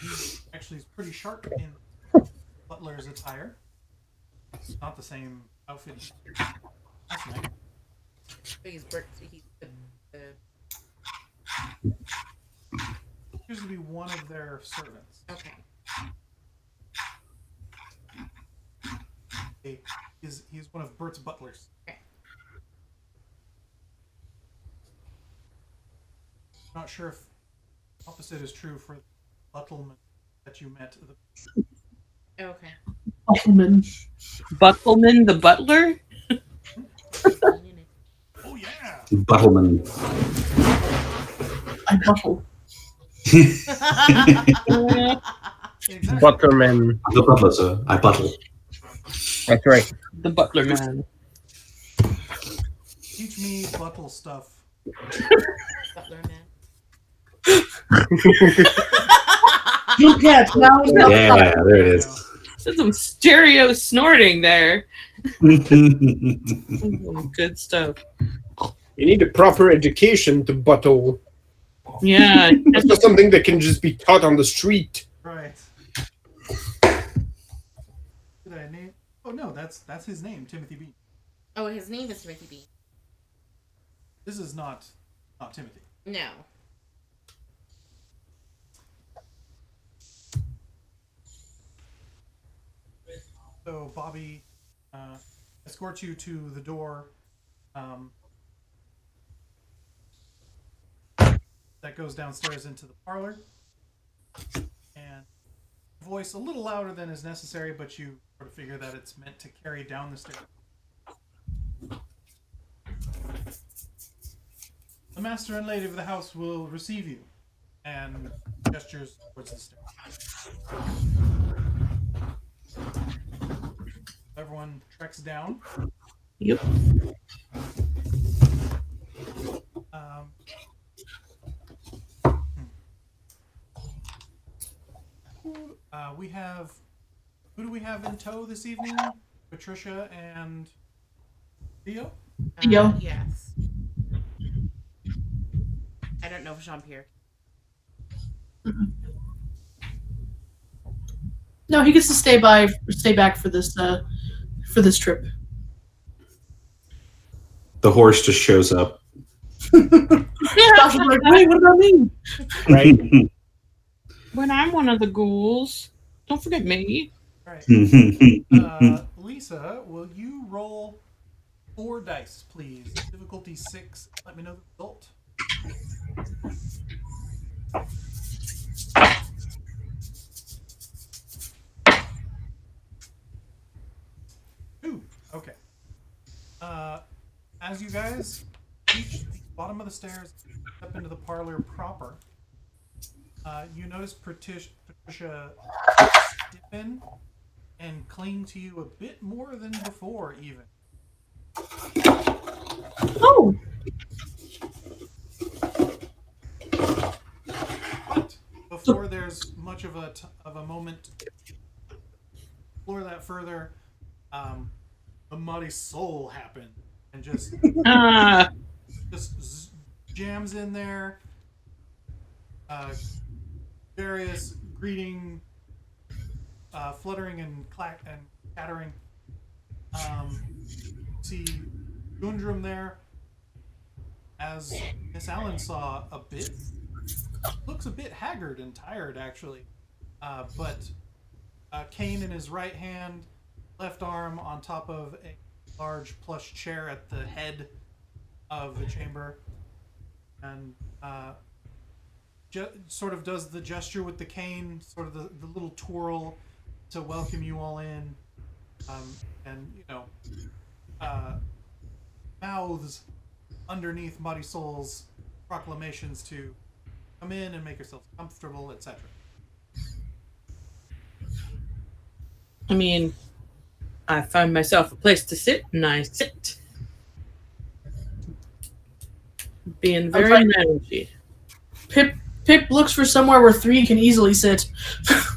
He actually is pretty sharp in butler's attire. It's not the same outfit. That's nice. He's Appears to be one of their servants. okay. He's one of Bert's butlers. Okay. Not sure if opposite is true for Buttleman that you met. Okay. Buttleman. Buttleman the butler? Oh yeah. Buttleman. I buttle. Exactly. Butlerman. The butler, sir. I buttle. That's right. The butler man. Teach me buttle stuff. Butler man. You can't now. Yeah, there it is. There's some stereo snorting there. Good stuff. You need a proper education to buttle. Yeah. It's not something that can just be taught on the street. Right. Did I name? Oh no, that's his name, Timothy B. Oh, his name is Timothy B. This is not Timothy. No. So Bobby escorts you to the door that goes downstairs into the parlor, and voice a little louder than is necessary, but you sort of figure that it's meant to carry down the stairs. The master and lady of the house will receive you, and gestures towards the stairs. Everyone treks down. Yep. Who do we have in tow this evening? Patricia and Theo? Theo. Yes. I don't know if Jean-Pierre. No, he gets to stay back for this trip. The horse just shows up. Josh is like, wait, what about me? Right. When I'm one of the ghouls, don't forget me. Right. Lisa, will you roll 4 dice, please? Difficulty 6. Let me know the result. Ooh, okay. As you guys reach the bottom of the stairs, step into the parlor proper, you notice Patricia stiffen and cling to you a bit more than before, even. Oh, But before there's much of a moment to explore that further, a muddy soul happened and just jams in there. Various greeting, fluttering and chattering. See Gundrum there, as Miss Allen saw looks a bit haggard and tired actually, but a cane in his right hand, left arm on top of a large plush chair at the head of the chamber, and sort of does the gesture with the cane, sort of the little twirl to welcome you all in, and mouths underneath Muddy Soul's proclamations to come in and make yourselves comfortable, etc. I mean, I find myself a place to sit, and I sit. Being very nosy. Pip looks for somewhere where 3 can easily sit.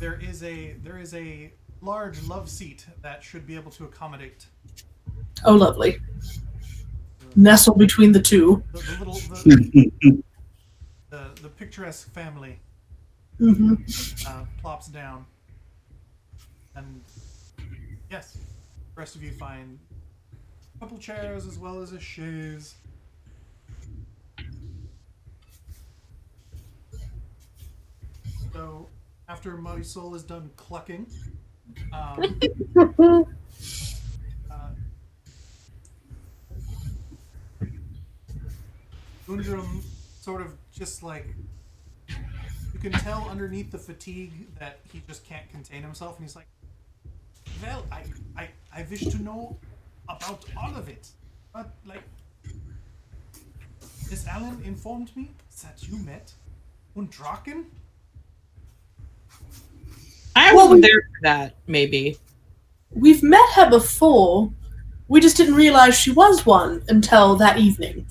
There is a large love seat that should be able to accommodate Oh, lovely. Nestle between the two. The picturesque family plops down, and yes, the rest of you find a couple chairs as well as a chaise. So after Muddy Soul is done clucking, Gundrum sort of just like, you can tell underneath the fatigue that he just can't contain himself, and he's like, well, I wish to know about all of it, but like, Miss Allen informed me that you met Undraken. I wasn't there for that, maybe. We've met her before. We just didn't realize she was one until that evening.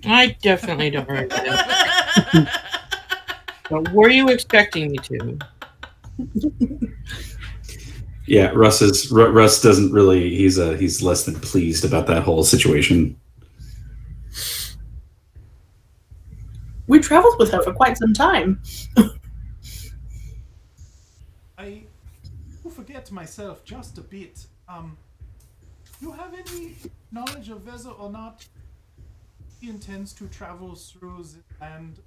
I definitely don't remember that. But were you expecting me to? Yeah, Russ doesn't really. He's less than pleased about that whole situation. We traveled with her for quite some time. I forget myself just a bit. You have any knowledge of whether or not he intends to travel through the land?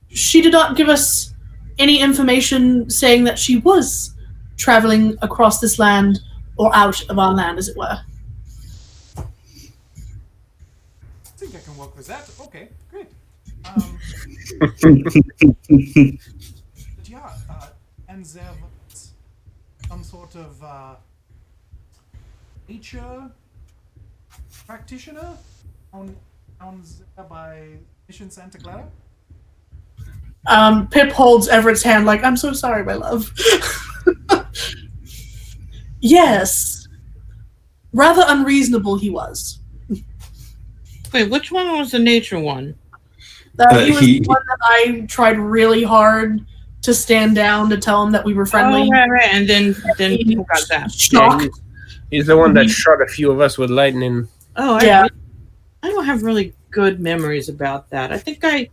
She did not give us any information saying that she was traveling across this land or out of our land, as it were. I think I can work with that. Okay, great. But yeah, and there was some sort of nature practitioner down there by Mission Santa Clara. Pip holds Everett's hand like, I'm so sorry, my love. Yes. Rather unreasonable he was. Wait, which one was the nature one? He was the one that I tried really hard to stand down to tell him that we were friendly. Oh, right. And then people got that. Shock. He's the one that shot a few of us with lightning. Oh, Yeah. I don't have really good memories about that. I think I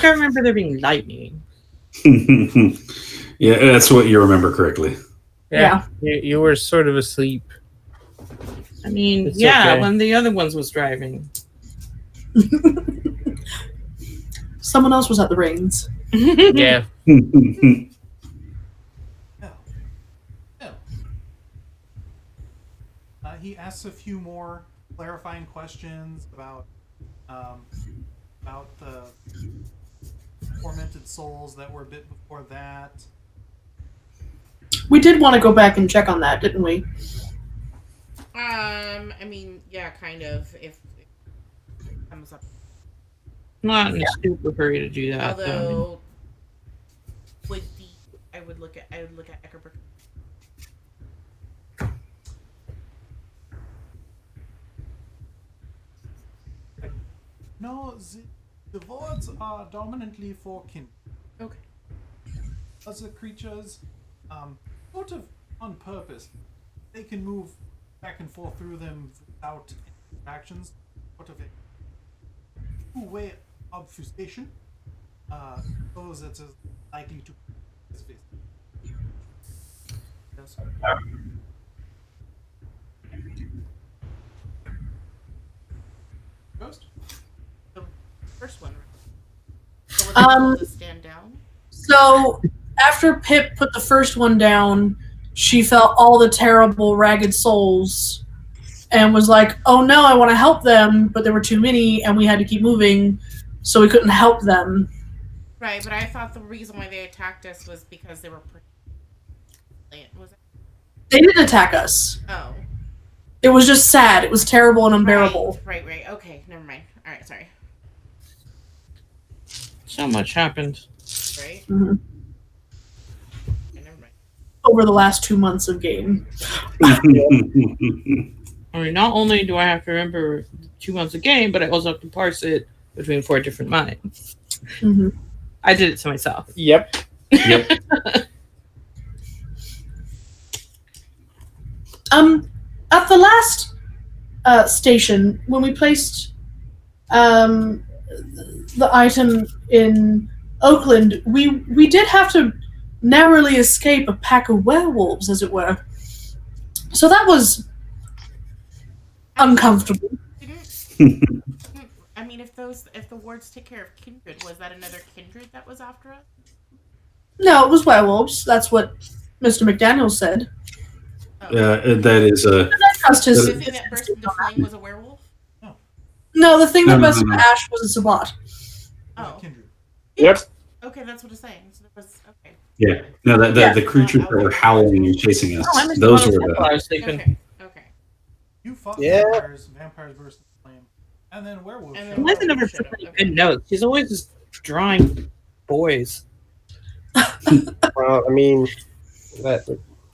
remember there being lightning. Yeah, that's what you remember correctly. Yeah. You were sort of asleep. I mean, It's yeah, okay. when the other ones was driving. Someone else was at the reins. Yeah. He asks a few more clarifying questions about the tormented souls that were bit before that. We did want to go back and check on that, didn't we? I mean, yeah, kind of. If it comes up. Not in a super hurry to do that. Although, I would look at Eckerberg. No, the words are dominantly for Kindred. Okay. Other creatures, sort of on purpose, they can move back and forth through them without interactions. Sort of a two-way obfuscation. So that is likely to be his face. Ghost? The first one. So was it able to stand down? So after Pip put the first one down, she felt all the terrible ragged souls and was like, oh no, I want to help them, but there were too many and we had to keep moving, so we couldn't help them. Right, but I thought the reason why they attacked us was because they were was it? They didn't attack us. Oh. It was just sad. It was terrible and unbearable. Right. Okay, never mind. Alright, sorry. So much happened. Right? Mm-hmm. Okay, never mind. Over the last 2 months of game. I mean, not only do I have to remember 2 months of game, but I also have to parse it between 4 different minds. Mm-hmm. I did it to myself. Yep. At the last station, when we placed the item in Oakland, we did have to narrowly escape a pack of werewolves, as it were. So that was uncomfortable. I mean, if the wards take care of Kindred, was that another Kindred that was after us? No, it was werewolves. That's what Mr. McDaniel said. That is a. Trust his. The thing that burst into flame was a werewolf? No, the thing that No. burst into ash was a Sabbatt. Oh. Kindred. Yep. Okay, that's what it's saying. So there was okay. Yeah. No, the creatures that were howling and chasing us. Oh, I missed Those one were while I the. was sleeping. Okay. You fought Yeah. vampires burst into flame, and then werewolves. And showed then- up. Liza never took any good notes. She's always just drawing boys. Well, I mean,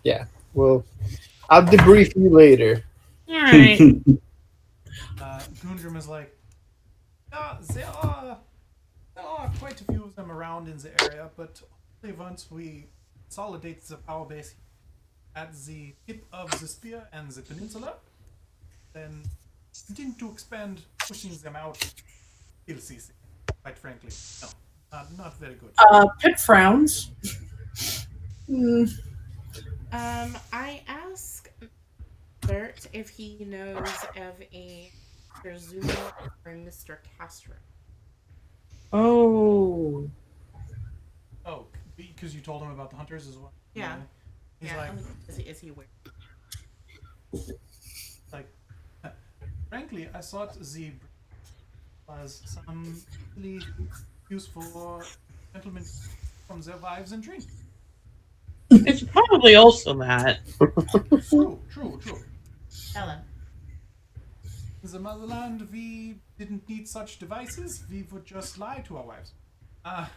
yeah. Well, I'll debrief you later. All right. Gundrum is like, there are quite a few of them around in the area, but only once we consolidate the power base at the tip of the spear and the peninsula, then continue to expand, pushing them out. Still ceasing, quite frankly. No, not very good. Pip frowns. I asked Bert if he knows of a Mr. Zuma or Mr. Castro. Oh. Oh, because you told him about the hunters as well. Yeah. He's Yeah. like, Is he aware? like, frankly, I thought the was some really useful gentlemen from their wives and drink. It's probably also that. True. Ellen. In the motherland, we didn't need such devices. We would just lie to our wives. Marisol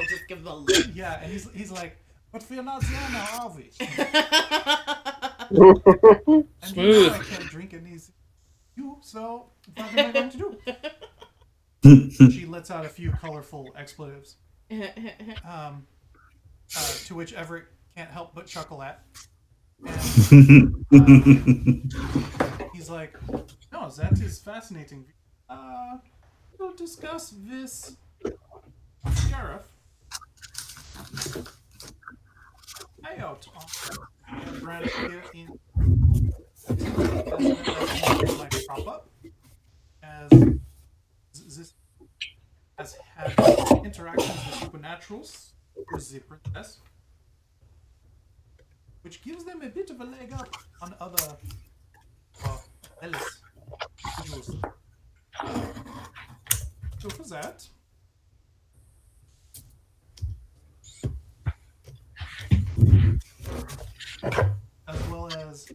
just gives a look. Yeah, and he's like, but we're not there now, are we? And you know I can't drink any you, so what am I going to do? She lets out a few colorful expletives. To which Everett can't help but chuckle at. And, he's like, no, that is fascinating. We'll discuss this sheriff. I out on a branch here in might crop up as this has had interactions with supernaturals with the princess, which gives them a bit of a leg up on other Ellis individuals. So for that, as well as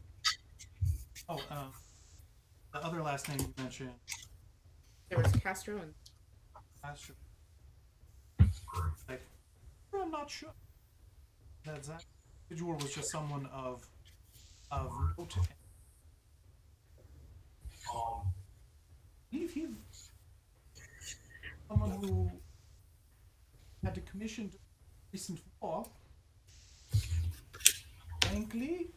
the other last name you mentioned, There was Castro and Castro. Like, I'm not sure that individual was just someone of note. I believe he's someone who had a commission to recent war. Frankly,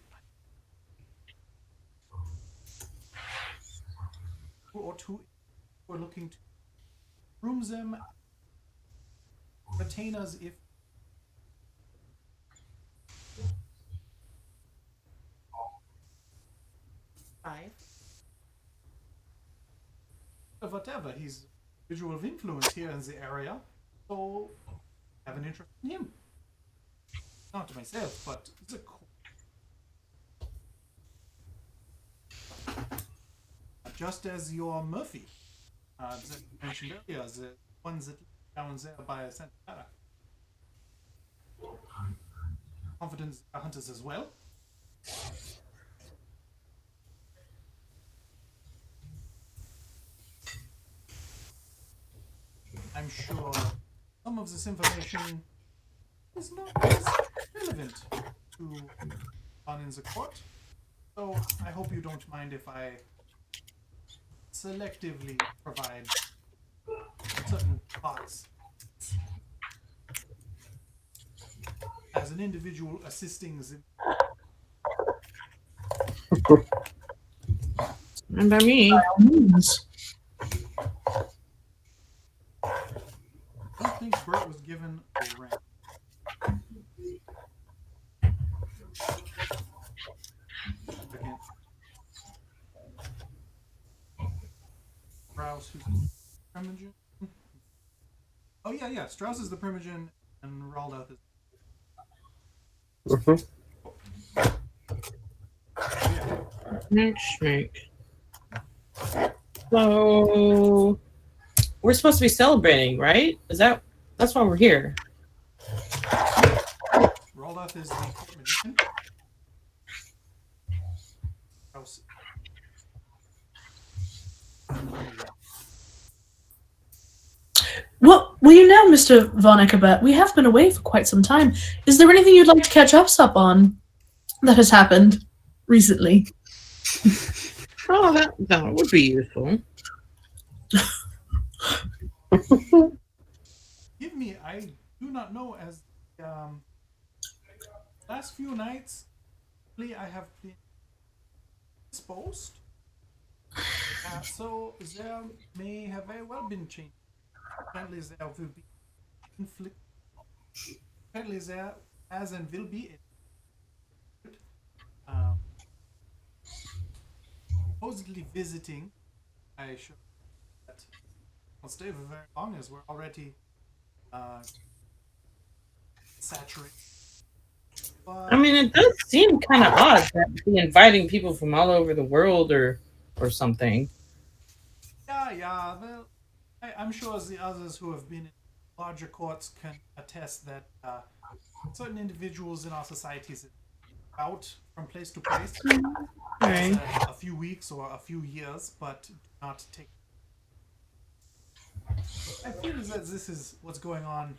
or two were looking to groom them retainers if five. whatever. He's a visual of influence here in the area, so I have an interest in him. Not to myself, but the just as your Murphy that you mentioned earlier, the ones that down there by Centaur. Confidence hunters as well. I'm sure some of this information is not as relevant to on in the court, so I hope you don't mind if I selectively provide certain thoughts as an individual assisting the And by me. By all means. I don't think Bert was given a rank. Second. Strauss, who's the Primogen? Oh yeah. Strauss is the Primogen, and Raldouth is. Yeah. Next week. So we're supposed to be celebrating, right? That's why we're here? Raldouth is the court magician. Strauss. Well, you know, Mr. Von Eckebert, we have been away for quite some time. Is there anything you'd like to catch us up on that has happened recently? Oh, that would be useful. Give me, I do not know, as last few nights, I have been exposed. So there may have very well been changes. Apparently there will be conflict. Apparently there has and will be supposedly visiting. I should that stay for very long as we're already saturated. But, I mean, it does seem kind of odd that be inviting people from all over the world or something. yeah. Well, I'm sure as the others who have been in larger courts can attest that certain individuals in our societies out from place to place Right. a few weeks or a few years, but do not take. I feel that this is what's going on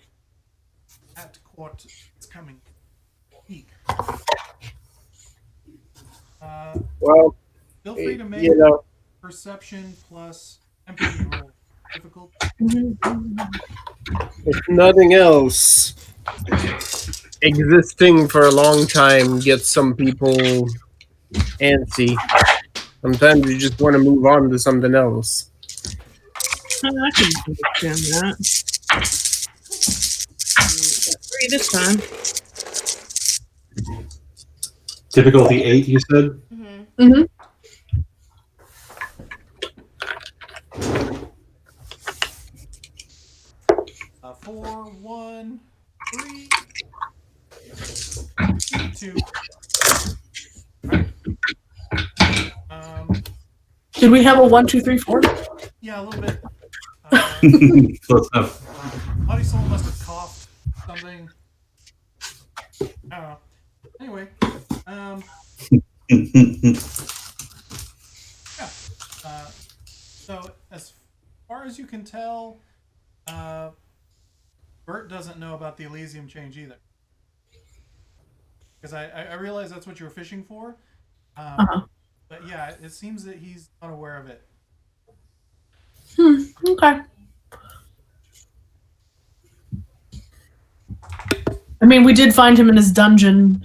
at court this coming week. Well, Feel free to make you know, perception plus empathy roll. Difficult. if nothing else, existing for a long time gets some people antsy. Sometimes you just want to move on to something else. I can understand that. 3 this time. Difficulty 8, you said? Mm-hmm. 4, 1, 3, 2. Did we have a 1, 2, 3, 4? Yeah, a little bit. Close enough. Marisol must have coughed something. I don't know. Anyway, yeah. So as far as you can tell, Bert doesn't know about the Elysium change either. Because I realize that's what you were fishing for. But yeah, it seems that he's not aware of it. Okay. I mean, we did find him in his dungeon,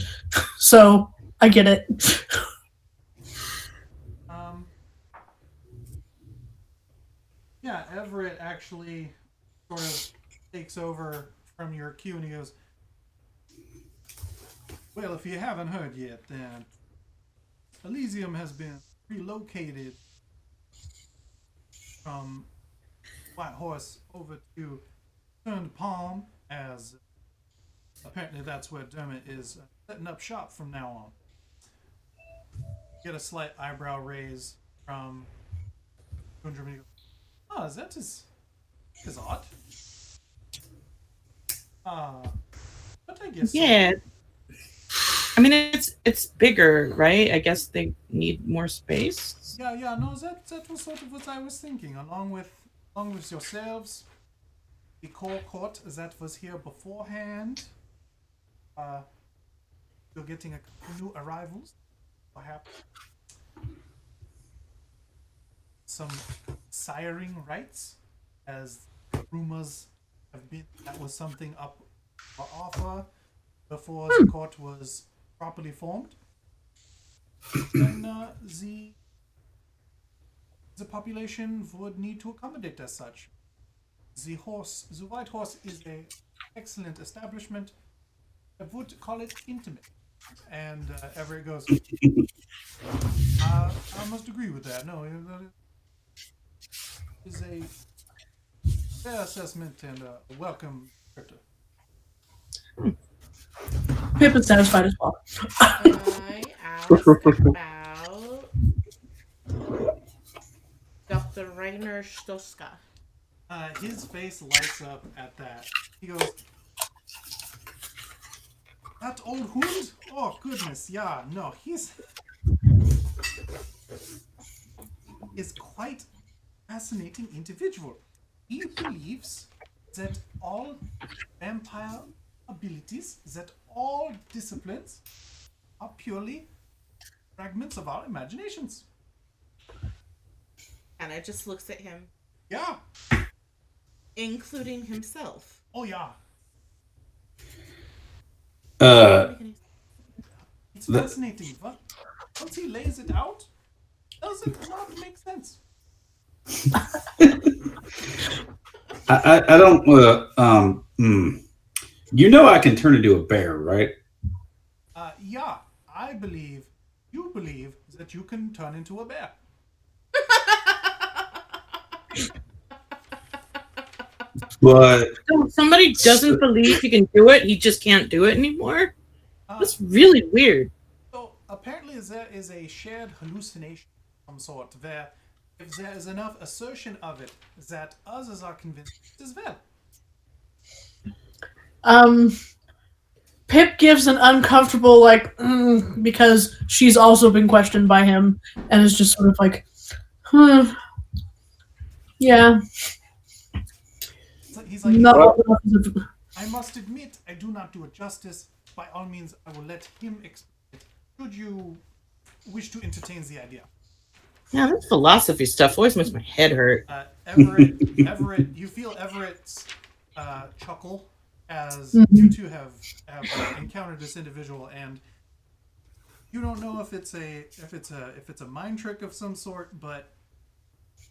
so I get it. Yeah, Everett actually sort of takes over from your cue and he goes, well, if you haven't heard yet, then Elysium has been relocated from White Horse over to Turned Palm, as apparently that's where Dermot is setting up shop from now on. Get a slight eyebrow raise from Gundram. Oh, that is odd. But I guess Yeah. I mean, it's bigger, right? I guess they need more space. Yeah, no, that was sort of what I was thinking. Along with yourselves, the core court that was here beforehand. You're getting a couple new arrivals, perhaps some siring rights, as rumors have been that was something up for offer before the court was properly formed. Then the population would need to accommodate as such. The White Horse is an excellent establishment. I would call it intimate. And Everett goes, I must agree with that. No, it is a fair assessment and a welcome character. Pip is satisfied as well. I asked about Dr. Rainer Stoska. His face lights up at that. He goes, that old hound? Oh, goodness, yeah, no, he's quite fascinating individual. He believes that all vampire abilities, that all disciplines are purely fragments of our imaginations. And I just looks at him. Yeah. Including himself. Oh, yeah. It's fascinating, but once he lays it out, does it not make sense? I don't. You know I can turn into a bear, right? Yeah, you believe that you can turn into a bear. But So if somebody doesn't believe he can do it, he just can't do it anymore? That's really weird. So apparently there is a shared hallucination of some sort where if there is enough assertion of it that others are convinced as well. Pip gives an uncomfortable because she's also been questioned by him and is just sort of like, yeah. He's like, No. I must admit, I do not do it justice. By all means, I will let him explain it. Should you wish to entertain the idea? Yeah, that philosophy stuff always makes my head hurt. Everett, you feel Everett's chuckle as you two have encountered this individual, and you don't know if it's a mind trick of some sort,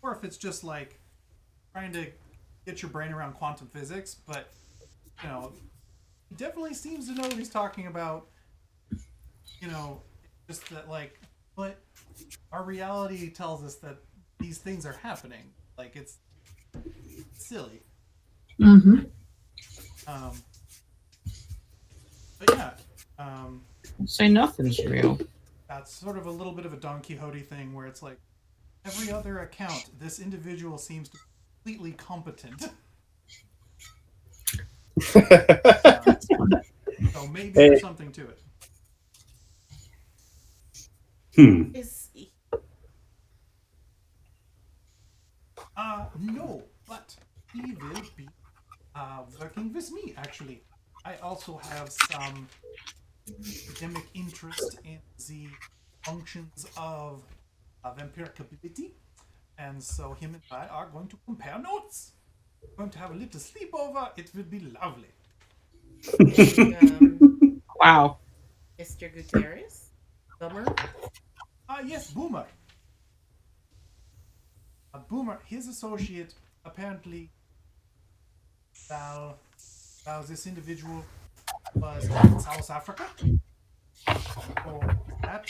or if it's just like trying to get your brain around quantum physics. But he definitely seems to know what he's talking about. Just that but our reality tells us that these things are happening. Like it's silly. Mm-hmm. But yeah. Say nothing's real. That's sort of a little bit of a Don Quixote thing where it's like every other account, this individual seems to be completely competent. So maybe there's something to it. No, but he will be working with me, actually. I also have some academic interest in the functions of vampiric ability, and so him and I are going to compare notes. We're going to have a little sleepover. It will be lovely. Wow. Mr. Gutierrez? Boomer? Yes, Boomer. Boomer, his associate, apparently, while this individual was in South Africa. So that,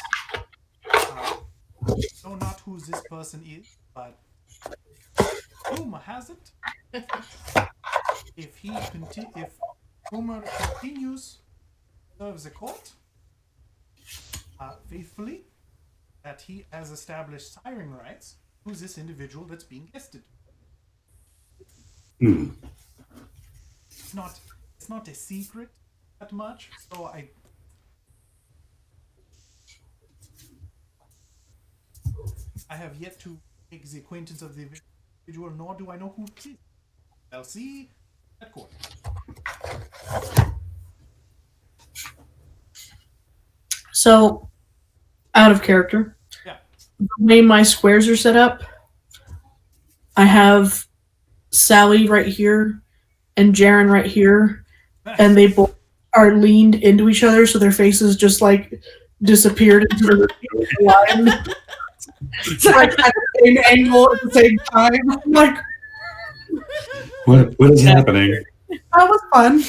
know not who this person is, but Boomer has it. If Boomer continues to serve the court faithfully, that he has established siring rights to this individual that's being guested. It's not a secret that much, so I have yet to make the acquaintance of the individual, nor do I know who it is. I'll see at court. So, out of character. Yeah. The way my squares are set up, I have Sally right here and Jaren right here, and they both are leaned into each other, so their faces just disappeared into the line. It's like at the same angle at the same time. I'm like, what is happening? that was fun.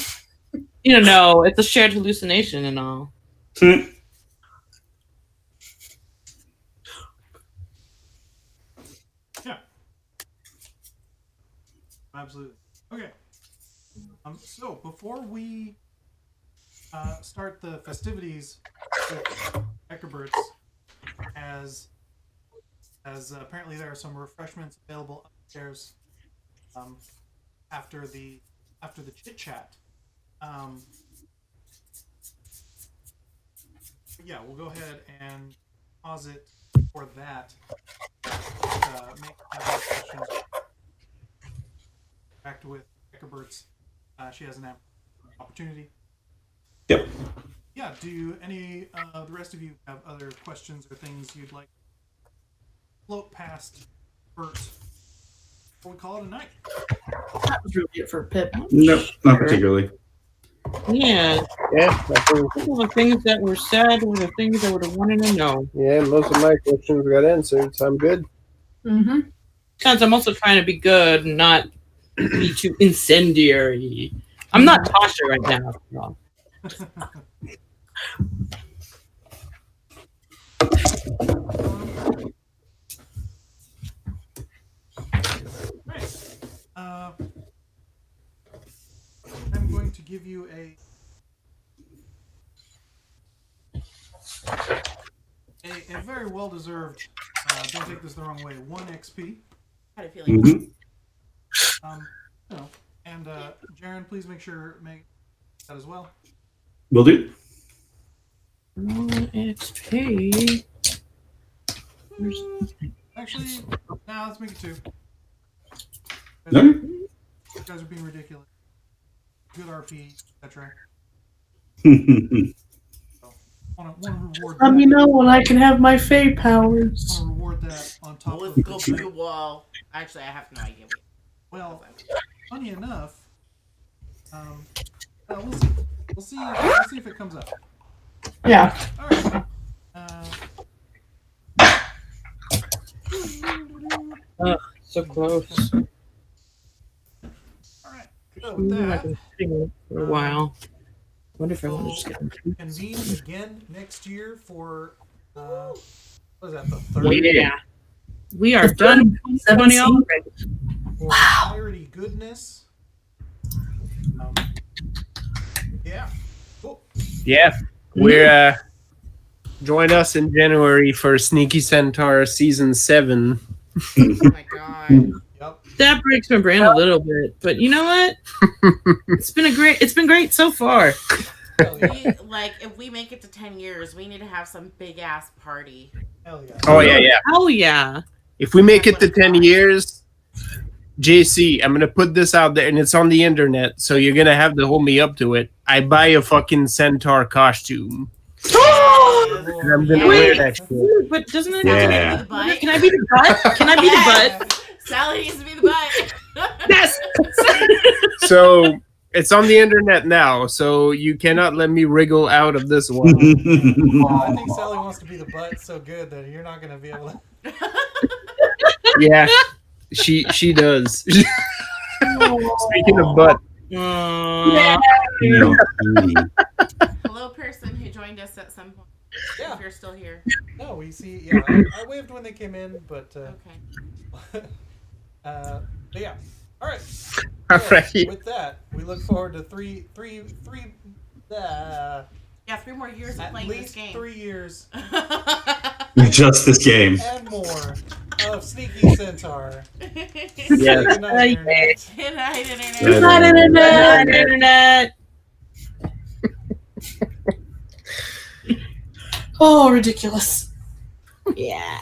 No, it's a shared hallucination and all. Yeah. Absolutely. Okay. So before we start the festivities with Eckerberts, as apparently there are some refreshments available upstairs after the chit chat. Yeah, we'll go ahead and pause it for that. Make questions. Back with Eckerberts. She has an opportunity. Yep. Yeah. Do the rest of you have other questions or things you'd like to float past Bert before we call it a night? That was really it for Pip. Nope, not particularly. Yeah. Yeah, All the things that were said were the things I would have wanted to know. yeah, most of my questions got answered, so I'm good. Mm-hmm. Because I'm also trying to be good and not be too incendiary. I'm not Tasha right now. No. Right. give you a very well deserved. Don't take this the wrong way. 1 XP. Had a feeling. You know, and Jaren, please make that as well. Will do. 1 XP. Actually, nah, let's make it 2. No. You guys are being ridiculous. Good RP, etc. Want to reward Let that. me know when I can have my Fey powers. Want to reward that on top Let's of go through the wall. Actually, I have no idea. Well, funny enough, we'll see. We'll see if it comes up. Yeah. All right. So close. All right. So with I've that, been sitting for a while. Wonder if I want to just get convene again next year for what is that, the third? Yeah. We are done 2020 already. For Clarity Goodness. Yeah. Cool. Yeah, we're join us in January for Sneaky Centaur season 7. Oh my god. Yep. That breaks my brain a little bit, but you know what? It's been great so far. Hell yeah. If we make it to 10 years, we need to have some big ass party. Hell yeah. Oh yeah. Oh yeah. If we make it to 10 years, JC, I'm gonna put this out there, and it's on the internet, so you're gonna have to hold me up to it. I buy a fucking centaur costume, and I'm gonna wear that shit. Dude, but doesn't it Yeah. Be the butt. Can I be the butt? Can I be the butt? Sally needs to be the butt. Yes. So it's on the internet now, so you cannot let me wriggle out of this one. I think Sally wants to be the butt so good that you're not gonna be able to. Yeah, she does. Speaking of butt, Hello, person who joined us at some point. Yeah. If you're still here. No, we see. Yeah, I waved when they came in, but Okay. but yeah. All right. all So, right. with that, we look forward to three. Yeah, 3 more years of At playing this least game. 3 years Just this game. and more of Sneaky Centaur. Yeah. Good night, Internet. Good night, Internet. Good Not internet. Oh, ridiculous. Yeah.